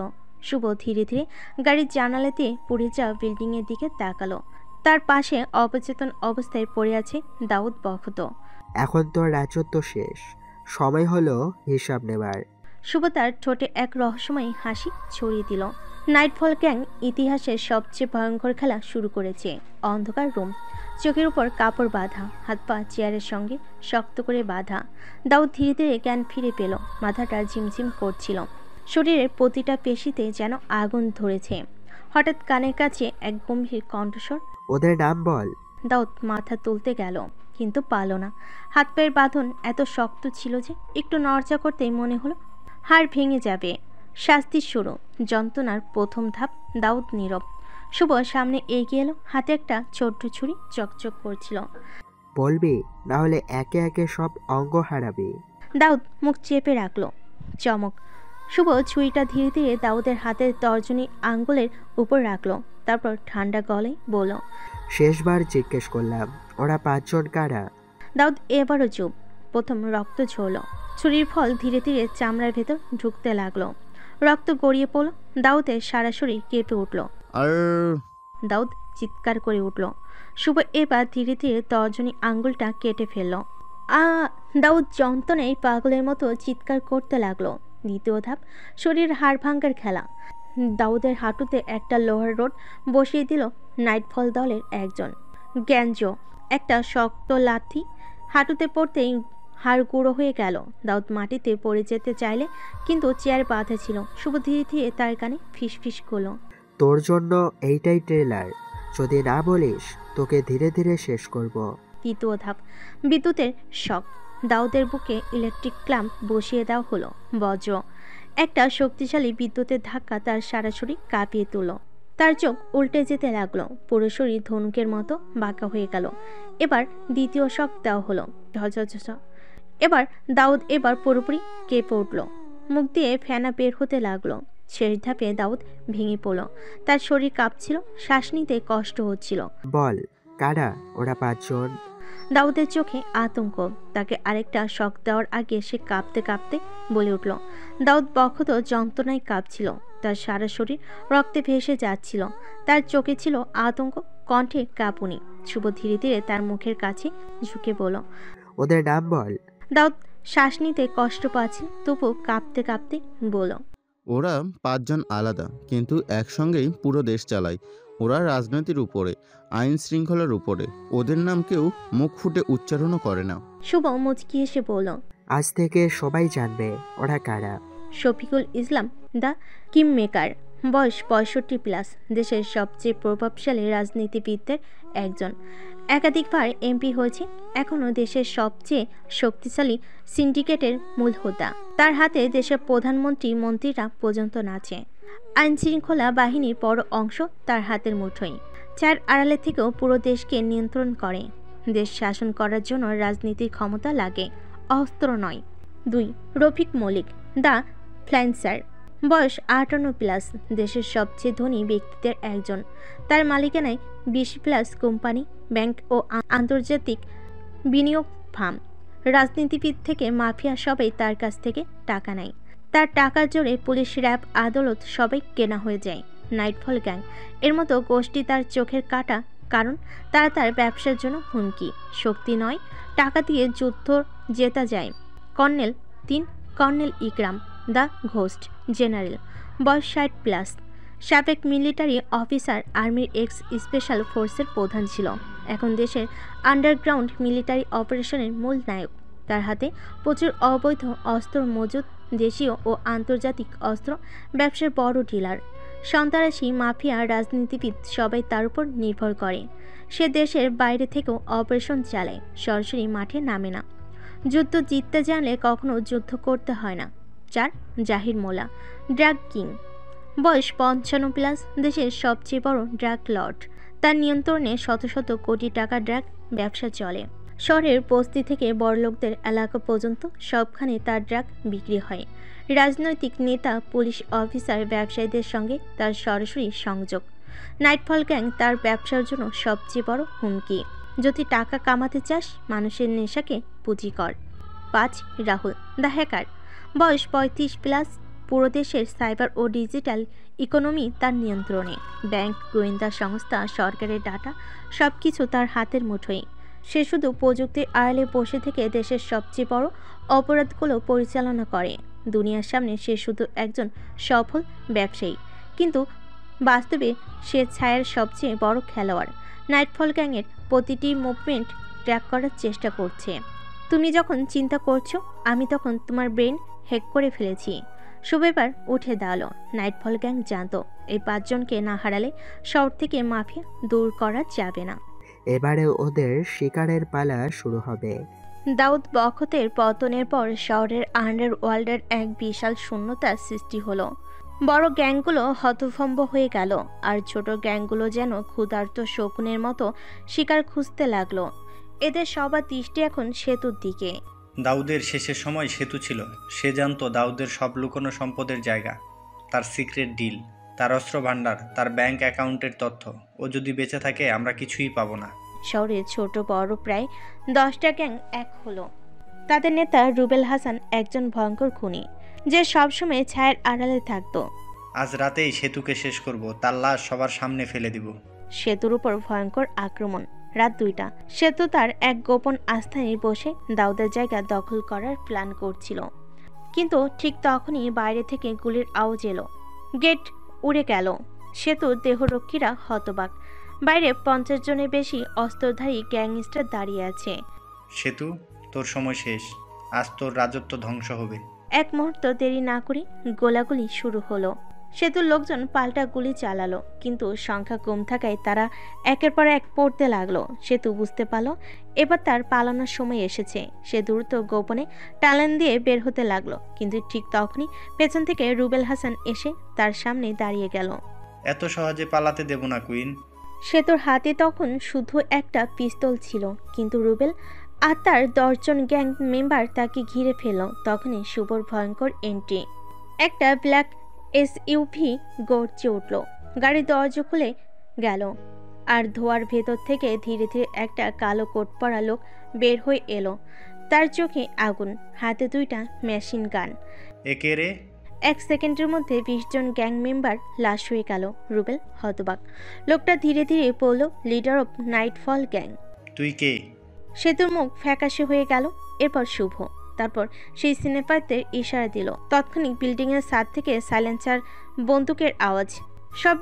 শুভ ধীরে ধীরে গাড়ির জানালা দিয়ে পুড়ে যাওয়া বিল্ডিংয়ের দিকে তাকালো। তার পাশে অবচেতন অবস্থায় পড়ে আছে দাউদ বখত। এখন তোর রাজত্ব শেষ, সময় হলো হিসাব নেবার। শুভ তার ঠোঁটে এক রহস্যময় হাসি ছড়িয়ে দিল। নাইটফল গ্যাং ইতিহাসের সবচেয়ে ভয়ঙ্কর খেলা শুরু করেছে। অন্ধকার রুম, চোখের উপর কাপড় বাঁধা, হাত পা চেয়ারের সঙ্গে শক্ত করে বাঁধা। দাউদ ধীরে ধীরে জ্ঞান ফিরে পেল। মাথাটা ঝিমঝিম করছিল, শরীরের প্রতিটা পেশিতে যেন আগুন ধরেছে। হঠাৎ কানের কাছে এক গম্ভীর কণ্ঠস্বর, ওদের নাম বল। দাউদ মাথা তুলতে গেল, কিন্তু পারল না। হাত পায়ের বাঁধন এত শক্ত ছিল যে একটু নড়চা করতেই মনে হলো হাড় ভেঙে যাবে। শাস্তির শুরু, যন্ত্রণার প্রথম ধাপ। দাউদ নীরব। শুভ সামনে এগিয়ে এলো, হাতে একটা ছোট্ট ছুরি চকচক করছিল। বলবি, না হলে একে একে সব অঙ্গ হারাবি। দাউদ মুখ চেপে রাখলো। চমক। শুভ ছুরিটা ধীরে ধীরে দাউদের হাতের তর্জনী আঙ্গুলের উপর রাখলো। তারপর ঠান্ডা গলায় বলল, শেষবার জিজ্ঞেস করলাম, ওরা 5 জন কারা? দাউদ এবারও চুপ। প্রথম রক্ত ঝরল। ছুরির ফল ধীরে ধীরে চামড়ার ভেতর ঢুকতে লাগলো। রক্ত গড়িয়ে পড়ল। দাউদের সারা শরীর কেঁপে উঠল। আর দাউদ চিৎকার করে উঠল। শুভ এবার ধীরে ধীরে তর্জনী আঙ্গুলটা কেটে ফেলল। দাউদ যন্ত্রণায় পাগলের মতো চিৎকার করতে লাগলো। দ্বিতীয় ধাপ, শরীর হাড় ভাঙ্গার খেলা। দাউদের হাঁটুতে একটা লোহার রড বসিয়ে দিল নাইটফল দলের একজন। গ্যাঞ্জো, একটা শক্ত লাথি হাঁটুতে পড়তেই হাড় গুঁড়ো হয়ে গেল। দাউদ মাটিতে পড়ে যেতে চাইলে, কিন্তু চেয়ার বাঁধা ছিল। শুভ ধীরে ধীরে তার কানে ফিসফিস করল, তোর জন্য এইটাই ট্রেলার, যদি না বলিস তোকে ধীরে ধীরে শেষ করব। তৃতীয় ধাপ, বিদ্যুতের শক। দাউদের বুকে ইলেকট্রিক ক্ল্যাম্প বসিয়ে দেওয়া হলো। বজ্র, একটা শক্তিশালী বিদ্যুতের ধাক্কা তার সারা শরীর কাঁপিয়ে তুলল। তার চোখ উল্টে যেতে লাগলো, পুরো শরীর ধনুকের মতো বাঁকা হয়ে গেল। এবার দ্বিতীয় শক দেওয়া হলো, ঝঝঝ। এবার দাউদ এবার পুরোপুরি কেঁপে উঠল, মুখ দিয়ে ফেনা বের হতে লাগলো। শেষ ধাপে দাউদ ভেঙে পড়ল, তার শরীর কাঁপছিল, শ্বাস নিতে কষ্ট হচ্ছিল। বল কারা ওরা 5 জন? দাউদের চোখে আতঙ্ক। তাকে আরেকটা শক দেওয়ার আগে সে কাঁপতে কাঁপতে বলে উঠল। দাউদ বক্ষত যন্ত্রণায় কাঁপছিল, তার সারা শরীর রক্তে ভেসে যাচ্ছিল, তার চোখে ছিল আতঙ্ক, কণ্ঠে কাঁপুনি। শুভ ধীরে ধীরে তার মুখের কাছে ঝুঁকে বলল, ওদের নাম বল। দাউদ শ্বাস নিতে কষ্ট পাচ্ছে, তবু কাঁপতে কাঁপতে বলল, ওরা 5 জন আলাদা কিন্তু একসঙ্গেই পুরো দেশ চালায়। ওরা রাজনীতির উপরে, আইন শৃঙ্খলার উপরে। ওদের নাম কেউ মুখ ফুটে উচ্চারণও করে না। শুভ মুচকি হেসে বলল, আজ থেকে সবাই জানবে ওরা কারা। Shafiqul Islam the king maker, বয়স 65+, দেশের সবচেয়ে প্রভাবশালী রাজনীতিবিদদের একজন, একাধিকবার এমপি হয়েছে, এখনও দেশের সবচেয়ে শক্তিশালী সিন্ডিকেটের মূল হোতা। তার হাতে দেশের প্রধানমন্ত্রী মন্ত্রীরা পর্যন্ত নাচে। আইন শৃঙ্খলা বাহিনীর বড় অংশ তার হাতের মুঠোয়। চার আড়ালে থেকেও পুরো দেশকে নিয়ন্ত্রণ করে। দেশ শাসন করার জন্য রাজনীতির ক্ষমতা লাগে, অস্ত্র নয়। 2. রফিক মলিক দ্য ফ্ল্যান্সার, বয়স 58+, দেশের সবচেয়ে ধনী ব্যক্তিদের একজন। তার মালিকানায় 20+ কোম্পানি, ব্যাংক ও আন্তর্জাতিক বিনিয়োগ ফার্ম। রাজনীতিবিদ থেকে মাফিয়া সবাই তার কাছ থেকে টাকা নেয়। তার টাকার জোরে পুলিশ, র্যাব, আদালত সবাই কেনা হয়ে যায়। নাইটফল গ্যাং এর মতো গোষ্ঠী তার চোখের কাটা, কারণ তারা তার ব্যবসার জন্য হুমকি। শক্তি নয়, টাকা দিয়ে যুদ্ধ জেতা যায়। Colonel 3. Colonel Ikram the ghost general, বয়স 60+, সাবেক মিলিটারি অফিসার, আর্মির এক্স স্পেশাল ফোর্সের প্রধান ছিল, এখন দেশের আন্ডারগ্রাউন্ড মিলিটারি অপারেশনের মূল নায়ক। তার হাতে প্রচুর অবৈধ অস্ত্র মজুদ, দেশীয় ও আন্তর্জাতিক অস্ত্র ব্যবসার বড় ডিলার। সন্ত্রাসী, মাফিয়া, রাজনীতিবিদ সবাই তার উপর নির্ভর করে। সে দেশের বাইরে থেকেও অপারেশন চালায়, সরাসরি মাঠে নামে না। যুদ্ধ জিততে জানলে কখনো যুদ্ধ করতে হয় না। 4. জাহির মোল্লা ড্রাগ কিং, বয়স 55+, দেশের সবচেয়ে বড় ড্রাগ লর্ড। তার নিয়ন্ত্রণে শত শত কোটি টাকা ড্রাগ ব্যবসা চলে। শহরের বস্তি থেকে বড়লোকদের এলাকা পর্যন্ত সবখানে তার ড্রাগ বিক্রি হয়। রাজনৈতিক নেতা, পুলিশ অফিসার, ব্যবসায়ীদের সঙ্গে তার সরাসরি সংযোগ। নাইটফল গ্যাং তার ব্যবসার জন্য সবচেয়ে বড় হুমকি। যদি টাকা কামাতে চাস, মানুষের নেশাকে পুঁজি কর। 5. রাহুল দ্য হ্যাকার, বয়স 35+, পুরো দেশের সাইবার ও ডিজিটাল ইকোনমি তার নিয়ন্ত্রণে। ব্যাংক, গোয়েন্দা সংস্থা, সরকারের ডাটা সবকিছু তার হাতের মুঠোয়। সে শুধু প্রযুক্তির আড়ালে বসে থেকে দেশের সবচেয়ে বড় অপরাধগুলো পরিচালনা করে। দুনিয়ার সামনে সে শুধু একজন সফল ব্যবসায়ী, কিন্তু বাস্তবে সে ছায়ার সবচেয়ে বড় খেলোয়াড়। নাইটফল গ্যাংয়ের প্রতিটি মুভমেন্ট ট্র্যাক করার চেষ্টা করছে। তুমি যখন চিন্তা করছো, আমি তখন তোমার ব্রেন হ্যাক করে ফেলেছি। শুভেবার উঠে দাঁড়ালো। নাইটফল গ্যাং জানতো এই 5 জনকে না হারালে শহর থেকে মাফিয়া দূর করা যাবে না। এবারে ওদের শিকারের পালা শুরু হবে। দাউদ বখতের পতনের পর শহরের আন্ডারওয়ার্ল্ডের এক বিশাল শূন্যতার সৃষ্টি হলো। বড় গ্যাংগুলো হতভম্ব হয়ে গেল, আর ছোট গ্যাংগুলো যেন ক্ষুধার্ত শকুনের মতো শিকার খুঁজতে লাগলো। এদের সবার দৃষ্টি এখন সেতুর দিকে। দাউদের শেষের সময় সেতু ছিল। সে জানতো দাউদের সব লুকোনো সম্পদের জায়গা, তার সিক্রেট ডিল, তার অস্ত্র ভাণ্ডার, তার ব্যাংক অ্যাকাউন্টের তথ্য। ও যদি বেঁচে থাকে, আমরা কিছুই পাবো না। শহরে ছোট বড় প্রায় 10টা গ্যাং এক হলো। তাদের নেতা রুবেল হাসান একজন ভয়ঙ্কর খুনি, যে সবসময় ছায়ার আড়ালে থাকতো। আজ রাতেই সেতুকে শেষ করব, তার লাশ সবার সামনে ফেলে দিব। সেতুর উপর ভয়ঙ্কর আক্রমণ। রাত 2টা। সেতু তার এক গোপন আস্থানে বসে দাউদের জায়গা দখল করার প্ল্যান করছিল, কিন্তু ঠিক তখনই বাইরে থেকে গুলির আওয়াজ এলো। গেট উড়ে গেল। সেতুর দেহরক্ষীরা হতবাক। বাইরে 50 জনের বেশি অস্ত্রধারী গ্যাংস্টার দাঁড়িয়ে আছে। সেতু, তোর সময় শেষ। আজ তোর রাজত্ব ধ্বংস হবে। এক মুহূর্ত দেরি না করে গোলাগুলি শুরু হলো। সেতুর লোকজন পাল্টা গুলি চালালো, কিন্তু সংখ্যা কম থাকায় তারা একের পর এক পড়তে লাগলো। সেতু বুঝতে পারল এবার তার পালানোর সময় এসেছে। সে দ্রুত গোপনে টালান দিয়ে বের হতে লাগলো, কিন্তু ঠিক তখনই পেছন থেকে রুবেল হাসান এসে তার সামনে দাঁড়িয়ে গেল। এত সহজে পালাতে দেব না কুইন। সে তোর হাতে তখন শুধু একটা পিস্তল ছিল, কিন্তু রুবেল আর তার 10 জন গ্যাং মেম্বার তাকে ঘিরে ফেলল। তখনই শুভর ভয়ঙ্কর এন্ট্রি। একটা ব্ল্যাক এসইউভি গর্জে উঠল, গাড়ির দরজা খুলে গেল, আর ধোয়ার ভেতর থেকে ধীরে ধীরে একটা কালো কোট পরা লোক বের হয়ে এলো। তার চোখে আগুন, হাতে 2টা মেশিন গান। একে রে? 1 সেকেন্ডের মধ্যে 20 জন গ্যাং মেম্বার লাশ হয়ে গেল। রুবেল হতবাক। লোকটা ধীরে ধীরে বলল, লিডার অফ নাইটফল গ্যাং। তুই কে? সেতুর মুখ ফ্যাকাশে হয়ে গেল। এরপর শুভ, তারপর সেই সিনেপারদের ইশারা দিল। তৎক্ষণিক বিল্ডিংয়ের ছাদ থেকে সাইলেন্সার বন্দুকের আওয়াজ। সব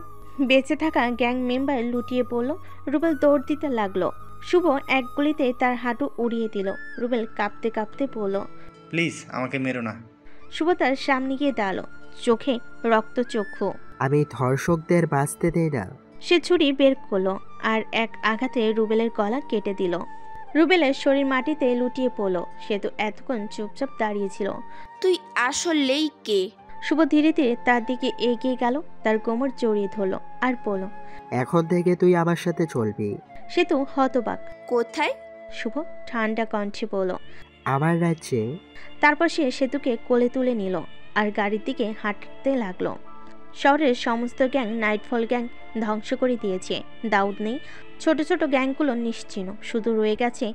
বেঁচে থাকা গ্যাং মেম্বার লুটিয়ে পড়ল। রুবেল দৌড় দিতে লাগলো। শুভ এক গুলিতে তার হাঁটু উড়িয়ে দিল। রুবেল কাঁপতে কাঁপতে বলল, প্লিজ আমাকে মেরো না। শুভ তার সামনে গিয়ে দাঁড়ালো, চোখে রক্তচক্ষু। আমি ধর্ষকদের বাঁচতে দেই না। সে ছুরি বের করলো আর এক আঘাতে রুবেলের গলা কেটে দিল। রুবেলের শরীর মাটিতে লুটিয়ে পড়ল। সে তো এতক্ষণ চুপচাপ দাঁড়িয়েছিল। তুই আসলেই কে? শুভ ধীরে ধীরে তার দিকে এগিয়ে গেল, তার কোমর জড়িয়ে ধরল আর বলল, এখন থেকে তুই আমার সাথে চলবি। সে তো হতবাক। কোথায়? শুভ ঠান্ডা কণ্ঠে বলল, আমার রাজ্যে। তারপর সে সেতুকে কোলে তুলে নিল আর গাড়ির দিকে হাঁটতে লাগলো। শহরের সমস্ত গ্যাং নাইটফল গ্যাং ধ্বংস করে দিয়েছে। দাউদ নেই। ছোট ছোট গ্যাংগুলো নিশ্চিহ্ন, শুধু রয়ে গেছে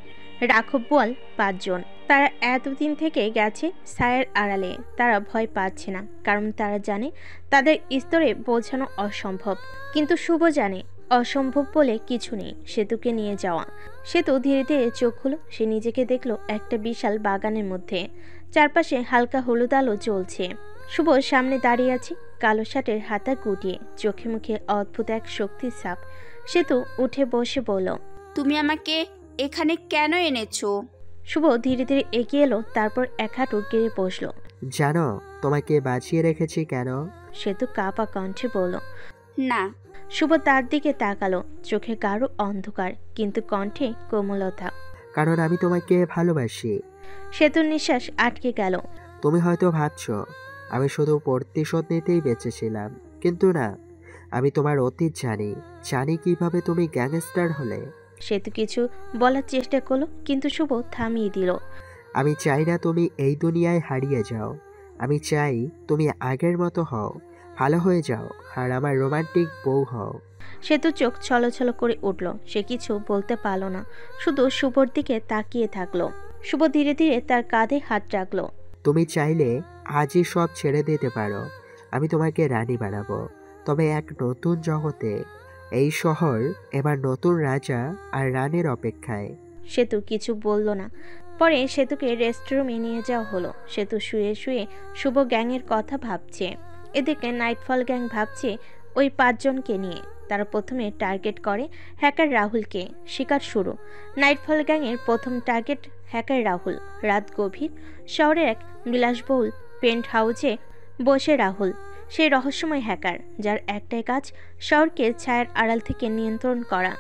রাঘববোয়াল 5 জন। তারা এতদিন থেকে গেছে ছায়ের আড়ালে। তারা ভয় পাচ্ছে না, কারণ তারা জানে তাদের স্তরে বোঝানো অসম্ভব। কিন্তু শুভ জানে অসম্ভব বলে কিছু নেই সেতুকে নিয়ে যাওয়া। সেতু ধীরে ধীরে চোখ খুলো। সে নিজেকে দেখলো একটা বিশাল বাগানের মধ্যে। চারপাশে হালকা হলুদ আলো জ্বলছে। শুভ সামনে দাঁড়িয়ে আছে, কালো শার্টের হাতা গুটিয়ে, চোখে মুখে অদ্ভুত এক শক্তির ছাপ। সেতু উঠে বসে বলল, তুমি আমাকে এখানে কেন এনেছো? শুভ ধীরে ধীরে এগিয়ে এলো, তারপর এক হাঁটু গেড়ে বসলো। জানো তোমাকে বাঁচিয়ে রেখেছি কেন? সেতু কাঁপা কণ্ঠে বলল, না। শুভ তার দিকে তাকালো, চোখে গাঢ় অন্ধকার, কিন্তু কণ্ঠে কোমলতা। কারণ আমি তোমাকে ভালোবাসি। সেতুর নিঃশ্বাস আটকে গেল। তুমি হয়তো ভাবছো আমি শুধু প্রতিশোধ নিতেই বেঁচেছিলাম, কিন্তু না, আমি তোমার অতীত জানি। জানি কিভাবে তুমি গ্যাংস্টার হলে। সেতু কিছু বলার চেষ্টা করলো, কিন্তু শুভ থামিয়ে দিল। আমি চাই না তুমি এই দুনিয়ায় হারিয়ে যাও। আমি চাই তুমি আগের মতো হও, ভালো হয়ে যাও, আর আমার রোমান্টিক বউ হও। সেতু চোখ ছলছল করে উঠল। সে কিছু বলতে পারল না, শুধু শুভর দিকে তাকিয়ে থাকলো। শুভ ধীরে ধীরে তার কাঁধে হাত রাখলো। তুমি চাইলে আজই সব ছেড়ে দিতে পারো। আমি তোমাকে রানী বানাবো, তবে এক নতুন জগতে। এই শহর এবার নতুন রাজা আর রানীর অপেক্ষায়। সেতু কিছু বলল না। পরে সেতুকে রেস্টরুমে নিয়ে যাওয়া হলো। সেতু শুয়ে শুয়ে শুভ গ্যাংয়ের কথা ভাবছে। এদিকে নাইটফল গ্যাং ভাবছে ওই 5 জনকে নিয়ে। তারা প্রথমে টার্গেট করে হ্যাকার রাহুলকে। শিকার শুরু। নাইটফল গ্যাংয়ের প্রথম টার্গেট হ্যাকার রাহুল। রাত গভীর। শহরের এক বিলাসবহুল পেন্ট হাউসে বসে রাহুল, সেই রহস্যময় হ্যাকার যার একটাই কাজ শহরকে ছায়ার আড়াল থেকে নিয়ন্ত্রণ করা।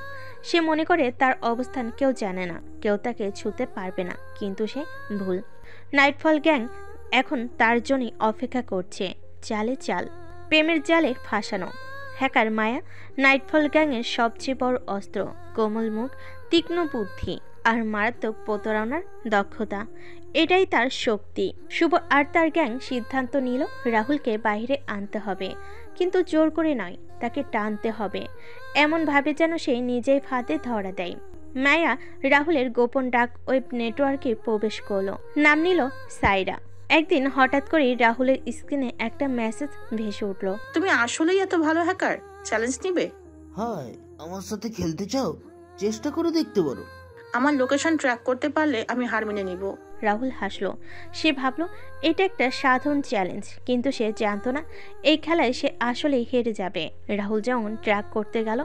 সে মনে করে তার অবস্থান কেউ জানে না, কেউ তাকে ছুঁতে পারবে না, কিন্তু সে ভুল। নাইটফল গ্যাং এখন তার জন্যই অপেক্ষা করছে। চালে চাল, প্রেমের জালে ফাঁসানো। হ্যাকার মায়া নাইটফল গ্যাংয়ের সবচেয়ে বড় অস্ত্র। কোমল মুখ, তীক্ষ্ণ বুদ্ধি আর মারাত্মক প্রতারণার দক্ষতা, এটাই তার শক্তি। শুভ আর তার গ্যাং সিদ্ধান্ত নিল রাহুলকে বাইরে আনতে হবে, কিন্তু জোর করে নয়, তাকে টানতে হবে এমনভাবে যেন সে নিজেই ফাঁদে ধরা দেয়। মায়া রাহুলের গোপন ডাক ওয়েব নেটওয়ার্কে প্রবেশ করলো। নাম নিল সাইরা। একদিন হঠাৎ করেই রাহুলের স্ক্রিনে একটা মেসেজ ভেসে উঠল। তুমি আসলেই এত ভালো হ্যাকার, চ্যালেঞ্জ নিবে? হাই, আমার সাথে খেলতে চাও? চেষ্টা করে দেখতে পারো। আমার লোকেশন ট্র্যাক করতে পারলে আমি হার মেনে নিব। রাহুল হাসলো। সে ভাবলো এটা একটা সাধারণ চ্যালেঞ্জ, কিন্তু সে জানতো না এই খেলায় সে আসলেই হেরে যাবে। রাহুল যেমন ট্র্যাক করতে গেল,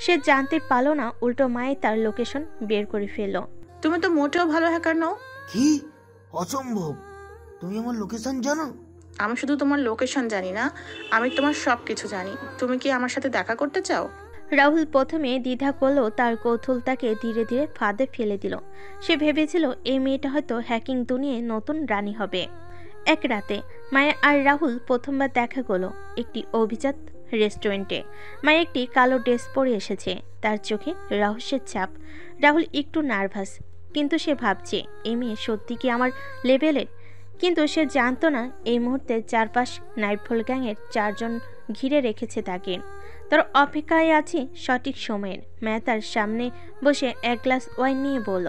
সে জানতে পারলো না উল্টো মায়ে তার লোকেশন বের করে ফেললো। তুমি তো মোটেও ভালো হ্যাকার নও। কি? অসম্ভব! তুমি আমার লোকেশন জানো? আমি শুধু তোমার লোকেশন জানি না, আমি তোমার সবকিছু জানি। তুমি কি আমার সাথে দেখা করতে চাও? রাহুল প্রথমে দ্বিধা করলেও তার কৌতূহল তাকে ধীরে ধীরে ফাঁদে ফেলে দিল। সে ভেবেছিল এই মেয়েটা হয়তো হ্যাকিং দুনিয়ায় নতুন রানী হবে। এক রাতে মায়া আর রাহুল প্রথমবার দেখা করলো একটি অভিজাত রেস্টুরেন্টে। মায়া একটি কালো ড্রেস পরে এসেছে, তার চোখে রহস্যের ছাপ। রাহুল একটু নার্ভাস, কিন্তু সে ভাবছে এই মেয়ে সত্যি কি আমার লেভেলের। কিন্তু সে জানতো না এই মুহূর্তে চারপাশ নাইটফল গ্যাংয়ের 4 জন ঘিরে রেখেছে তাকে। তার অপেক্ষায় আছে সঠিক সময়ের। মায়া তার সামনে বসে এক গ্লাস ওয়াইন নিয়ে বলল,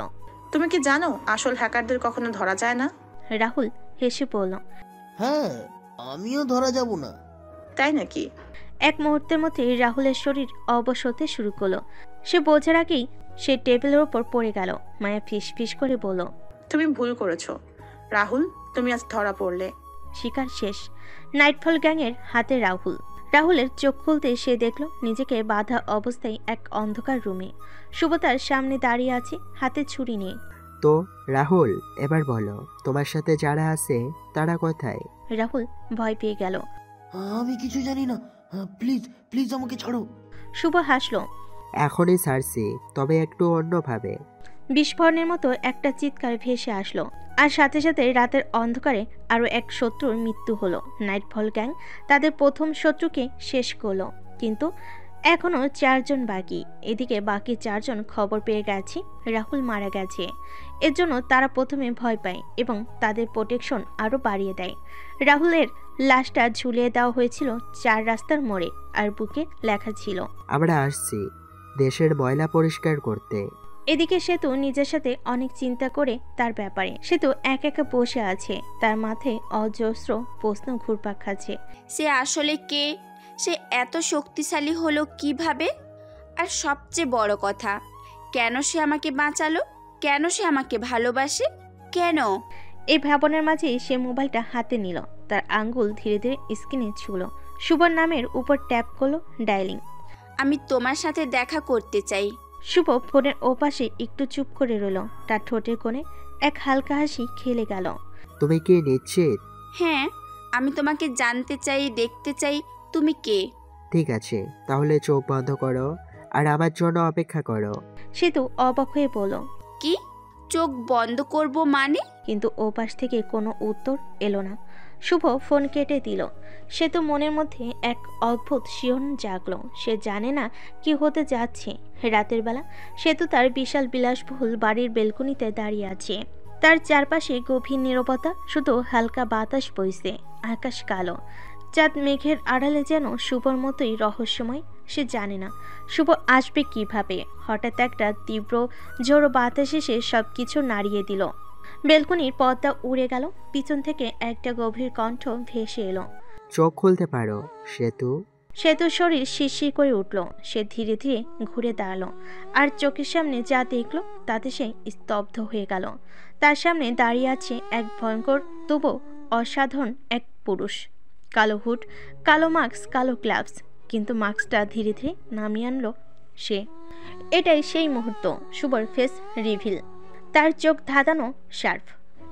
তুমি কি জানো আসল হ্যাকারদের কখনো ধরা যায় না? রাহুল হেসে বলল, হ্যাঁ, আমিও ধরা যাব না। তাই নাকি? এক মুহূর্তের মধ্যে রাহুলের শরীর অবশ হতে শুরু করলো। সে বোঝার আগেই সে টেবিলের ওপর পড়ে গেল। মায়া ফিস ফিস করে বলল, তুমি ভুল করেছো রাহুল, তুমি আজ ধরা পড়লে। শিকার শেষ। নাইটফল গ্যাংয়ের হাতে রাহুল। রাহুলের চোখ খুলতে সে দেখল নিজেকে বাঁধা অবস্থায় এক অন্ধকার রুমে। শুভ তার সামনে দাঁড়িয়ে আছে, হাতে ছুরি নিয়ে। তো রাহুল, এবার বলো তোমার সাথে যারা আছে তারা কোথায়? রাহুল ভয় পেয়ে গেল। আমি কিছু জানি না, প্লিজ প্লিজ আমাকে ছাড়ো। শুভ হাসলো। এখনই ছাড়ছি, তবে একটু অন্যভাবে। বিস্ফোরণের মতো একটা চিৎকার ভেসে আসলো, আর সাথে সাথে রাতের অন্ধকারে আরো এক শত্রুর মৃত্যু হলো। নাইটফল গ্যাং তাদের প্রথম শত্রুকে শেষ করলো, কিন্তু এখনো 4 জন বাকি। এদিকে বাকি 4 জন খবর পেয়ে গেছে রাহুল মারা গেছে। এর জন্য তারা প্রথমে ভয় পায় এবং তাদের প্রোটেকশন আরো বাড়িয়ে দেয়। রাহুলের লাশটা ঝুলিয়ে দেওয়া হয়েছিল 4 রাস্তার মোড়ে, আর বুকে লেখা ছিল, আমরা আসছি দেশের ময়লা পরিষ্কার করতে। এদিকে সেতু নিজের সাথে অনেক চিন্তা করে তার ব্যাপারে। সেতু একা একা বসে আছে, তার মাথায় অজস্র প্রশ্ন ঘুরপাক খাচ্ছে। সে আসলে কে? সে এত শক্তিশালী হলো কিভাবে? আর সবচেয়ে বড় কথা, কেন সে আমাকে বাঁচালো? কেন সে আমাকে ভালোবাসে? কেন? এই ভাবনার মাঝেই সে মোবাইলটা হাতে নিল। তার আঙ্গুল ধীরে ধীরে স্ক্রিনে ছুঁলো। শুভর নামের উপর ট্যাপ করলো, ডায়ালিং। আমি তোমার সাথে দেখা করতে চাই। শুভ ফোনের ওপাশে একটু চুপ করে রইল। তার ঠোঁটের কোণে এক হালকা হাসি খেলে গেল। তুমি কি নিশ্চিত? হ্যাঁ, আমি তোমাকে জানতে চাই, দেখতে চাই তুমি কে। ঠিক আছে, তাহলে চোখ বন্ধ করো আর আমার জন্য অপেক্ষা করো। সেতু অবাক হয়ে বলল, কি? চোখ বন্ধ করব মানে? কিন্তু ওপাশ থেকে কোনো উত্তর এলো না। শুভ ফোন কেটে দিল। সেতু মনের মধ্যে এক অদ্ভুত শিহরণ জাগলো। সে জানে না কি হতে যাচ্ছে। রাতের বেলা সেতু তার বিশাল বিলাসবহুল বাড়ির বেলকনিতে দাঁড়িয়ে আছে। তার চারপাশে গভীর নীরবতা, শুধু হালকা বাতাস বইছে। আকাশ কালো, চাঁদ মেঘের আড়ালে যেন শুভর মতোই রহস্যময়। সে জানে না শুভ আসবে কিভাবে। হঠাৎ একটা তীব্র ঝোড়ো বাতাস এসে সবকিছু নাড়িয়ে দিল। বেলকনির পর্দা উড়ে গেল। পিছন থেকে একটা গভীর কণ্ঠ ভেসে এলো, চোখ খুলতে পারো সেতু। সেতুর শরীর শিরশির করে উঠল। সে ধীরে ধীরে ঘুরে দাঁড়ালো, আর চোখের সামনে যা দেখলো তাতে সে স্তব্ধ হয়ে গেল। তার সামনে দাঁড়িয়ে আছে এক ভয়ঙ্কর তবু অসাধারণ এক পুরুষ। কালো হুড, কালো মাস্ক, কালো গ্লাভস, কিন্তু মাস্কটা ধীরে ধীরে নামিয়ে আনলো সে। এটাই সেই মুহূর্ত। শুভর ফেস রিভিল। তার চোখ ধাঁধানো শার্প,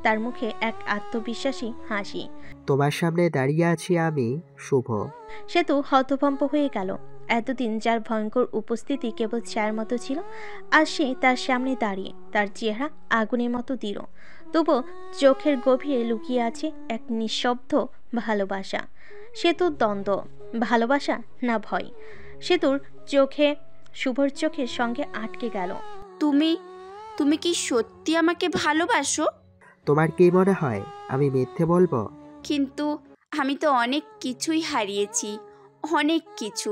তার মুখে এক আত্মবিশ্বাসী হাসি। তোমার সামনে দাঁড়িয়ে আছি আমি, শুভ। সেতু হতভম্ব হয়ে গেল। এতদিন যার ভয়ঙ্কর উপস্থিতি কেবল ছায়ার মতো ছিল, আর সে তার সামনে দাঁড়িয়ে। তার চেহারা আগুনের মতো দৃঢ়, তবু চোখের গভীরে লুকিয়ে আছে এক নিঃশব্দ ভালোবাসা। সেতুর দ্বন্দ্ব, ভালোবাসা না ভয়। সেতুর চোখে শুভর চোখের সঙ্গে আটকে গেল। তুমি কি সত্যি আমাকে ভালোবাসো? তোমার কি মনে হয় আমি মিথ্যে বলবো? কিন্তু আমি তো অনেক কিছুই হারিয়েছি, অনেক কিছু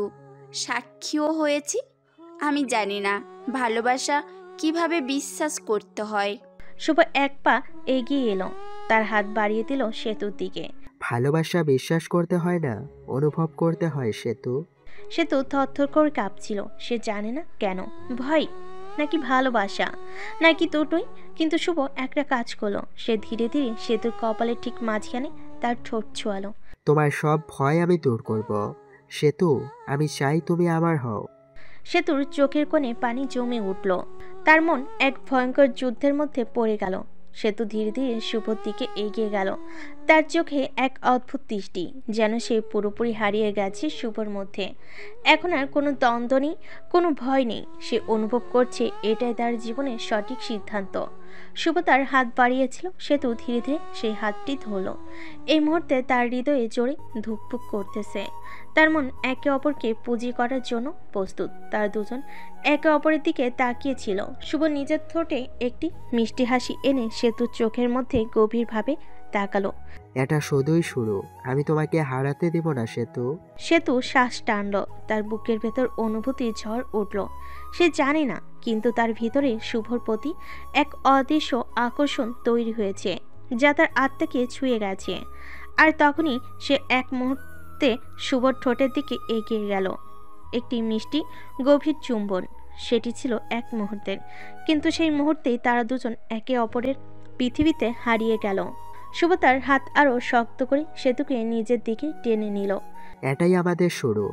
সাক্ষীও হয়েছি। আমি জানি না ভালোবাসা কিভাবে বিশ্বাস করতে হয়। শুভ এক পা এগিয়ে এলো, তার হাত বাড়িয়ে দিল সেতুর দিকে। ভালোবাসা বিশ্বাস করতে হয় না, অনুভব করতে হয় সেতু। সেতু থরথর করে কাঁপছিল। সে জানে না কেন, ভয় নাকি ভালোবাসা নাকি দুটোই। কিন্তু শুভ একটা কাজ করলো। সে ধীরে ধীরে সেতুর কপালের ঠিক মাঝখানে তার ঠোঁট ছোঁয়ালো। তোমার সব ভয় আমি দূর করব সেতু, আমি চাই তুমি আমার হও। সেতুর চোখের কোণে পানি জমে উঠল। তার মন এক ভয়ঙ্কর যুদ্ধের মধ্যে পড়ে গেল। সেতু ধীরে ধীরে শুভর দিকে এগিয়ে গেল। তার চোখে এক অদ্ভুত দৃষ্টি, যেন সে পুরোপুরি হারিয়ে গেছে শুভর মধ্যে। এখন আর কোনো দ্বন্দ্ব নেই, কোনো ভয় নেই। সে অনুভব করছে এটাই তার জীবনের সঠিক সিদ্ধান্ত। শুভ তার হাত বাড়িয়েছিল। সেতু ধীরে ধীরে সেই হাতটি ধরল। এই মুহূর্তে তার হৃদয়ে জোরে ধুকপুক করতেছে। তার মন একে অপরকে পুঁজি করার জন্য প্রস্তুত। তারা দুজন একে অপরের দিকে তাকিয়েছিল। শুভ নিজের ঠোঁটে একটি মিষ্টি হাসি এনে সেতুর চোখের মধ্যে গভীরভাবে তাকালো। এটা শুধুই শুরু, আমি তোমাকে হারাতে দেব না সেতু। সেতু শ্বাস টানল, তার বুকের ভেতর অনুভূতির ঝড় উঠল। সে জানে না, কিন্তু তার ভিতরে শুভর প্রতি এক অদৃশ্য আকর্ষণ তৈরি হয়েছে, যা তার আত্মাকে ছুঁয়ে গেছে। আর তখনই সে এক মুহূর্তে শুভর ঠোঁটের দিকে এগিয়ে গেল। একটি মিষ্টি গভীর চুম্বন। সেটি ছিল এক মুহূর্তের, কিন্তু সেই মুহূর্তেই তারা দুজন একে অপরের পৃথিবীতে হারিয়ে গেল। শুভ তার হাত আরো শক্ত করে সেতুকে নিজের দিকে টেনে নিল। এটাই আমাদের শুরু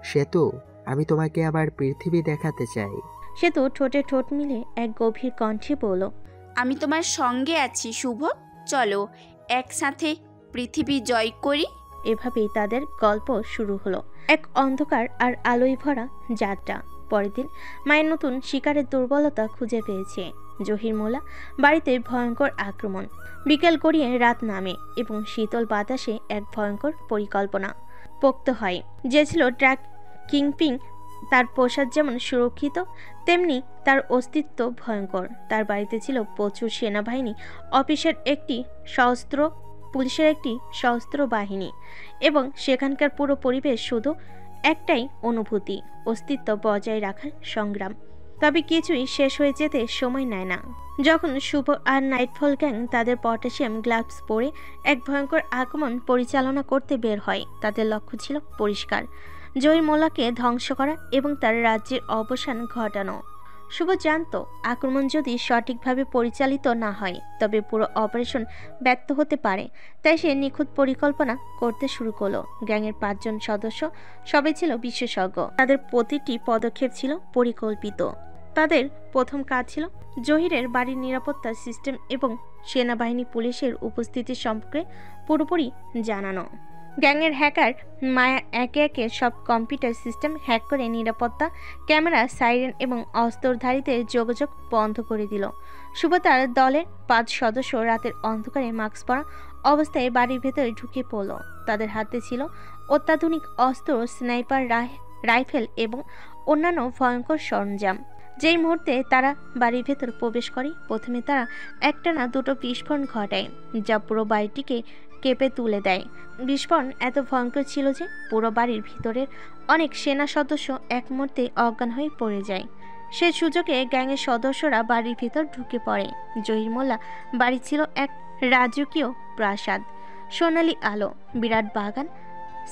সেতু, আমি তোমাকে আবার পৃথিবী দেখাতে চাই। সেতু ঠোঁটে ঠোঁট মিলে এক গভীর কণ্ঠে বলল, আমি তোমার সঙ্গে আছি শুভ, চলো একসাথে পৃথিবী জয় করি। এভাবেই তাদের গল্প শুরু হলো, এক অন্ধকার আর আলোয় ভরা যাত্রা। পরের দিন মায়ের নতুন শিকারের দুর্বলতা খুঁজে পেয়েছে। জহির মোল্লা বাড়িতে ভয়ঙ্কর আক্রমণ। বিকেল গড়িয়ে রাত নামে এবং শীতল বাতাসে এক ভয়ঙ্কর পরিকল্পনা পোক্ত হয়। যে ছিল ড্রাগ কিংপিং, তার পোশাক যেমন সুরক্ষিত তেমনি তার অস্তিত্ব ভয়ঙ্কর। তার বাড়িতে ছিল প্রচুর সেনাবাহিনী, অফিসের একটি সশস্ত্র, পুলিশের একটি সশস্ত্র বাহিনী, এবং সেখানকার পুরো পরিবেশ শুধু একটাই অনুভূতি, অস্তিত্ব বজায় রাখার সংগ্রাম। তবে কিছুই শেষ হয়ে যেতে সময় নেয় না। যখন শুভ আর নাইটফল গ্যাং তাদের পটাশিয়াম গ্লাভস পরে এক ভয়ঙ্কর আক্রমণ পরিচালনা করতে বের হয়, তাদের লক্ষ্য ছিল পরিষ্কার, জহির মোল্লাকে ধ্বংস করা এবং তার রাজ্যের অবসান ঘটানো। শুভ জানত আক্রমণ যদি সঠিকভাবে পরিচালিত না হয় তবে পুরো অপারেশন ব্যর্থ হতে পারে। তাই সে নিখুঁত পরিকল্পনা করতে শুরু করলো। গ্যাংয়ের 5 জন সদস্য সবাই ছিল বিশেষজ্ঞ, তাদের প্রতিটি পদক্ষেপ ছিল পরিকল্পিত। তাদের প্রথম কাজ ছিল জহিরের বাড়ির নিরাপত্তা সিস্টেম এবং সেনাবাহিনী পুলিশের উপস্থিতি সম্পর্কে পুরোপুরি জানানো। গ্যাংয়ের হ্যাকার মায়া একে একে সব কম্পিউটার সিস্টেম হ্যাক করে নিরাপত্তা ক্যামেরা, সাইরেন এবং অস্ত্রধারীদের যোগাযোগ বন্ধ করে দিল। শুভ তার দলের 5 সদস্য রাতের অন্ধকারে মাস্ক পরা অবস্থায় বাড়ির ভেতরে ঢুকে পড়ল। তাদের হাতে ছিল অত্যাধুনিক অস্ত্র, স্নাইপার রাইফেল এবং অন্যান্য ভয়ঙ্কর সরঞ্জাম। যেই মুহূর্তে তারা বাড়ির ভেতর প্রবেশ করে, প্রথমে তারা একটানা 2টো বিস্ফোরণ ঘটায়, যা পুরো বাড়িটিকে কেঁপে তুলে দেয়। বিস্ফোরণ এত ভয়ঙ্কর ছিল যে পুরো বাড়ির ভিতরের অনেক সেনা সদস্য এক মুহূর্তে অজ্ঞান হয়ে পড়ে যায়। সে সুযোগে গ্যাংয়ের সদস্যরা বাড়ির ভিতর ঢুকে পড়ে। জহির মোল্লা বাড়ি ছিল এক রাজকীয় প্রাসাদ, সোনালী আলো, বিরাট বাগান,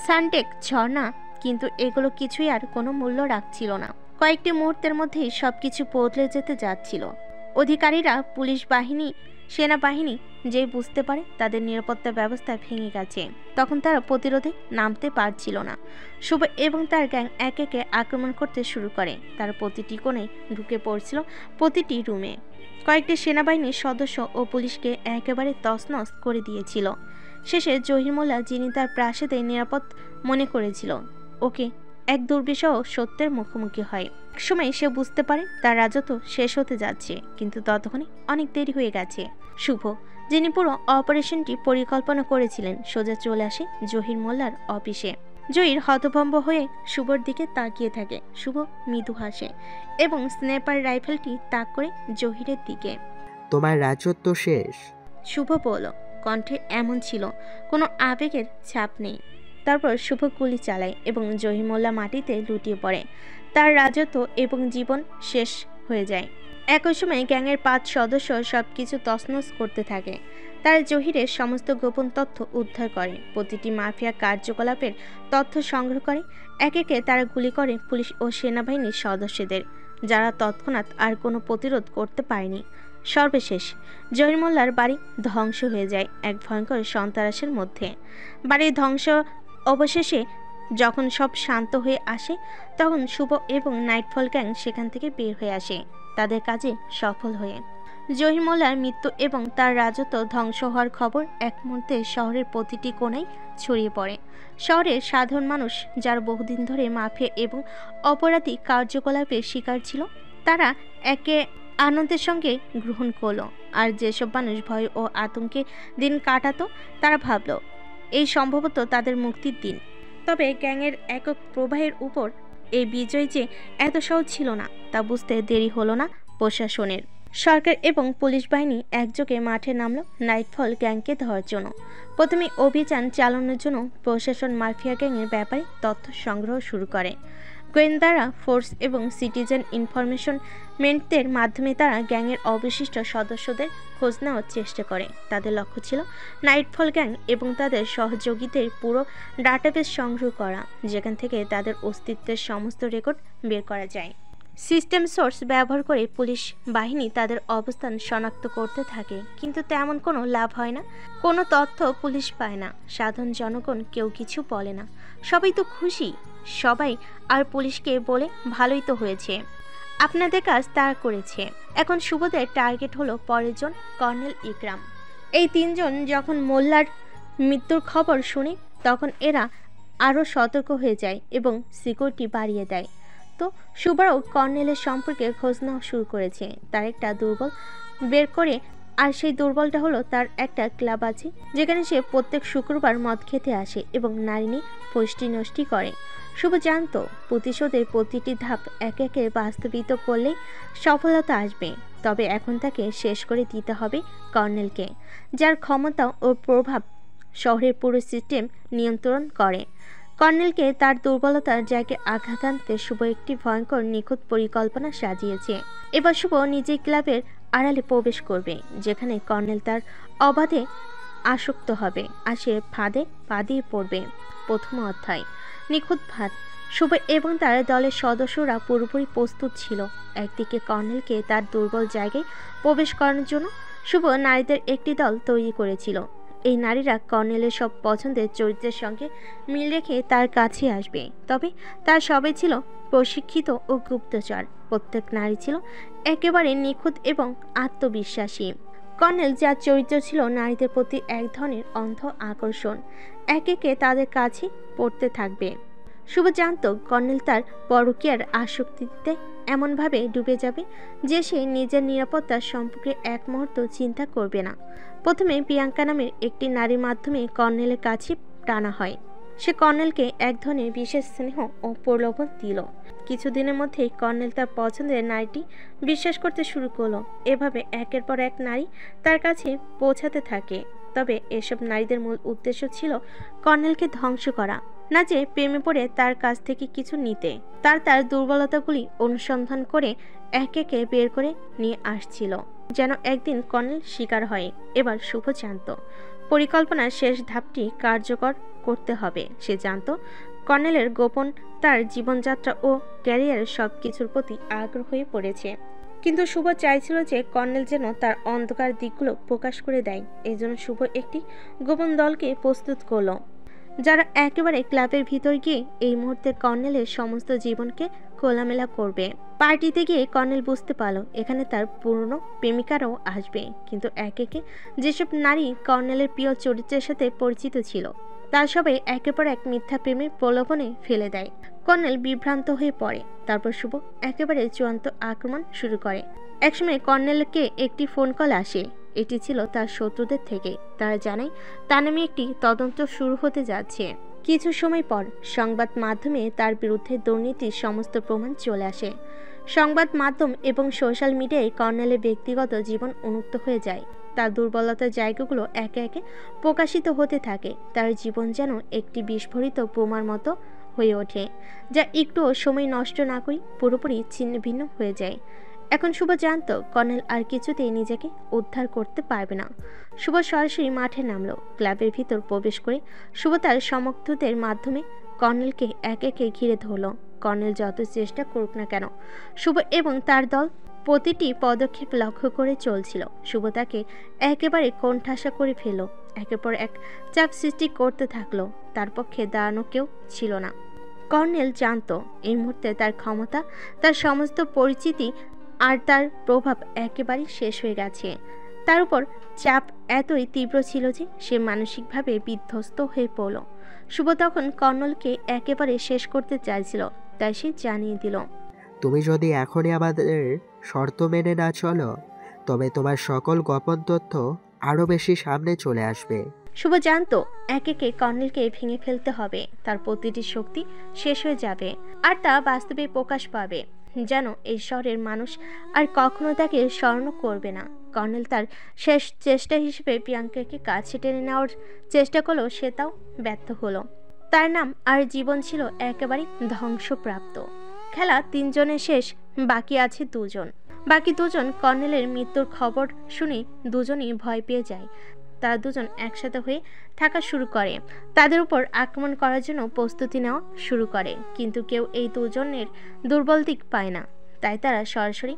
সানটেক ঝর্ণা, কিন্তু এগুলো কিছুই আর কোনো মূল্য রাখছিল না। কয়েকটি মুহূর্তের মধ্যেই সবকিছু বদলে যেতে যাচ্ছিল। অধিকারীরা, পুলিশ বাহিনী, সেনাবাহিনী যে বুঝতে পারে তাদের নিরাপত্তা ব্যবস্থা ভেঙে গেছে, তখন তারা প্রতিরোধে নামতে পারছিল না। শুভ এবং তার গ্যাং একে একে আক্রমণ করতে শুরু করে। তার প্রতিটি কোণে ঢুকে পড়ছিল, প্রতিটি রুমে। কয়েকটি সেনাবাহিনীর সদস্য ও পুলিশকে একেবারে তছনছ করে দিয়েছিল। শেষে জহির মোল্লা, যিনি তার প্রাসাদে নিরাপদ মনে করেছিল, ওকে এক দুর্বিষহ সত্যের মুখোমুখি হয়। একসময় সে বুঝতে পারে তার রাজত্ব শেষ হতে যাচ্ছে, কিন্তু ততক্ষণে অনেক দেরি হয়ে গেছে। শুভ, যিনি পুরো অপারেশনটি পরিকল্পনা করেছিলেন, সোজা চলে আসে জহির মোল্লার অফিসে। জহির হতভম্ব হয়ে শুভর দিকে তাকিয়ে থাকে। শুভ মৃদু হাসে এবং স্নাইপার রাইফেলটি তাক করে জহিরের দিকে। তোমার রাজত্ব শেষ, শুভ বলল, কণ্ঠে এমন ছিল কোনো আবেগের ছাপ নেই। তারপর শুভ গুলি চালায় এবং জহির মোল্লা মাটিতে লুটিয়ে পড়ে। তার রাজত্ব এবং জীবন শেষ হয়ে যায়। একই সময় গ্যাংয়ের 5 সদস্য সবকিছু তছনছ করতে থাকে। তারা জহিরের সমস্ত গোপন তথ্য উদ্ধার করে, প্রতিটি মাফিয়া কার্যকলাপের তথ্য সংগ্রহ করে। একে একে তারা গুলি করে পুলিশ ও সেনাবাহিনীর সদস্যদের, যারা তৎক্ষণাৎ আর কোনো প্রতিরোধ করতে পারেনি। সর্বশেষ জহির মোল্লার বাড়ি ধ্বংস হয়ে যায় এক ভয়ঙ্কর সন্ত্রাসের মধ্যে। বাড়ির ধ্বংস অবশেষে যখন সব শান্ত হয়ে আসে, তখন শুভ এবং নাইটফল গ্যাং সেখান থেকে বের হয়ে আসে, তাদের কাজে সফল হয়ে। জহির মোল্লার মৃত্যু এবং তার রাজত্ব ধ্বংস হওয়ার খবর এক মুহূর্তে শহরের প্রতিটি কোণায় ছড়িয়ে পড়ে। শহরের সাধারণ মানুষ, যারা বহুদিন ধরে মাফিয়া এবং অপরাধী কার্যকলাপের শিকার ছিল, তারা একে আনন্দের সঙ্গে গ্রহণ করলো। আর যেসব মানুষ ভয় ও আতঙ্কে দিন কাটাতো, তারা ভাবল এই সম্ভবত তাদের মুক্তির দিন। তবে গ্যাংয়ের একক প্রবাহের উপর এই বিজয় যে এত সহজ ছিল না তা বুঝতে দেরি হলো না প্রশাসনের। সরকার এবং পুলিশ বাহিনী একযোগে মাঠে নামলো নাইটফল গ্যাংকে ধরার জন্য। প্রথমে অভিযান চালানোর জন্য প্রশাসন মাফিয়া গ্যাংয়ের ব্যাপারে তথ্য সংগ্রহ শুরু করে। গোয়েন্দারা ফোর্স এবং সিটিজেন ইনফরমেশনমেন্টদের মাধ্যমে তারা গ্যাংয়ের অবশিষ্ট সদস্যদের খোঁজ নেওয়ার চেষ্টা করে। তাদের লক্ষ্য ছিল নাইটফল গ্যাং এবং তাদের সহযোগীদের পুরো ডাটাবেস সংগ্রহ করা, যেখান থেকে তাদের অস্তিত্বের সমস্ত রেকর্ড বের করা যায়। সিস্টেম সোর্স ব্যবহার করে পুলিশ বাহিনী তাদের অবস্থান শনাক্ত করতে থাকে, কিন্তু তেমন কোনো লাভ হয় না। কোনো তথ্য পুলিশ পায় না, সাধারণ জনগণ কেউ কিছু বলে না। সবাই তো খুশি, সবাই আর পুলিশকে বলে ভালোই তো হয়েছে, আপনাদের কাজ তারা করেছে। এখন শুভদের টার্গেট হলো পরের জন, কর্নেল ইকরাম। এই তিনজন যখন মোল্লার মৃত্যুর খবর শুনে তখন এরা আরও সতর্ক হয়ে যায় এবং সিকিউরিটি বাড়িয়ে দেয়। তো শুভরাও কর্নেলের সম্পর্কে খোঁজ নেওয়া শুরু করেছে। তার একটা দুর্বল বের করে, আর সেই দুর্বলটা হলো তার একটা ক্লাব আছে যেখানে সে প্রত্যেক শুক্রবার মদ খেতে আসে এবং নারী নিয়ে ফষ্টি নষ্টি করে। শুভ জানত প্রতিশোধের প্রতিটি ধাপ একে একে বাস্তবিত করলেই সফলতা আসবে। তবে এখন তাকে শেষ করে দিতে হবে কর্নেলকে, যার ক্ষমতা ও প্রভাব শহরের পুরো সিস্টেম নিয়ন্ত্রণ করে। কর্নেলকে তার দুর্বলতার জায়গায় আঘাত আনতে শুভ একটি ভয়ঙ্কর নিখুঁত পরিকল্পনা সাজিয়েছে। এবার শুভ নিজেই ক্লাবের আড়ালে প্রবেশ করবে, যেখানে কর্নেল তার অবাধে আসক্ত হবে আর সে ফাঁদে পা দিয়ে পড়বে। প্রথম অধ্যায়, নিখুঁত ফাঁদ। শুভ এবং তার দলের সদস্যরা পুরোপুরি প্রস্তুত ছিল। একদিকে কর্নেলকে তার দুর্বল জায়গায় প্রবেশ করানোর জন্য শুভ নারীদের একটি দল তৈরি করেছিল। এই নারীরা কর্নেলের সব পছন্দের চরিত্রের সঙ্গে মিল রেখে তার কাছে আসবে, তবে তার সবাই ছিল প্রশিক্ষিত ও গুপ্তচর। প্রত্যেক নারী ছিল একেবারে নিখুঁত এবং আত্মবিশ্বাসী। কর্নেল যার চরিত্র ছিল নারীদের প্রতি এক ধরনের অন্ধ আকর্ষণ, একে একে তাদের কাছে পড়তে থাকবে। শুভ জানত কর্নেল তার পরকীয়ার আসক্তিতে এমনভাবে ডুবে যাবে যে সে নিজের নিরাপত্তার সম্পর্কে এক মুহূর্ত চিন্তা করবে না। প্রথমে প্রিয়াঙ্কা নামের একটি নারীর মাধ্যমে কর্নেলের কাছে টানা হয়। সে কর্নেলকে এক ধরনের বিশেষ স্নেহ ও প্রলোভন দিল। কিছুদিনের মধ্যেই কর্নেল তার পছন্দের নারীটি বিশ্বাস করতে শুরু করলো। এভাবে একের পর এক নারী তার কাছে পৌঁছাতে থাকে। তবে এসব নারীদের মূল উদ্দেশ্য ছিল কর্নেলকে ধ্বংস করা, না যে প্রেমে পড়ে তার কাছ থেকে কিছু নিতে। তার দুর্বলতাগুলি অনুসন্ধান করে এক একে বের করে নিয়ে আসছিল, যেন একদিন কর্নেল শিকার হয়। এবার শুভ জানত পরিকল্পনার শেষ ধাপটি কার্যকর করতে হবে। সে জানত কর্নেলের গোপন তার জীবনযাত্রা ও ক্যারিয়ারের সব কিছুর প্রতি আগ্রহ হয়ে পড়েছে, কিন্তু শুভ চাইছিল যে কর্নেল যেন তার অন্ধকার দিকগুলো প্রকাশ করে দেয়। এই জন্য শুভ একটি গোপন দলকে প্রস্তুত করলো, যারা একেবারে ক্লাবের ভিতর গিয়ে এই মুহূর্তে কর্নেলের সমস্ত জীবনকে খোলামেলা করবে। পার্টিতে গিয়ে কর্নেল বুঝতে পারল এখানে তার পুরনো প্রেমিকারাও আসবে, কিন্তু একে একে যেসব নারী কর্নেলের প্রিয় চরিত্রের সাথে পরিচিত ছিল তার সবাই একের পর এক মিথ্যা প্রেমের প্রলোভনে ফেলে দেয়। কর্নেল বিভ্রান্ত হয়ে পড়ে। তারপর শুভ একেবারে চূড়ান্ত আক্রমণ শুরু করে। একসময় কর্নেলকে একটি ফোন কল আসে। এটি ছিল তার শত্রুদের থেকে। তারা জানায় তার নামে একটি তদন্ত শুরু হতে যাচ্ছে। কিছু সময় পর সংবাদ মাধ্যমে তার বিরুদ্ধে দুর্নীতির সমস্ত প্রমাণ চলে আসে। সংবাদ মাধ্যম এবং সোশ্যাল মিডিয়ায় কর্নেলের ব্যক্তিগত জীবন উন্মুক্ত হয়ে যায়। তার দুর্বলতার জায়গাগুলো একে একে প্রকাশিত হতে থাকে। তার জীবন যেন একটি বিস্ফোরিত বোমার মতো হয়ে ওঠে, যা একটুও সময় নষ্ট না করে পুরোপুরি ছিন্ন ভিন্ন হয়ে যায়। এখন শুভ জানত কর্নেল আর কিছুতেই নিজেকে উদ্ধার করতে পারবে না। শুভ সরাসরি মাঠে নামলো। ক্লাবের ভিতর প্রবেশ করে শুভ তার সমর্থকদের মাধ্যমে কর্নেলকে এক একে ঘিরে ধরল। কর্নেল যত চেষ্টা করুক না কেন, শুভ এবং তার দল প্রতিটি পদক্ষেপ লক্ষ্য করে চলছিল। শুভ তাকে একেবারে কোণঠাসা করে ফেলল, একের পর এক চাপ সৃষ্টি করতে থাকলো। তার পক্ষে দাঁড়ানো কেউ ছিল না। কর্নেল জানত এই মুহূর্তে তার ক্ষমতা, তার সমস্ত পরিচিতি আর তার প্রভাব একেবারে শেষ হয়ে গেছে। তার উপর চাপ এতই তীব্র ছিল যে সে মানসিকভাবে বিধ্বস্ত হয়ে পড়ল। শুভ তখন কর্নেলকে একেবারে শেষ করতে চাইছিল, তাই সে জানিয়ে দিল, তুমি যদি এখনই আমাদের শর্ত মেনে না চলো তবে তোমার সকল গোপন তথ্য আরও বেশি সামনে চলে আসবে। শুভ জানতো একে একে কর্নেলকে ভেঙে ফেলতে হবে, তার প্রতিটি শক্তি শেষ হয়ে যাবে আর তা বাস্তবে প্রকাশ পাবে, যেন এই শহরের মানুষ আর কখনো তাকে স্মরণ করবে না। কর্নেল তার শেষ চেষ্টা হিসেবে প্রিয়াঙ্কাকে কাছে টেনে নেওয়ার চেষ্টা করলো, সে তাও ব্যর্থ হলো। তার নাম আর জীবন ছিল একেবারে ধ্বংসপ্রাপ্ত। খেলা 3 জনের শেষ, বাকি আছে 2 জন। বাকি 2 জন কর্নেলের মৃত্যুর খবর শুনে দুজনই ভয় পেয়ে যায়। তারা 2 জন একসাথে হয়ে থাকা শুরু করে, তাদের উপর আক্রমণ করার জন্য প্রস্তুতি নেওয়া শুরু করে, কিন্তু কেউ এই 2 জনের দুর্বল দিক পায় না, তাই তারা সরাসরি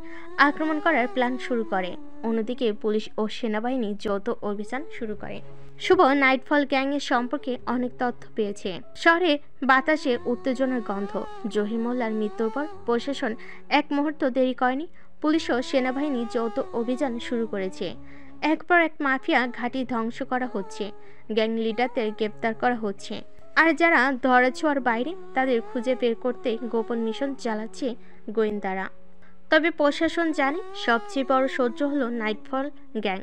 আক্রমণ করার প্ল্যান শুরু করে। অন্যদিকে পুলিশ ও সেনাবাহিনী যৌথ অভিযান শুরু করে। শুভ নাইটফল গ্যাংয়ের সম্পর্কে অনেক তথ্য পেয়েছে। শহরের বাতাসে উত্তেজনার গন্ধ। জহির মোল্লার মৃত্যুর পর প্রশাসন এক মুহূর্ত দেরি করেনি। পুলিশ ও সেনাবাহিনী যৌথ অভিযান শুরু করেছে। একপর এক মাফিয়া ঘাঁটি ধ্বংস করা হচ্ছে, গ্যাং লিডারদের গ্রেপ্তার করা হচ্ছে, আর যারা ধরাছোঁয়ার বাইরে তাদের খুঁজে বের করতে গোপন মিশন চালাচ্ছে গোয়েন্দারা। তবে প্রশাসন জানে সবচেয়ে বড় শত্রু হলো নাইটফল গ্যাং।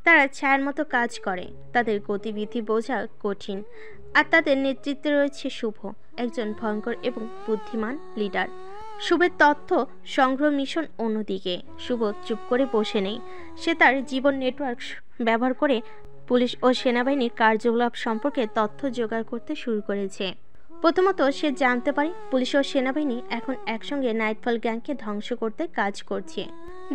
তারা ছায়ার মতো কাজ করে, তাদের গতিবিধি বোঝা কঠিন, আর তাদের নেতৃত্বে রয়েছে শুভ, একজন ভয়ঙ্কর এবং বুদ্ধিমান লিডার। শুভের তথ্য সংগ্রহ মিশন অন্যদিকে। শুভ চুপ করে বসে নেই, সে তার জীবন নেটওয়ার্ক ব্যবহার করে পুলিশ ও সেনাবাহিনীর কার্যকলাপ সম্পর্কে তথ্য জোগাড় করতে শুরু করেছে। প্রথমত সে জানতে পারে পুলিশ ও সেনাবাহিনী এখন একসঙ্গে নাইটফল গ্যাংকে ধ্বংস করতে কাজ করছে।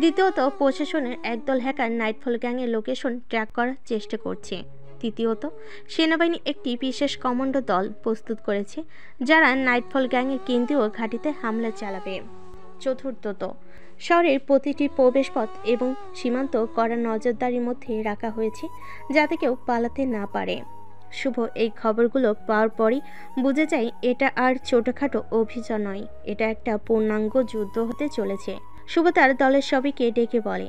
দ্বিতীয়ত প্রশাসনের একদল হ্যাকার নাইটফল গ্যাংয়ের লোকেশন ট্র্যাক করার চেষ্টা করছে। তৃতীয়ত সেনাবাহিনী একটি বিশেষ কমান্ডো দল প্রস্তুত করেছে, যারা নাইটফল গ্যাংয়ের কেন্দ্রীয় ঘাঁটিতে হামলা চালাবে। চতুর্থত শহরের প্রতিটি প্রবেশপথ এবং সীমান্ত কড়া নজরদারির মধ্যে রাখা হয়েছে, যাতে কেউ পালাতে না পারে। শুভ এই খবরগুলো পাওয়ার পরই বুঝে যায় এটা আর ছোটখাটো অভিযান নয়, এটা একটা পূর্ণাঙ্গ যুদ্ধ হতে চলেছে। শুভ তার দলের সবাইকে ডেকে বলে,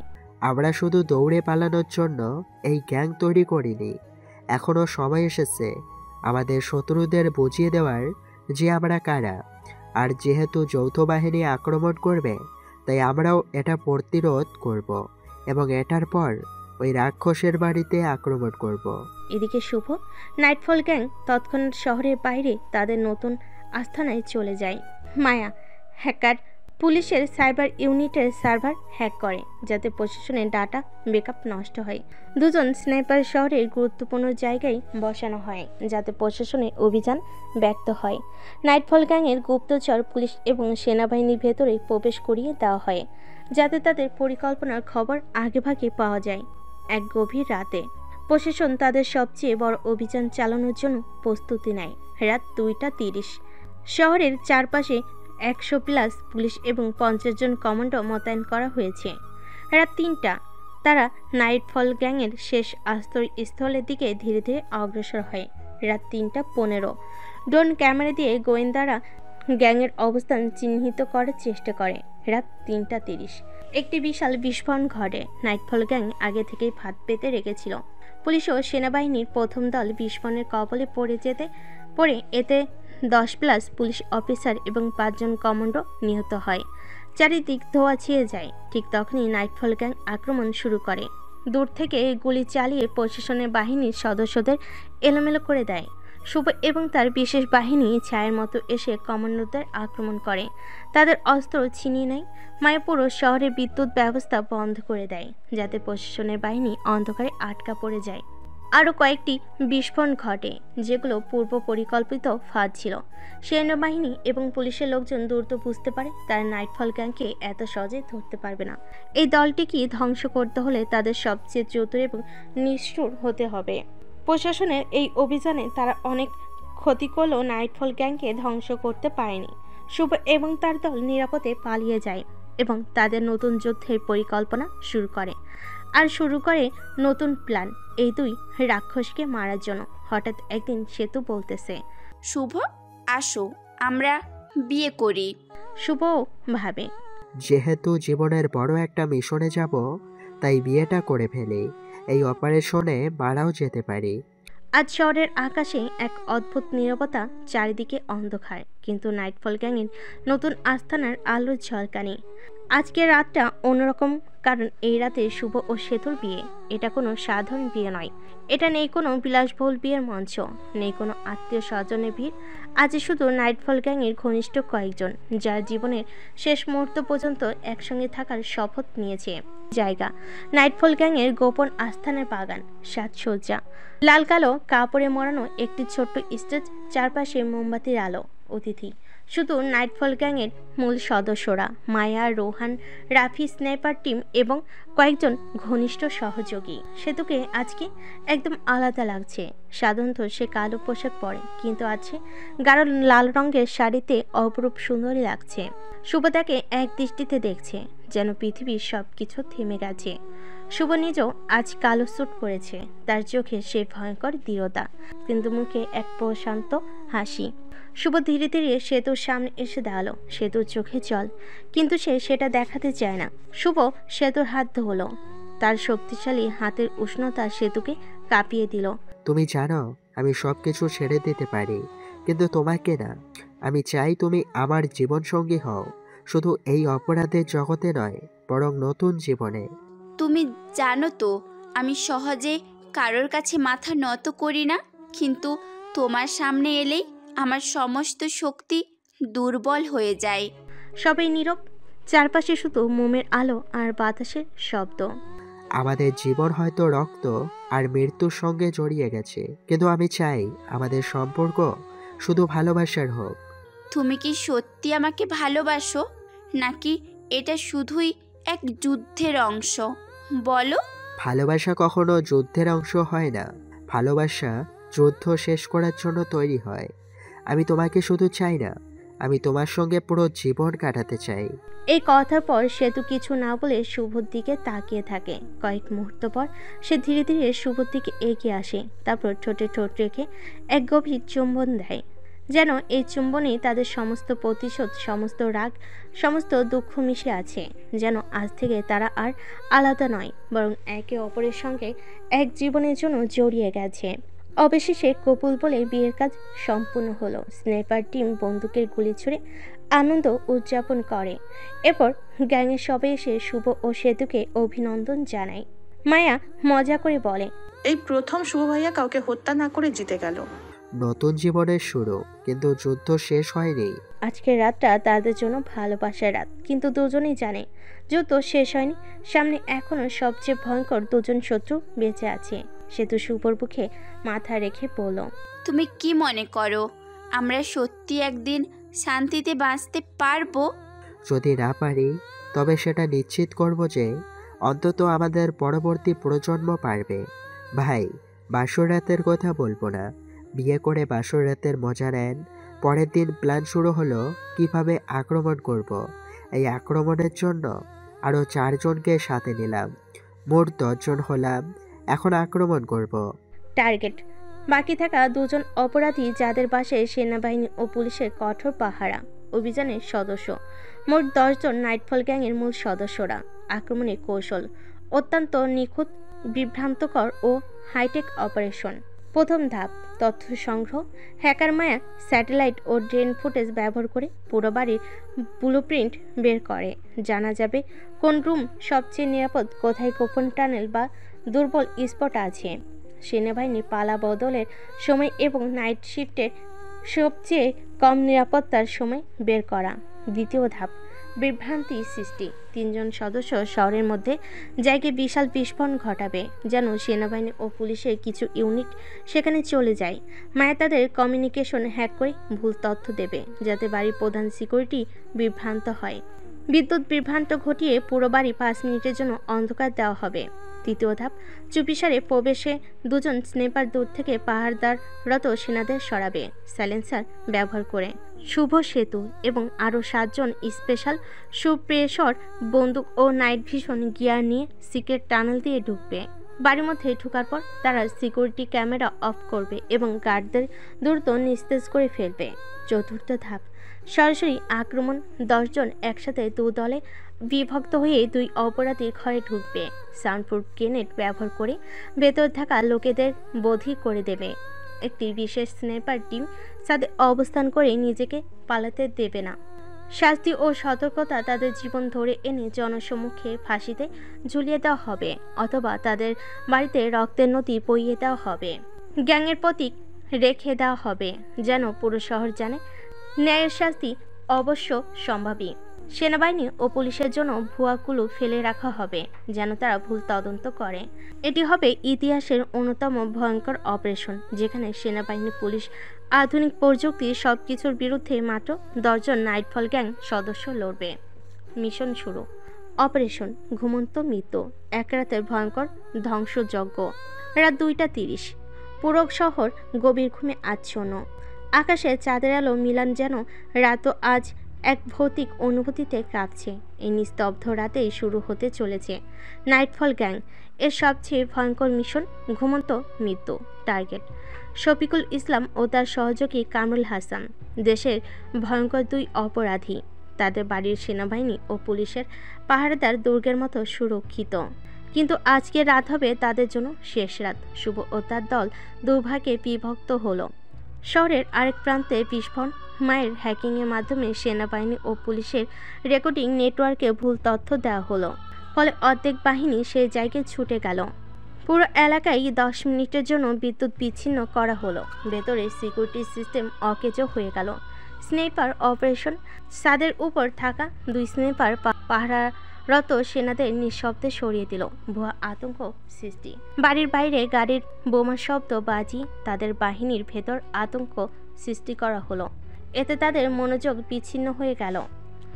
আমরা শুধু দৌড়ে পালানোর জন্য এই গ্যাং তৈরি করিনি, এখনো সময় এসেছে আমাদের শত্রুদের বুঝিয়ে দেওয়ার যে আমরা কারা। আর যেহেতু যৌথ বাহিনী আক্রমণ করবে, তাই আমরাও এটা প্রতিরোধ করব এবং এটার পর ওই রাক্ষসের বাড়িতে আক্রমণ করব। এদিকে শুভ নাইটফল গ্যাং তৎক্ষণাৎ শহরের বাইরে তাদের নতুন আস্থানায় চলে যায়। মায়া হ্যাকার পুলিশের সাইবার ইউনিটের সার্ভার হ্যাক করে, যাতে প্রশাসনের ডাটা ব্যাকআপ নষ্ট হয়। 2 জন স্নাইপার শহরের গুরুত্বপূর্ণ জায়গায় বসানো হয়, যাতে প্রশাসনের অভিযান ব্যর্থ হয়। নাইটফল গ্যাংয়ের গুপ্তচর পুলিশ এবং সেনাবাহিনীর ভেতরে প্রবেশ করিয়ে দেওয়া হয়, যাতে তাদের পরিকল্পনার খবর আগেভাগে পাওয়া যায়। এক গভীর রাতে প্রশাসন তাদের সবচেয়ে বড় অভিযান চালানোর জন্য প্রস্তুতি নেয়। রাত 2:30। শহরের চারপাশে 100+ পুলিশ এবং 50 জন কমান্ডো মোতায়েন করা হয়েছে। রাত 3টা তারা নাইটফল গ্যাংয়ের শেষ আশ্রয়স্থলের দিকে ধীরে ধীরে অগ্রসর হয়। রাত 3:15 ড্রোন ক্যামেরা দিয়ে গোয়েন্দারা গ্যাংয়ের অবস্থান চিহ্নিত করার চেষ্টা করে। রাত 3:30 একটি বিশাল বিস্ফোরণ ঘটে। নাইটফল গ্যাং আগে থেকেই ফাঁদ পেতে রেখেছিল। পুলিশ ও সেনাবাহিনীর প্রথম দল বিস্ফোরণের কবলে পড়ে এতে 10+ পুলিশ অফিসার এবং 5 জন কমান্ডো নিহত হয়। চারিদিক ধোঁয়া ছেয়ে যায়। ঠিক তখনই নাইটফল গ্যাং আক্রমণ শুরু করে। দূর থেকে গুলি চালিয়ে প্রশাসনের বাহিনীর সদস্যদের এলোমেলো করে দেয়। শুভ এবং তার বিশেষ বাহিনী ছায়ের মতো এসে কমান্ডোদের আক্রমণ করে, তাদের অস্ত্র ছিনিয়ে নেয়। মায়াপুরো শহরের বিদ্যুৎ ব্যবস্থা বন্ধ করে দেয়, যাতে প্রশাসনের বাহিনী অন্ধকারে আটকা পড়ে যায়। আরও কয়েকটি বিস্ফোরণ ঘটে, যেগুলো পূর্ব পরিকল্পিত ফাঁদ ছিল। সেনাবাহিনী এবং পুলিশের লোকজন দ্রুত বুঝতে পারে তারা নাইটফল গ্যাংকে এত সহজে ধরতে পারবে না। এই দলটিকে ধ্বংস করতে হলে তাদের সবচেয়ে চতুর এবং নিষ্ঠুর হতে হবে। প্রশাসনের এই অভিযানে তারা অনেক ক্ষতি করলেও নাইটফল গ্যাংকে ধ্বংস করতে পারেনি। শুভ এবং তার দল নিরাপদে পালিয়ে যায় এবং তাদের নতুন যুদ্ধের পরিকল্পনা শুরু করে নতুন প্ল্যান এই 2 রাক্ষসকে মারার জন্য। হঠাৎ একদিন সেতু বলতেছে, শুভ আসো আমরা বিয়ে করি। শুভ ভাবে, যেহেতু জীবনের বড় একটা মিশনে যাব, তাই বিয়েটা করে ফেলি। এই অপারেশনে মারাও যেতে পারি। আজ শহরের আকাশে এক অদ্ভুত নীরবতা, চারিদিকে অন্ধকার, কিন্তু নাইটফল গ্যাংয়ের নতুন আস্তানার আলোর ঝলকানি। আজকের রাতটা অন্যরকম, কারণ এই রাতে শুভ ও সেতুর বিয়ে। এটা কোনো সাধারণ বিয়ে নয়, এটা নেই কোনো বিলাসবহুল বিয়ের মঞ্চ, নেই কোনো আত্মীয় স্বজনের ভিড়। আজ শুধু নাইটফল গ্যাংয়ের ঘনিষ্ঠ কয়েকজন, যার জীবনের শেষ মুহূর্ত পর্যন্ত একসঙ্গে থাকার শপথ নিয়েছে। জায়গা নাইটফল গ্যাংয়ের গোপন আস্থানের বাগান, সাজসজ্জা, লাল কালো কাপড়ে মোড়ানো একটি ছোট্ট স্টেজ, চারপাশে মোমবাতির আলো। অতিথি শুধু নাইটফল গ্যাংয়ের মূল সদস্যরা, মায়া, রোহান, রাফি, স্নাইপার টিম এবং কয়েকজন ঘনিষ্ঠ সহযোগী। সেতুকে আজকে একদম আলাদা লাগছে। সাধারণত সে কালো পোশাক পরে, কিন্তু আজকে গাঢ় লাল রঙের শাড়িতে অপরূপ সুন্দরী লাগছে। শুভ তাকে এক দৃষ্টিতে দেখছে, যেন পৃথিবীর সব কিছু থেমে গেছে। শুভ নিজেও আজ কালো স্যুট পরেছে, তার চোখে সে ভয়ঙ্কর দৃঢ়তা, কিন্তু মুখে এক প্রশান্ত হাসি। শুভ ধীরে ধীরে সেতুর সামনে এসে দাঁড়ালো। সেতুর চোখে জল, কিন্তু সে সেটা দেখাতে চায় না। শুভ সেতুর হাত ধরল, তার শক্তিশালী হাতের উষ্ণতা সেতুকে কাঁপিয়ে দিল। তুমি জানো আমি সব কিছু ছেড়ে দিতে পারি, কিন্তু তোমাকে না। আমি চাই তুমি আমার জীবনসঙ্গী হও, শুধু এই অপরাধের জগতে নয়, বরং নতুন জীবনে। তুমি জানো তো আমি সহজে কারোর কাছে মাথা নত করি না, কিন্তু তোমার সামনে এলেই আমার সমস্ত শক্তি দুর্বল হয়ে যায়। সবাই নীরব, চারপাশে শুধু মোমের আলো আর বাতাসের শব্দ। আমাদের জীবন হয়তো রক্ত আর মৃত্যুর সঙ্গে জড়িয়ে গেছে, কিন্তু আমি চাই আমাদের সম্পর্ক শুধু ভালোবাসার হোক। তুমি কি সত্যি আমাকে ভালোবাসো, নাকি এটা শুধুই এক যুদ্ধের অংশ? বলো। ভালোবাসা কখনো যুদ্ধের অংশ হয় না, ভালোবাসা যুদ্ধ শেষ করার জন্য তৈরি হয়। আমি তোমাকে শুধু চাই না, আমি তোমার সঙ্গে পুরো জীবন কাটাতে চাই। এই কথার পর সেতু কিছু না বলে শুভর দিকে তাকিয়ে থাকে। কয়েক মুহূর্ত পর সে ধীরে ধীরে শুভর দিকে এগিয়ে আসে, তারপর ঠোঁটে ঠোঁট রেখে এক গভীর চুম্বন দেয়, যেন এই চুম্বনেই তাদের সমস্ত প্রতিশোধ, সমস্ত রাগ, সমস্ত দুঃখ মিশে আছে। যেন আজ থেকে তারা আর আলাদা নয়, বরং একে অপরের সঙ্গে এক জীবনের জন্য জড়িয়ে গেছে। অবশেষে কপুল বলে বিয়ের কাজ সম্পূর্ণ হলো। স্নাইপার টিম বন্দুকের গুলি ছুড়ে আনন্দ উদযাপন করে। এরপর গ্যাংয়ের সবাই এসে শুভ ও সেতুকে অভিনন্দন জানায়। মায়া মজা করে বলে, এই প্রথম শুভ ভাইয়া কাউকে হত্যা না করে জিতে গেল। নতুন জীবনের শুরু, কিন্তু যুদ্ধ শেষ হয়নি। আজকের রাতটা তাদের জন্য ভালোবাসার রাত, কিন্তু দুজনেই জানে যুদ্ধ শেষ হয়নি। সামনে এখনো সবচেয়ে ভয়ঙ্কর দুজন শত্রু বেঁচে আছে। সেতু শুভর বুকে মাথা রেখে বলল, তুমি কি মনে করো আমরা সত্যি একদিন শান্তিতে বাঁচতে পারবো? যদি না পারি, তবে সেটা নিশ্চিত করব যে অন্তত আমাদের পরবর্তী প্রজন্ম পারবে। ভাই, বাসর রাতের কথা বলবো না, বিয়ে করে বাসর রাতের মজা নেন। পরের দিন প্ল্যান শুরু হলো কিভাবে আক্রমণ করব। এই আক্রমণের জন্য আরও 4 জনকে সাথে নিলাম, মোট 10 জন হলাম। এখন আক্রমণ করব। টার্গেট বাকি থাকা 2 জন অপরাধী, যাদের বাসায় সেনাবাহিনী ও পুলিশের কঠোর পাহারা। অভিযানের সদস্য মোট 10 জন নাইটফল গ্যাংয়ের মূল সদস্যরা। আক্রমণের কৌশল অত্যন্ত নিখুঁত, বিভ্রান্তকর ও হাইটেক অপারেশন। প্রথম ধাপ তথ্য সংগ্রহ। হ্যাকার মায়া স্যাটেলাইট ও ড্রোন ফুটেজ ব্যবহার করে পুরো বাড়ির ব্লুপ্রিন্ট বের করে। জানা যাবে কোন রুম সবচেয়ে নিরাপদ, কোথায় গোপন টানেল বা দুর্বল স্পট আছে। সেনাবাহিনী পালা বদলের সময় এবং নাইট শিফটের সবচেয়ে কম নিরাপত্তার সময় বের করা। দ্বিতীয় ধাপ বিভ্রান্তি সৃষ্টি। 3 জন সদস্য শহরের মধ্যে জায়গায় বিশাল বিস্ফোরণ ঘটাবে, যেন সেনাবাহিনী ও পুলিশের কিছু ইউনিট সেখানে চলে যায়। মায়া তাদের কমিউনিকেশন হ্যাক করে ভুল তথ্য দেবে, যাতে বাড়ির প্রধান সিকিউরিটি বিভ্রান্ত হয়। বিদ্যুৎ বিভ্রান্ত ঘটিয়ে পুরো বাড়ি 5 মিনিটের জন্য অন্ধকার দেওয়া হবে। তৃতীয় ধাপ চুপিসারে প্রবেশে 2 জন স্নাইপার দূর থেকে পাহারাদাররত সেনাদের সরাবে সাইলেন্সার ব্যবহার করে। শুভ, সেতু এবং আরও 7 জন স্পেশাল সুপ্রেশর বন্দুক ও নাইট ভিশন গিয়ার নিয়ে সিক্রেট টানেল দিয়ে ঢুকবে। বাড়ির মধ্যে ঢোকার পর তারা সিকিউরিটি ক্যামেরা অফ করবে এবং গার্ডদের দ্রুত নিস্তেজ করে ফেলবে। চতুর্থ ধাপ সরাসরি আক্রমণ। 10 জন একসাথে দু দলে বিভক্ত হয়ে দুই অপরাধী ঘরে ঢুকবে। সাউন্ডপ্রুফ গ্রেনেড ব্যবহার করে ভেতর থাকা লোকেদের বধির করে দেবে। একটি বিশেষ স্নাইপার টিম তাদের অবস্থান করে নিজেকে পালাতে দেবে না। শাস্তি ও সতর্কতা, তাদের জীবন ধরে এনে জনসম্মুখে ফাঁসিতে ঝুলিয়ে দেওয়া হবে অথবা তাদের বাড়িতে রক্তের নদী বইয়ে দেওয়া হবে। গ্যাংয়ের প্রতীক রেখে দেওয়া হবে যেন পুরো শহর জানে ন্যায়ের শাস্তি অবশ্য সম্ভাবী। সেনাবাহিনী ও পুলিশের জন্য ভুয়াগুলো ফেলে রাখা হবে যেন তারা ভুল তদন্ত করে। এটি হবে ইতিহাসের অন্যতম ভয়ঙ্কর অপারেশন, যেখানে সেনাবাহিনী, পুলিশ, আধুনিক প্রযুক্তি সবকিছুর বিরুদ্ধে মাত্র 10 জন নাইটফল গ্যাং সদস্য লড়বে। মিশন শুরু। অপারেশন ঘুমন্ত মৃত্যু, এক রাতের ভয়ঙ্কর ধ্বংসযজ্ঞ। রাত 2:30। পুরো শহর গভীর ঘুমে আচ্ছন্ন। আকাশে চাঁদের আলো মিলান যেন রাতও আজ এক ভৌতিক অনুভূতিতে কাঁপছে। এই নিস্তব্ধ রাতেই শুরু হতে চলেছে নাইটফল গ্যাং এর সবচেয়ে ভয়ঙ্কর মিশন, ঘুমন্ত মৃত্যু। টার্গেট শফিকুল ইসলাম ও তার সহযোগী কামরুল হাসান, দেশের ভয়ঙ্কর দুই অপরাধী। তাদের বাড়ির সেনাবাহিনী ও পুলিশের পাহারাদার দুর্গের মতো সুরক্ষিত, কিন্তু আজকে রাত হবে তাদের জন্য শেষ রাত। শুভ ও তার দল দুর্ভাগ্যে বিভক্ত হলো। শহরের আরেক প্রান্তে বিস্ফোরণ। মায়ের হ্যাকিংয়ের মাধ্যমে সেনাবাহিনী ও পুলিশের রেকর্ডিং নেটওয়ার্কে ভুল তথ্য দেওয়া হলো, ফলে অর্ধেক বাহিনী সেই জায়গায় ছুটে গেল। পুরো এলাকায় 10 মিনিটের জন্য বিদ্যুৎ বিচ্ছিন্ন করা হলো। ভেতরে সিকিউরিটি সিস্টেম অকেজো হয়ে গেল। Sniper operation. ছাদের উপর থাকা 2 স্নাইপার পাহারারত সেনাদের নিঃশব্দে সরিয়ে দিল। ভুয়া আতঙ্ক সৃষ্টি। বাড়ির বাইরে গাড়ির বোমার শব্দ বাজি তাদের বাহিনীর ভেতর আতঙ্ক সৃষ্টি করা হলো। এতে তাদের মনোযোগ বিচ্ছিন্ন হয়ে গেল।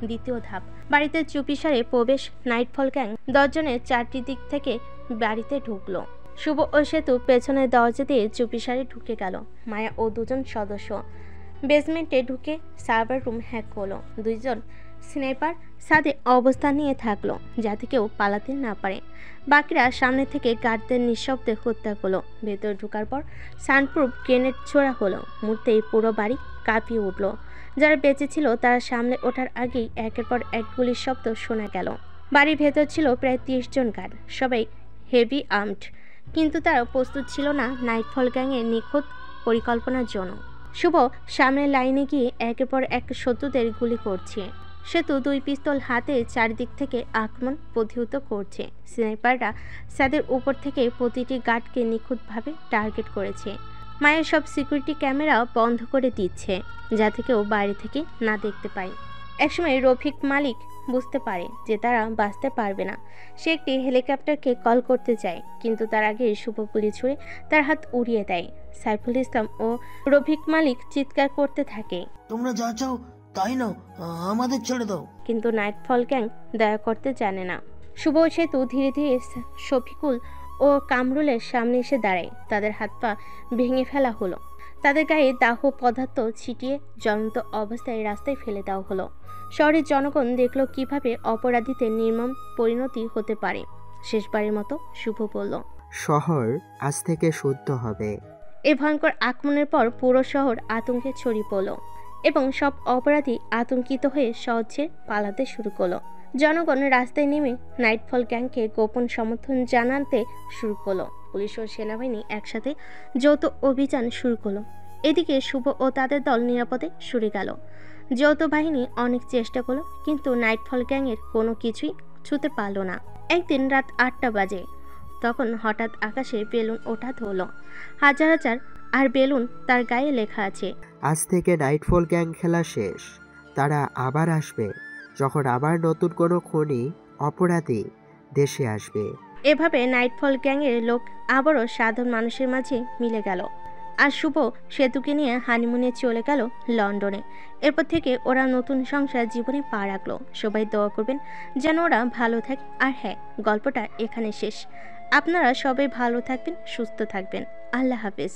দ্বিতীয় ধাপ। বাড়িতে চুপিসারে প্রবেশ। নাইটফল গ্যাং 10 জনের 4টি দিক থেকে বাড়িতে ঢুকলো। শুভ ও সেতু পেছনের দরজা দিয়ে চুপিসারে ঢুকে গেল। মায়া ও 2 জন সদস্য বেসমেন্টে ঢুকে সার্ভার রুম হ্যাক করলো। 2 জন স্নাইপার ছাদে অবস্থান নিয়ে থাকলো যাতে কেউ পালাতে না পারে। বাকিরা সামনে থেকে গার্ডদের নিঃশব্দে হত্যা করলো। ভেতর ঢোকার পর সাউন্ডপ্রুফ গ্রেনেড ছোড়া হলো। মুহূর্তেই পুরো বাড়ি কাঁপিয়ে উঠল। যারা বেঁচে ছিল তারা সামলে ওঠার আগেই একের পর এক গুলির শব্দ শোনা গেল। বাড়ির ভেতর ছিল প্রায় 30 জন গার্ড, সবাই হেভি আর্মড, কিন্তু তারা প্রস্তুত ছিল না নাইটফল গ্যাংয়ের নিখুঁত পরিকল্পনার জন্য। শুভ সামনের লাইনে গিয়ে একের পর এক শত্রুদের গুলি করছে। সেতু 2 পিস্তল হাতে চারদিক থেকে আক্রমণ প্রতিহত করছে। স্নাইপাররা ছাদের উপর থেকে প্রতিটি গার্ডকে নিখুঁতভাবে টার্গেট করেছে। মায়ের সব সিকিউরিটি ক্যামেরা বন্ধ করে দিচ্ছে যাতে কেউ বাইরে থেকে না দেখতে পায়। একসময় রফিক মালিক বুঝতে পারে যে তারা বাঁচতে পারবে না। সে একটি হেলিকপ্টারকে কল করতে চায়, কিন্তু তার আগে শুভ গুলি ছুড়ে তার হাত উড়িয়ে দেয়। সাইফুল ইসলাম ও রফিক মালিক চিৎকার করতে থাকে, তোমরা যা চাও তাই নাও, আমাদের ছেড়ে দাও। কিন্তু নাইটফল গ্যাং দয়া করতে জানে না। শুভ সেতু ধীরে ধীরে শফিকুল ও কামরুলের সামনে এসে দাঁড়ায়। তাদের হাত পা ভেঙে ফেলা হলো। তাদের গায়ে দাহ পদার্থ ছিটিয়ে জ্বলন্ত অবস্থায় রাস্তায় ফেলে দেওয়া হলো। শহরের জনগণ দেখল কিভাবে অপরাধীদের নির্মম পরিণতি হতে পারে। শেষবারের মতো শুভ বলল, শহর আজ থেকে শুদ্ধ হবে। এই ভয়ঙ্কর আক্রমণের পর পুরো শহর আতঙ্কে ছড়িয়ে পড়ল এবং সব অপরাধী আতঙ্কিত হয়ে শহর ছেড়ে পালাতে শুরু করলো। জনগণ রাস্তায় নেমে নাইটফল গ্যাংকে গোপন সমর্থন জানাতে শুরু করলো। পুলিশ ও সেনাবাহিনী একসাথে যৌথ অভিযান শুরু করলো। এদিকে শুভ ও তাদের দল নিরাপদে সরে গেল। যৌথ বাহিনী অনেক চেষ্টা করলো, কিন্তু নাইটফল গ্যাংয়ের কোনো কিছুই ছুঁতে পারল না। একদিন রাত 8টা বাজে। তখন হঠাৎ আকাশে বেলুন ওঠা হলো। হাজার হাজার আর বেলুন, তার গায়ে লেখা আছে, আজ থেকে নাইটফল গ্যাং খেলা শেষ। তারা আবার আসবে যখন আবার নতুন কোনো খুনি অপরাধী দেশে আসবে। এভাবে নাইটফল গ্যাংয়ের লোক আবারও সাধারণ মানুষের মাঝে মিলে গেল। আর শুভ সেতুকে নিয়ে হানিমুনে চলে গেল লন্ডনে। এরপর থেকে ওরা নতুন সংসার জীবনে পা রাখলো। সবাই দোয়া করবেন যেন ওরা ভালো থাকে। আর হ্যাঁ, গল্পটা এখানে শেষ। আপনারা সবাই ভালো থাকবেন, সুস্থ থাকবেন। আল্লাহ হাফেজ।